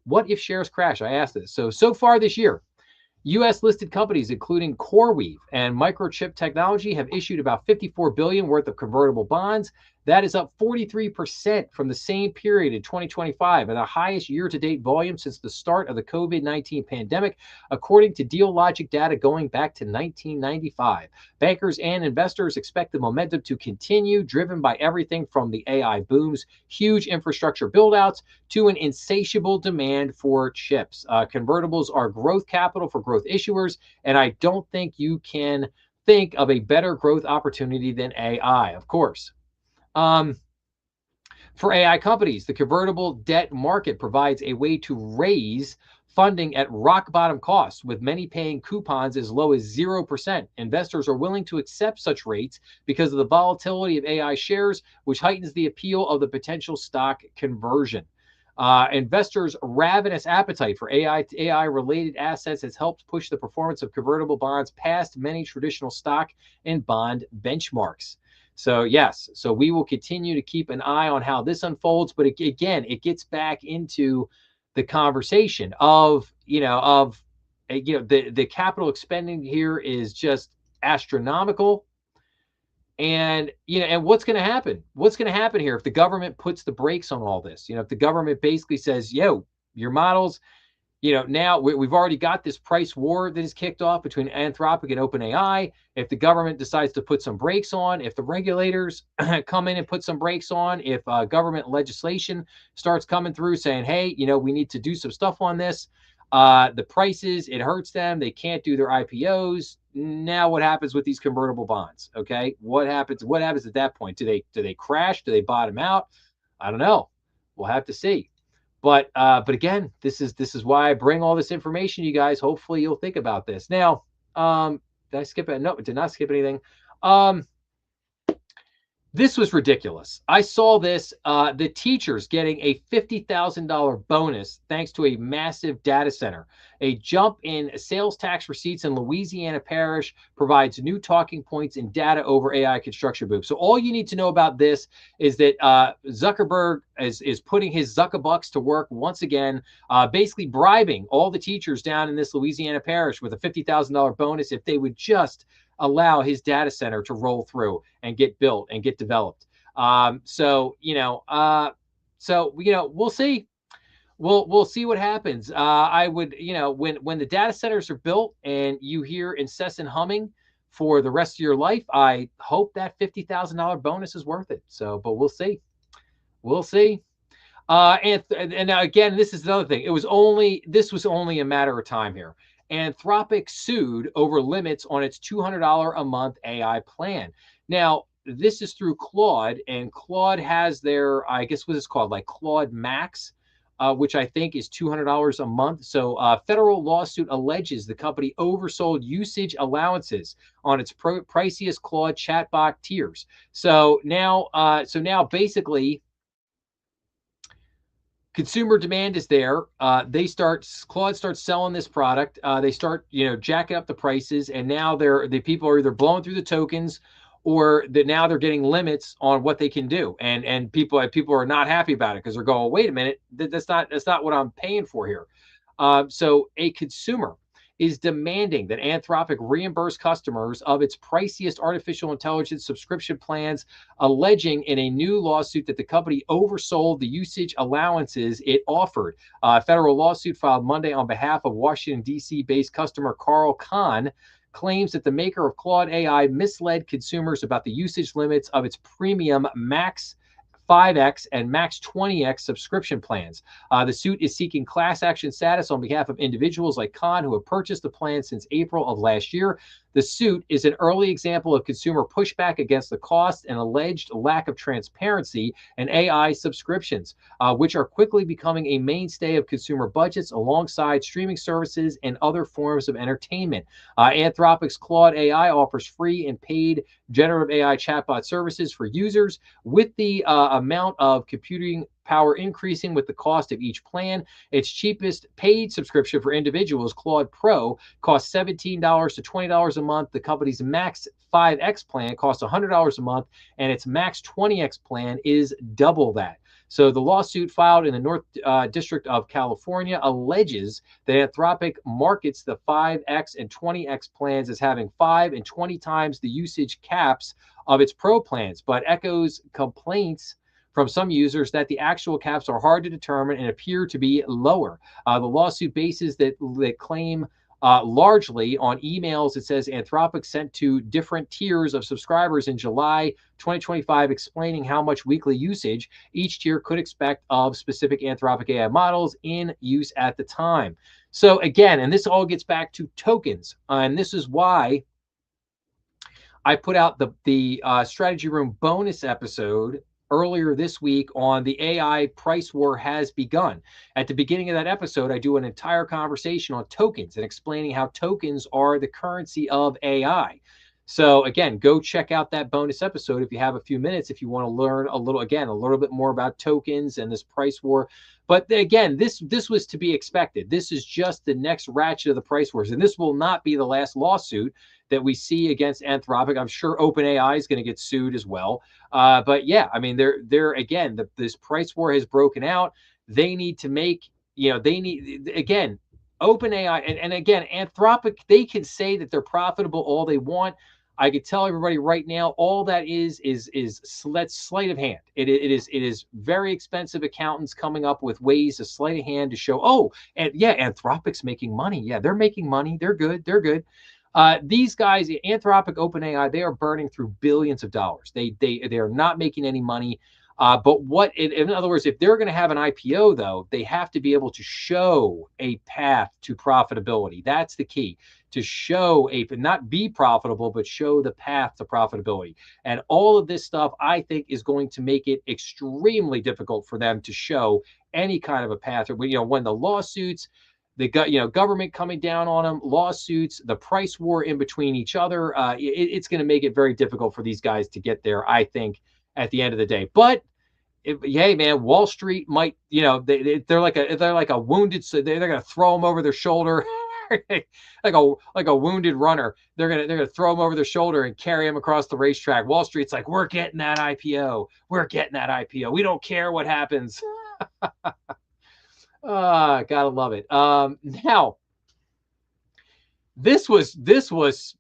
What if shares crash? I asked this. So far this year, U.S. listed companies, including CoreWeave and Microchip Technology, have issued about $54 billion worth of convertible bonds. That is up 43% from the same period in 2025 and the highest year-to-date volume since the start of the COVID-19 pandemic, according to Dealogic data going back to 1995. Bankers and investors expect the momentum to continue, driven by everything from the AI boom's huge infrastructure buildouts to an insatiable demand for chips. Convertibles are growth capital for growth issuers, and I don't think you can think of a better growth opportunity than AI, of course. For AI companies, the convertible debt market provides a way to raise funding at rock bottom costs, with many paying coupons as low as 0%. Investors are willing to accept such rates because of the volatility of AI shares, which heightens the appeal of the potential stock conversion. Investors' ravenous appetite for AI-related assets has helped push the performance of convertible bonds past many traditional stock and bond benchmarks. So yes, so we will continue to keep an eye on how this unfolds. But again, it gets back into the conversation of the capital expending here is just astronomical. And what's going to happen? What's going to happen here if the government puts the brakes on all this? If the government basically says, yo, your models, now we've already got this price war that is kicked off between Anthropic and OpenAI. If the government decides to put some brakes on, if the regulators come in and put some brakes on, if government legislation starts coming through saying, hey, we need to do some stuff on this, The prices, it hurts them. They can't do their IPOs. Now what happens with these convertible bonds? Okay, what happens? What happens at that point? Do they crash? Do they bottom out? I don't know. We'll have to see. But again, this is why I bring all this information, you guys. Hopefully you'll think about this. Now, did I skip it? No, did not skip anything. Um, this was ridiculous. I saw this, the teachers getting a $50,000 bonus thanks to a massive data center. A jump in sales tax receipts in Louisiana parish provides new talking points in data over AI construction boom. So all you need to know about this is that Zuckerberg is putting his Zuckerbucks to work once again, basically bribing all the teachers down in this Louisiana parish with a $50,000 bonus if they would just allow his data center to roll through and get built and get developed. We'll see. We'll see what happens. I would, when the data centers are built and you hear incessant humming for the rest of your life, I hope that $50,000 bonus is worth it. So, but we'll see. We'll see. And now again, this is another thing. This was only a matter of time here. Anthropic sued over limits on its $200 a month AI plan. Now, this is through Claude, and Claude has their, I guess what it's called, like Claude Max, which I think is $200 a month. So federal lawsuit alleges the company oversold usage allowances on its priciest Claude chatbot tiers. So now basically, consumer demand is there. Claude starts selling this product. They start, jacking up the prices, and now the people are either blowing through the tokens, or that now they're getting limits on what they can do, and people are not happy about it because they're going, wait a minute, that's not what I'm paying for here. So a consumer is demanding that Anthropic reimburse customers of its priciest artificial intelligence subscription plans, alleging in a new lawsuit that the company oversold the usage allowances it offered. A federal lawsuit filed Monday on behalf of Washington, D.C.-based customer Carl Kahn claims that the maker of Claude AI misled consumers about the usage limits of its premium Max 5X and Max 20X subscription plans. The suit is seeking class action status on behalf of individuals like Khan who have purchased the plan since April of last year. The suit is an early example of consumer pushback against the cost and alleged lack of transparency in AI subscriptions, which are quickly becoming a mainstay of consumer budgets alongside streaming services and other forms of entertainment. Anthropic's Claude AI offers free and paid generative AI chatbot services for users, with the amount of computing power increasing with the cost of each plan. Its cheapest paid subscription for individuals, Claude Pro, costs $17 to $20 a month. The company's Max 5X plan costs $100 a month, and its Max 20X plan is double that. So the lawsuit filed in the North District of California alleges that Anthropic markets the 5X and 20X plans as having 5 and 20 times the usage caps of its Pro plans, but echoes complaints from some users that the actual caps are hard to determine and appear to be lower. The lawsuit bases that claim largely on emails. It says Anthropic sent to different tiers of subscribers in July 2025, explaining how much weekly usage each tier could expect of specific Anthropic AI models in use at the time. So again, and this all gets back to tokens, and this is why I put out the Strategy Room bonus episode earlier this week on the AI price war has begun. At the beginning of that episode, I do an entire conversation on tokens and explaining how tokens are the currency of AI. So again, go check out that bonus episode if you have a few minutes, if you want to learn a little bit more about tokens and this price war. But again, this was to be expected. This is just the next ratchet of the price wars, and this will not be the last lawsuit that we see against Anthropic. I'm sure OpenAI is going to get sued as well. But yeah, I mean, they're again, this price war has broken out. They need to make, again, OpenAI and again, Anthropic, they can say that they're profitable all they want. I could tell everybody right now, all that is that's sleight of hand. It is very expensive accountants coming up with ways to sleight of hand to show, oh, and yeah, Anthropic's making money. Yeah, they're making money. They're good. These guys, Anthropic, OpenAI, they are burning through billions of dollars. They are not making any money. But in other words, if they're going to have an IPO, though, they have to be able to show a path to profitability. That's the key, to show not be profitable, but show the path to profitability. And all of this stuff, I think, is going to make it extremely difficult for them to show any kind of a path. Or, when the lawsuits, government coming down on them, lawsuits, the price war in between each other, it's going to make it very difficult for these guys to get there, I think, at the end of the day. But hey, man, Wall Street might, they're like a wounded, so they're going to throw them over their shoulder, like a wounded runner. They're gonna throw them over their shoulder and carry them across the racetrack. Wall Street's like, we're getting that IPO. We're getting that IPO. We don't care what happens. Gotta love it. Now, this was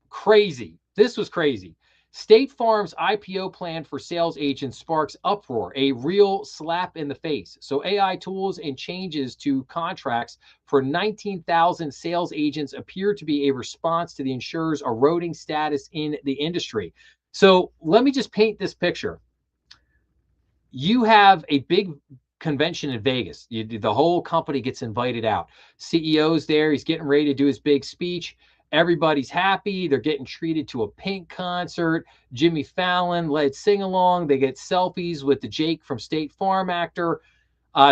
crazy. This was crazy. State Farm's IPO plan for sales agents sparks uproar, a real slap in the face. So AI tools and changes to contracts for 19,000 sales agents appear to be a response to the insurer's eroding status in the industry. So let me just paint this picture. You have a big convention in Vegas. The whole company gets invited out. CEO's there. He's getting ready to do his big speech. Everybody's happy. They're getting treated to a Pink concert. Jimmy Fallon led sing along. They get selfies with the Jake from State Farm actor.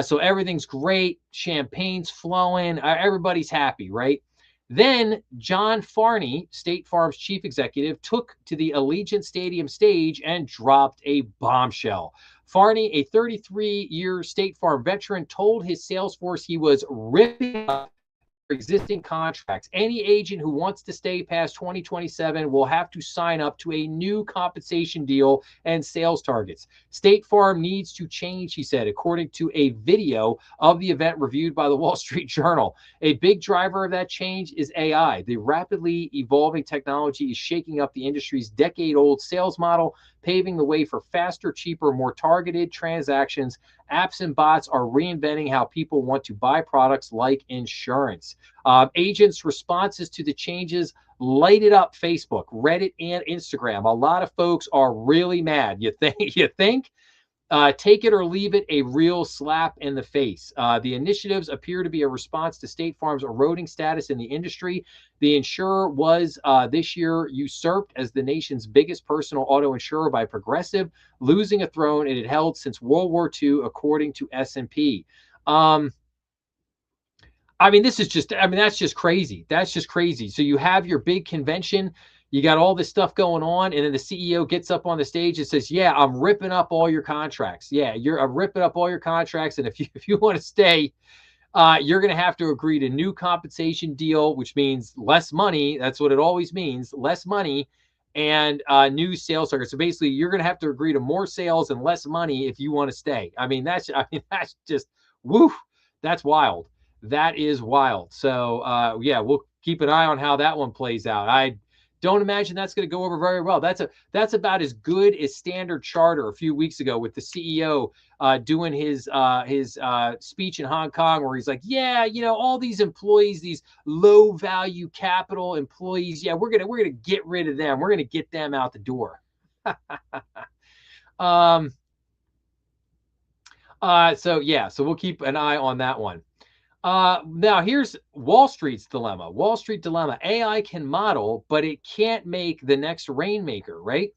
So everything's great. Champagne's flowing. Everybody's happy, right? Then John Farney, State Farm's chief executive, took to the Allegiant Stadium stage and dropped a bombshell. Farney, a 33-year State Farm veteran, told his sales force he was ripping up existing contracts. Any agent who wants to stay past 2027 will have to sign up to a new compensation deal and sales targets. State Farm needs to change, he said, according to a video of the event reviewed by the Wall Street Journal. A big driver of that change is AI. The rapidly evolving technology is shaking up the industry's decade-old sales model, paving the way for faster, cheaper, more targeted transactions. Apps and bots are reinventing how people want to buy products like insurance. Agents' responses to the changes lighted up Facebook, Reddit, and Instagram. A lot of folks are really mad. You think? Take it or leave it, a real slap in the face. The initiatives appear to be a response to State Farm's eroding status in the industry. The insurer was this year usurped as the nation's biggest personal auto insurer by Progressive, losing a throne it had held since World War II, according to S&P. That's just crazy. That's just crazy. So you have your big convention. You got all this stuff going on, and then the CEO gets up on the stage and says, yeah, I'm ripping up all your contracts. Yeah, I'm ripping up all your contracts, and if you want to stay, you're going to have to agree to new compensation deal, which means less money. That's what it always means, less money, and new sales targets. So basically, you're going to have to agree to more sales and less money if you want to stay. That's just, woo, that's wild. That is wild. So yeah, we'll keep an eye on how that one plays out. I don't imagine that's going to go over very well. That's about as good as Standard Charter a few weeks ago with the CEO doing his speech in Hong Kong, where he's like, yeah, all these employees, these low value capital employees, yeah, we're gonna get rid of them. We're gonna get them out the door. So we'll keep an eye on that one. Now here's Wall Street's dilemma. Wall Street dilemma. AI can model, but it can't make the next rainmaker, right?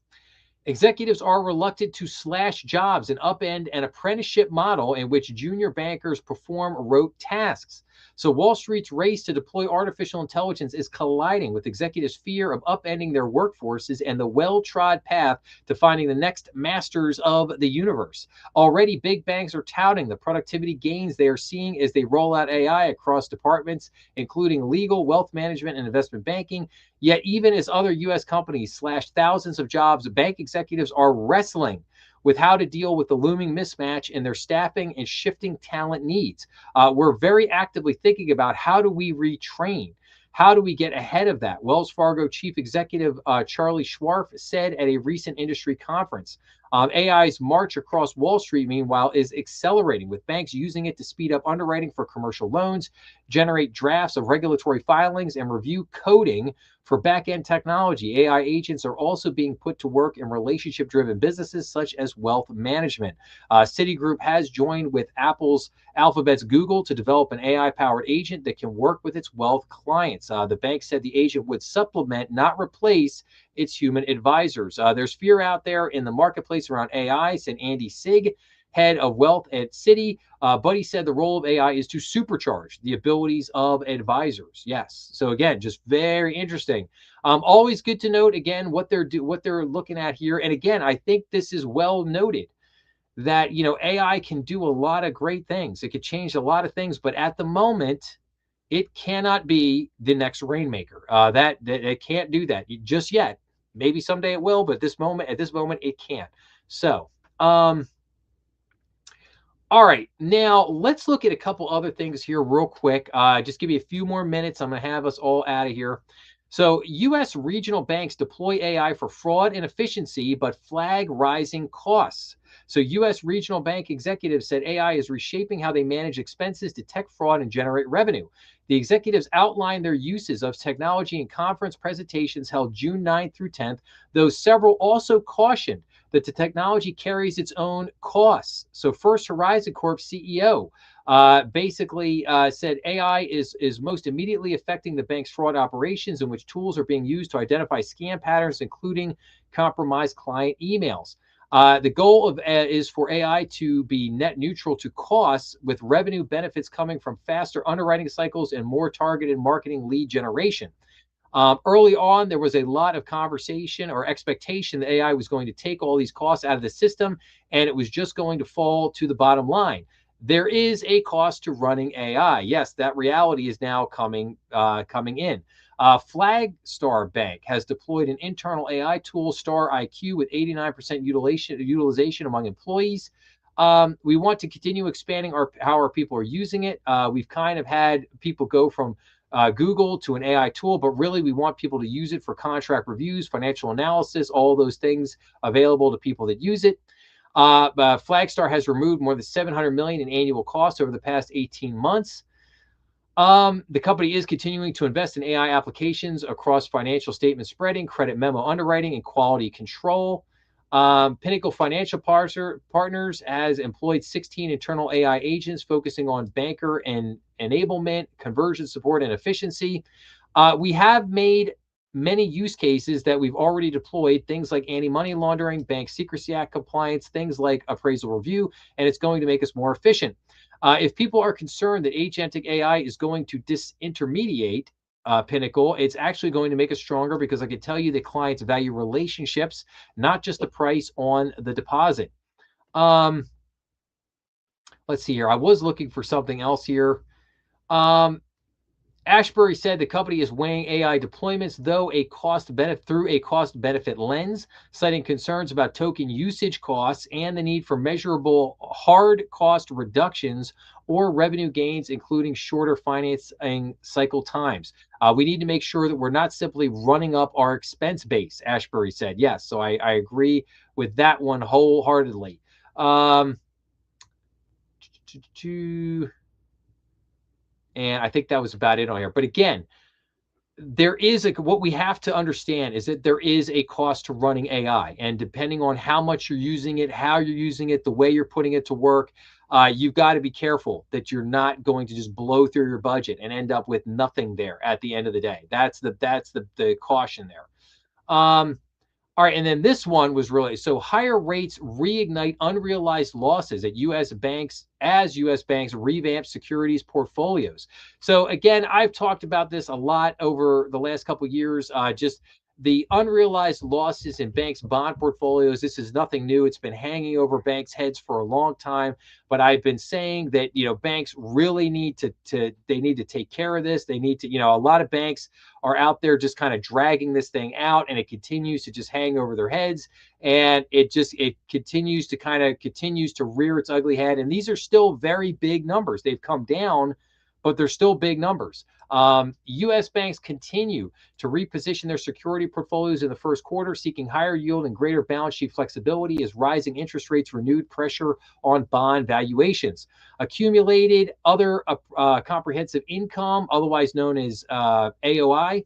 Executives are reluctant to slash jobs and upend an apprenticeship model in which junior bankers perform rote tasks. So Wall Street's race to deploy artificial intelligence is colliding with executives' fear of upending their workforces and the well-trod path to finding the next masters of the universe. Already, big banks are touting the productivity gains they are seeing as they roll out AI across departments, including legal, wealth management, and investment banking. Yet even as other U.S. companies slash thousands of jobs, bank executives are wrestling with how to deal with the looming mismatch in their staffing and shifting talent needs. We're very actively thinking about how do we retrain? How do we get ahead of that? Wells Fargo Chief Executive Charlie Schwarf said at a recent industry conference. AI's march across Wall Street, meanwhile, is accelerating, with banks using it to speed up underwriting for commercial loans, generate drafts of regulatory filings, and review coding for back-end technology. AI agents are also being put to work in relationship-driven businesses such as wealth management. Citigroup has joined with Alphabet's Google to develop an AI-powered agent that can work with its wealth clients. The bank said the agent would supplement, not replace, its human advisors. There's fear out there in the marketplace around AI, said Andy Sig, head of wealth at Citi. But he said the role of AI is to supercharge the abilities of advisors. Yes. So again, just very interesting. Always good to note again what they're looking at here. And again, I think this is well noted that AI can do a lot of great things. It could change a lot of things, but at the moment, it cannot be the next rainmaker. That it can't do that just yet. Maybe someday it will, but at this moment, it can't. So, all right, now let's look at a couple other things here real quick. Just give me a few more minutes. I'm going to have us all out of here. So, U.S. regional banks deploy AI for fraud and efficiency, but flag rising costs. So, U.S. regional bank executives said AI is reshaping how they manage expenses, detect fraud, and generate revenue. The executives outlined their uses of technology in conference presentations held June 9th through 10th, though several also cautioned that the technology carries its own costs. So First Horizon Corp CEO basically said AI is most immediately affecting the bank's fraud operations, in which tools are being used to identify scam patterns, including compromised client emails. The goal is for AI to be net neutral to costs, with revenue benefits coming from faster underwriting cycles and more targeted marketing lead generation. Early on, there was a lot of conversation or expectation that AI was going to take all these costs out of the system, and it was just going to fall to the bottom line. There is a cost to running AI. Yes, that reality is now coming in. Flagstar Bank has deployed an internal AI tool, Star IQ, with 89% utilization among employees. We want to continue expanding how our people are using it. We've kind of had people go from Google to an AI tool, but really we want people to use it for contract reviews, financial analysis, all those things available to people that use it. Flagstar has removed more than $700 million in annual costs over the past 18 months. The company is continuing to invest in AI applications across financial statement spreading, credit memo underwriting, and quality control. Pinnacle Financial Partners has employed 16 internal AI agents focusing on banker and enablement, conversion support, and efficiency. We have made many use cases that we've already deployed, things like anti-money laundering, Bank Secrecy Act compliance, things like appraisal review, and it's going to make us more efficient. If people are concerned that agentic AI is going to disintermediate Pinnacle, it's actually going to make us stronger, because I can tell you that clients value relationships, not just the price on the deposit. Let's see here. I was looking for something else here. Ashbury said the company is weighing AI deployments through a cost benefit lens, citing concerns about token usage costs and the need for measurable hard cost reductions or revenue gains, including shorter financing cycle times. We need to make sure that we're not simply running up our expense base, Ashbury said. Yes, so I agree with that one wholeheartedly. And I think that was about it on here. But again, what we have to understand is that there is a cost to running AI. And depending on how much you're using it, how you're using it, the way you're putting it to work, you've got to be careful that you're not going to just blow through your budget and end up with nothing there at the end of the day. That's the caution there. All right, and then this one was really, so higher rates reignite unrealized losses at U.S. banks as U.S. banks revamp securities portfolios. So again, I've talked about this a lot over the last couple of years, just the unrealized losses in banks' bond portfolios. This is nothing new. It's been hanging over banks' heads for a long time. But I've been saying that, banks really need to take care of this. They need to, a lot of banks are out there just kind of dragging this thing out, and it continues to just hang over their heads. And it continues to rear its ugly head. And these are still very big numbers. They've come down but they're still big numbers. U.S. banks continue to reposition their security portfolios in the first quarter, seeking higher yield and greater balance sheet flexibility as rising interest rates renewed pressure on bond valuations. Accumulated other comprehensive income, otherwise known as AOI,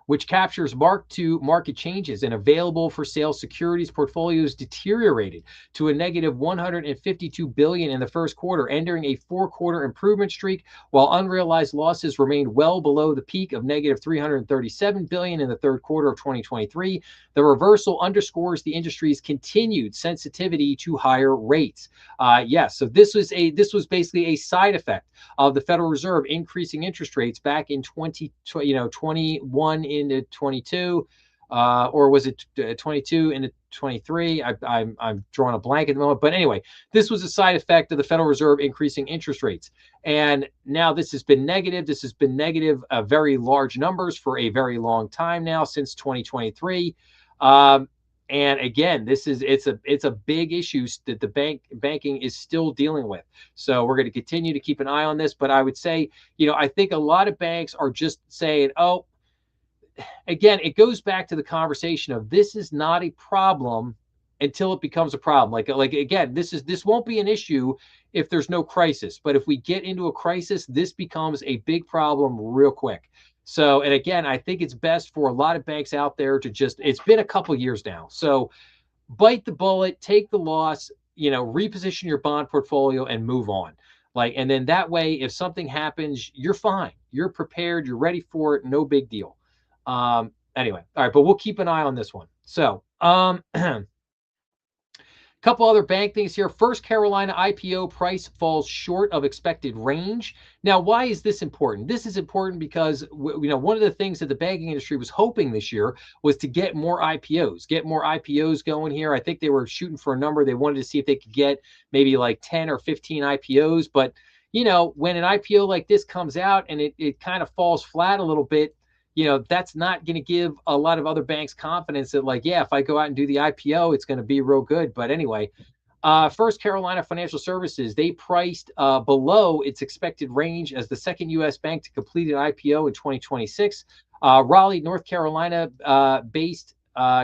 which captures mark-to-market changes in available for sale securities portfolios, deteriorated to a negative 152 billion in the first quarter, entering a four-quarter improvement streak, while unrealized losses remained well below the peak of negative 337 billion in the third quarter of 2023. The reversal underscores the industry's continued sensitivity to higher rates. Yes, so this was basically a side effect of the Federal Reserve increasing interest rates back in 21 into 22, or was it 22 into 23? I'm drawing a blank at the moment. But anyway, this was a side effect of the Federal Reserve increasing interest rates. And now this has been negative. This has been negative, very large numbers for a very long time now, since 2023. And again, it's a big issue that the banking is still dealing with. So we're going to continue to keep an eye on this. But I would say, I think a lot of banks are just saying, oh, again, it goes back to the conversation of this is not a problem until it becomes a problem. Like again, this won't be an issue if there's no crisis. But if we get into a crisis, this becomes a big problem real quick. So, and again, I think it's best for a lot of banks out there to it's been a couple years now. So bite the bullet, take the loss, reposition your bond portfolio and move on. And then that way, if something happens, you're fine. You're prepared. You're ready for it. No big deal. Anyway, all right, but we'll keep an eye on this one. So, couple other bank things here. First Carolina IPO price falls short of expected range. Now, why is this important? This is important because one of the things that the banking industry was hoping this year was to get more IPOs going here. I think they were shooting for a number. They wanted to see if they could get maybe like 10 or 15 IPOs. But when an IPO like this comes out and it kind of falls flat a little bit, that's not going to give a lot of other banks confidence that if I go out and do the IPO, it's going to be real good. But anyway, First Carolina Financial Services, they priced below its expected range as the second U.S. bank to complete an IPO in 2026. Raleigh, North Carolina based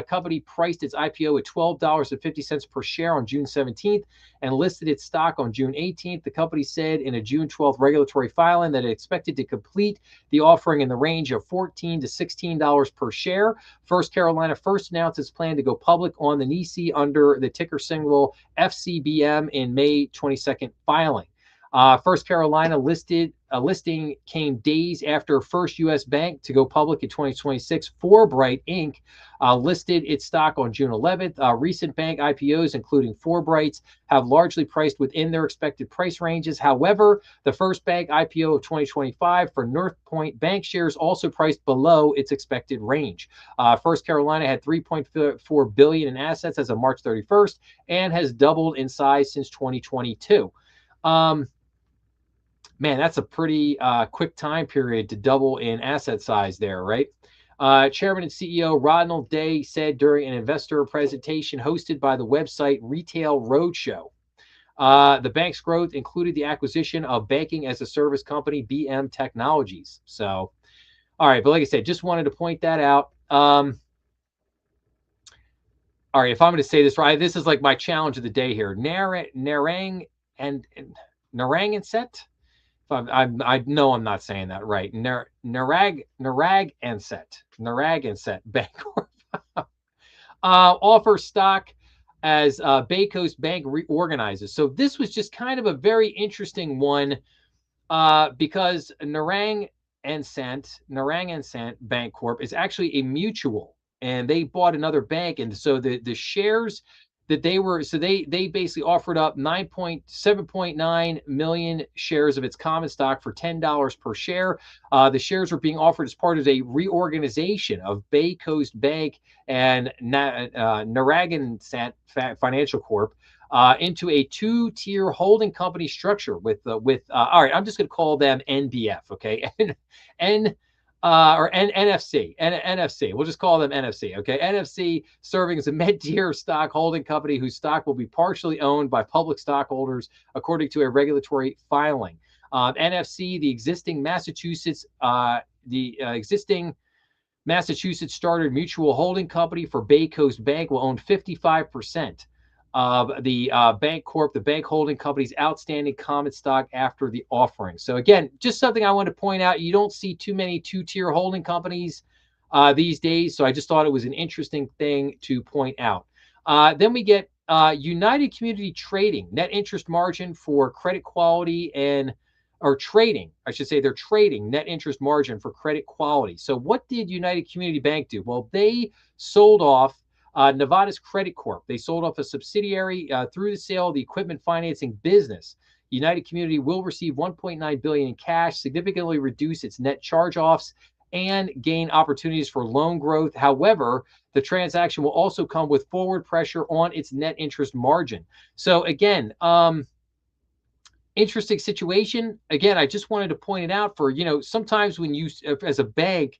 company priced its IPO at $12.50 per share on June 17th and listed its stock on June 18th. The company said in a June 12th regulatory filing that it expected to complete the offering in the range of $14 to $16 per share. First Carolina first announced its plan to go public on the NYSE under the ticker symbol FCBM in May 22nd filing. First Carolina listing came days after first U.S. bank to go public in 2026. Forbright Inc. Listed its stock on June 11th. Recent bank IPOs, including Forbright's, have largely priced within their expected price ranges. However, the first bank IPO of 2025 for North Point Bank shares also priced below its expected range. First Carolina had $3.4 billion in assets as of March 31st and has doubled in size since 2022. Man, that's a pretty quick time period to double in asset size there, right? Chairman and CEO Ronald Day said during an investor presentation hosted by the website Retail Roadshow, the bank's growth included the acquisition of banking as a service company, BM Technologies. So, all right, but like I said, just wanted to point that out. All right, if I'm going to say this right, this is like my challenge of the day here. Narragansett. I know I'm not saying that right. Narragansett Bancorp offers stock as Bay Coast Bank reorganizes. So this was just kind of a very interesting one because Narragansett Bancorp is actually a mutual, and they bought another bank, and so the shares that they basically offered up 7.9 million shares of its common stock for $10 per share. The shares were being offered as part of a reorganization of Bay Coast Bank and Narragansett Financial Corp. Into a two-tier holding company structure with all right, I'm just going to call them NBF, okay? NFC. We'll just call them NFC. Okay. NFC serving as a mid-tier stock holding company whose stock will be partially owned by public stockholders, according to a regulatory filing. NFC, the existing Massachusetts started mutual holding company for Bay Coast Bank will own 55% of the Bank Corp, the bank holding company's outstanding common stock after the offering. So again, just something I want to point out. You don't see too many two-tier holding companies these days. So I just thought it was an interesting thing to point out. Then we get United Community Trading, net interest margin for credit quality and or trading, I should say, they're trading net interest margin for credit quality. So what did United Community Bank do? Well, they sold off Nevada's Credit Corp. They sold off a subsidiary through the sale of the equipment financing business. United Community will receive $1.9 billion in cash, significantly reduce its net charge-offs, and gain opportunities for loan growth. However, the transaction will also come with forward pressure on its net interest margin. So again, interesting situation. Again, I just wanted to point it out for, sometimes when you, as a bank,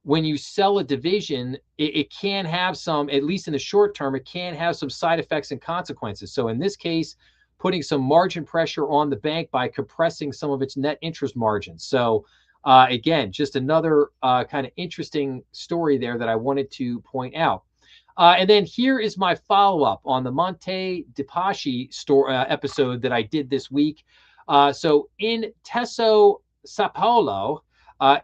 when you sell a division, it can have some, at least in the short term, it can have some side effects and consequences. So in this case, putting some margin pressure on the bank by compressing some of its net interest margins. So again, just another kind of interesting story there that I wanted to point out. And then here is my follow-up on the Monte de Paschi episode that I did this week. So Intesa Sanpaolo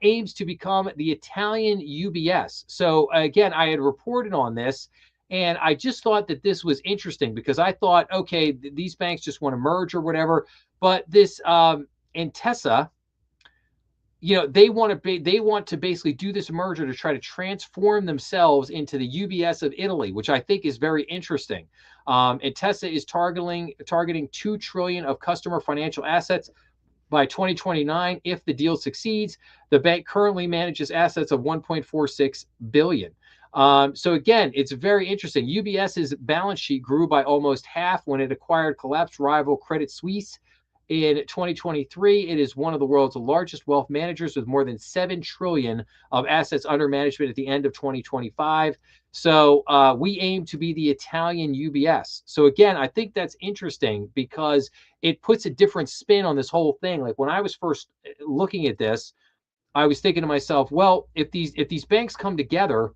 aims to become the Italian UBS. So again, I had reported on this, and I just thought that this was interesting because I thought, okay, these banks just want to merge or whatever. But this Intesa, they want to basically do this merger to try to transform themselves into the UBS of Italy, which I think is very interesting. Intesa is targeting $2 trillion of customer financial assets by 2029. If the deal succeeds, the bank currently manages assets of 1.46 billion. So again, it's very interesting. UBS's balance sheet grew by almost half when it acquired collapsed rival Credit Suisse. In 2023, it is one of the world's largest wealth managers with more than 7 trillion of assets under management at the end of 2025. So we aim to be the Italian UBS. So again, I think that's interesting because it puts a different spin on this whole thing. Like when I was first looking at this, I was thinking to myself, well, if these banks come together,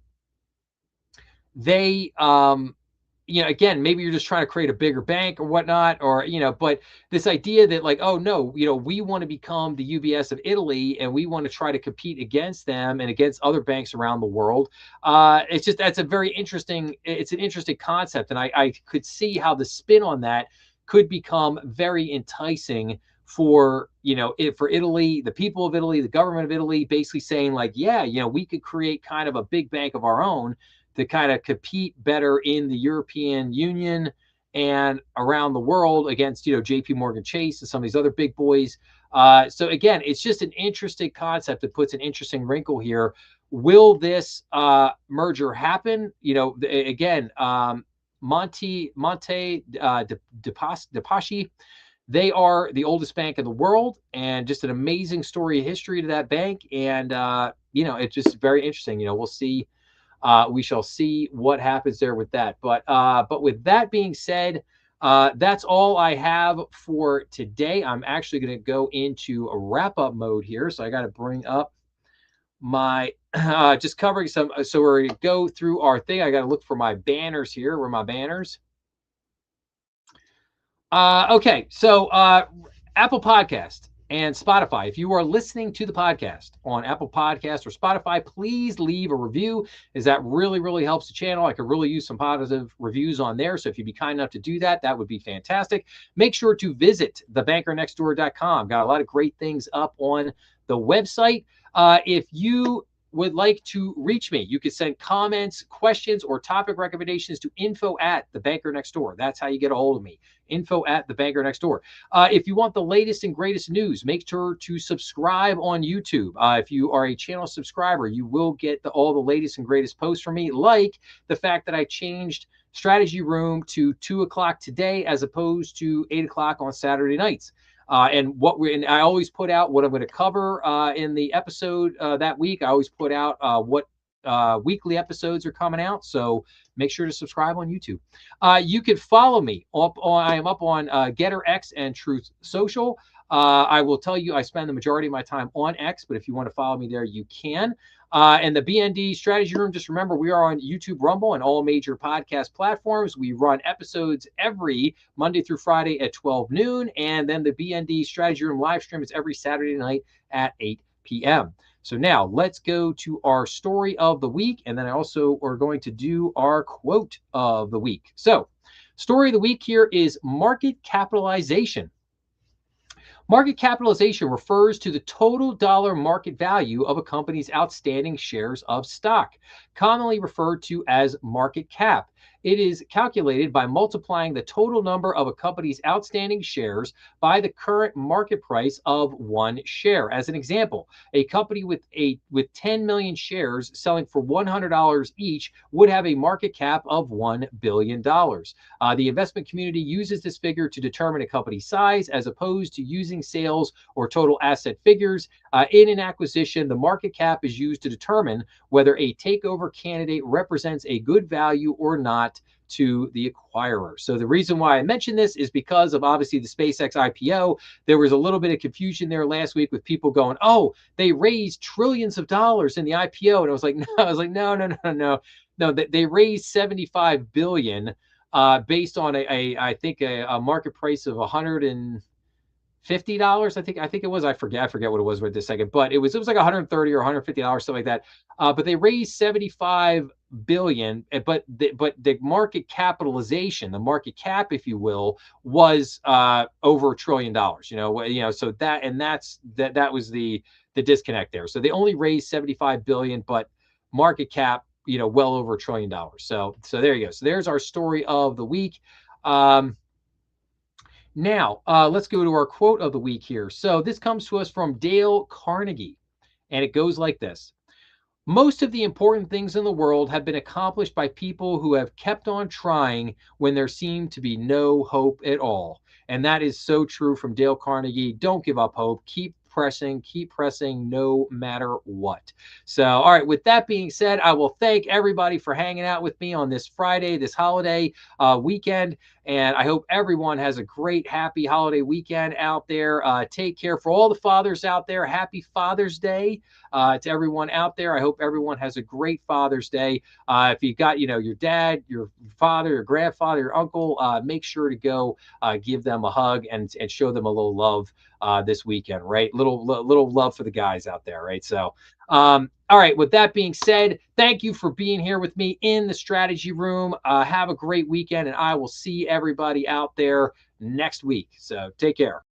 they again, maybe you're just trying to create a bigger bank or whatnot, or, but this idea that like, oh no, we want to become the UBS of Italy and we want to try to compete against them and against other banks around the world. That's it's an interesting concept. And I could see how the spin on that could become very enticing for, for Italy, the people of Italy, the government of Italy, basically saying like, yeah, we could create kind of a big bank of our own to kind of compete better in the European Union and around the world against, JP Morgan Chase and some of these other big boys. So again, it's just an interesting concept that puts an interesting wrinkle here. Will this merger happen? Again, Monte de Paschi, they are the oldest bank in the world, and just an amazing story of history to that bank. And it's just very interesting. We'll see. We shall see what happens there with that. But with that being said, that's all I have for today. I'm actually going to go into a wrap-up mode here. So I got to bring up my just covering some. So we're going to go through our thing. I got to look for my banners here. Where are my banners? Okay. So Apple Podcast and Spotify. If you are listening to the podcast on Apple Podcast or Spotify, please leave a review, as that really, really helps the channel. I could really use some positive reviews on there. So if you'd be kind enough to do that, that would be fantastic. Make sure to visit thebankernextdoor.com. Got a lot of great things up on the website. If you would like to reach me, you can send comments, questions, or topic recommendations to info@thebankernextdoor. That's how you get a hold of me. info@thebankernextdoor. If you want the latest and greatest news, make sure to subscribe on YouTube. If you are a channel subscriber, you will get all the latest and greatest posts from me, like the fact that I changed Strategy Room to 2 o'clock today as opposed to 8 o'clock on Saturday nights. And I always put out what I'm going to cover in the episode that week. I always put out what weekly episodes are coming out, so make sure to subscribe on YouTube. You can follow me I am up on Getter X and Truth Social. I will tell you, I spend the majority of my time on X, but if you want to follow me there, you can. And the BND Strategy Room, just remember, we are on YouTube, Rumble, and all major podcast platforms. We run episodes every Monday through Friday at 12 noon. And then the BND Strategy Room live stream is every Saturday night at 8 p.m. So now let's go to our story of the week. And then I also are going to do our quote of the week. So, story of the week here is market capitalization. Market capitalization refers to the total dollar market value of a company's outstanding shares of stock, commonly referred to as market cap. It is calculated by multiplying the total number of a company's outstanding shares by the current market price of one share. As an example, a company with 10 million shares selling for $100 each would have a market cap of $1 billion. The investment community uses this figure to determine a company's size as opposed to using sales or total asset figures. In an acquisition, the market cap is used to determine whether a takeover candidate represents a good value or not to the acquirer. So the reason why I mention this is because of obviously the SpaceX IPO. There was a little bit of confusion there last week with people going, "Oh, they raised trillions of dollars in the IPO," and I was like, no. They raised 75 billion based on I think a market price of $150. I think it was. I forget what it was right this second, but it was like $130 or $150, something like that. But they raised 75 billion, but the market capitalization, the market cap, if you will, was over $1 trillion. So that was the disconnect there. So they only raised 75 billion, but market cap, well over $1 trillion. So there you go. So there's our story of the week. Now, let's go to our quote of the week here. So this comes to us from Dale Carnegie, and it goes like this. Most of the important things in the world have been accomplished by people who have kept on trying when there seemed to be no hope at all. And that is so true from Dale Carnegie. Don't give up hope. Keep pressing no matter what. So, all right, with that being said, I will thank everybody for hanging out with me on this Friday, this holiday weekend. And I hope everyone has a great, happy holiday weekend out there. Take care. For all the fathers out there, happy Father's Day to everyone out there. I hope everyone has a great Father's Day. If you got, your dad, your father, your grandfather, your uncle, make sure to go give them a hug and show them a little love this weekend, right? Little love for the guys out there, right? So, all right, with that being said, thank you for being here with me in the strategy room. Have a great weekend, and I will see everybody out there next week. So take care.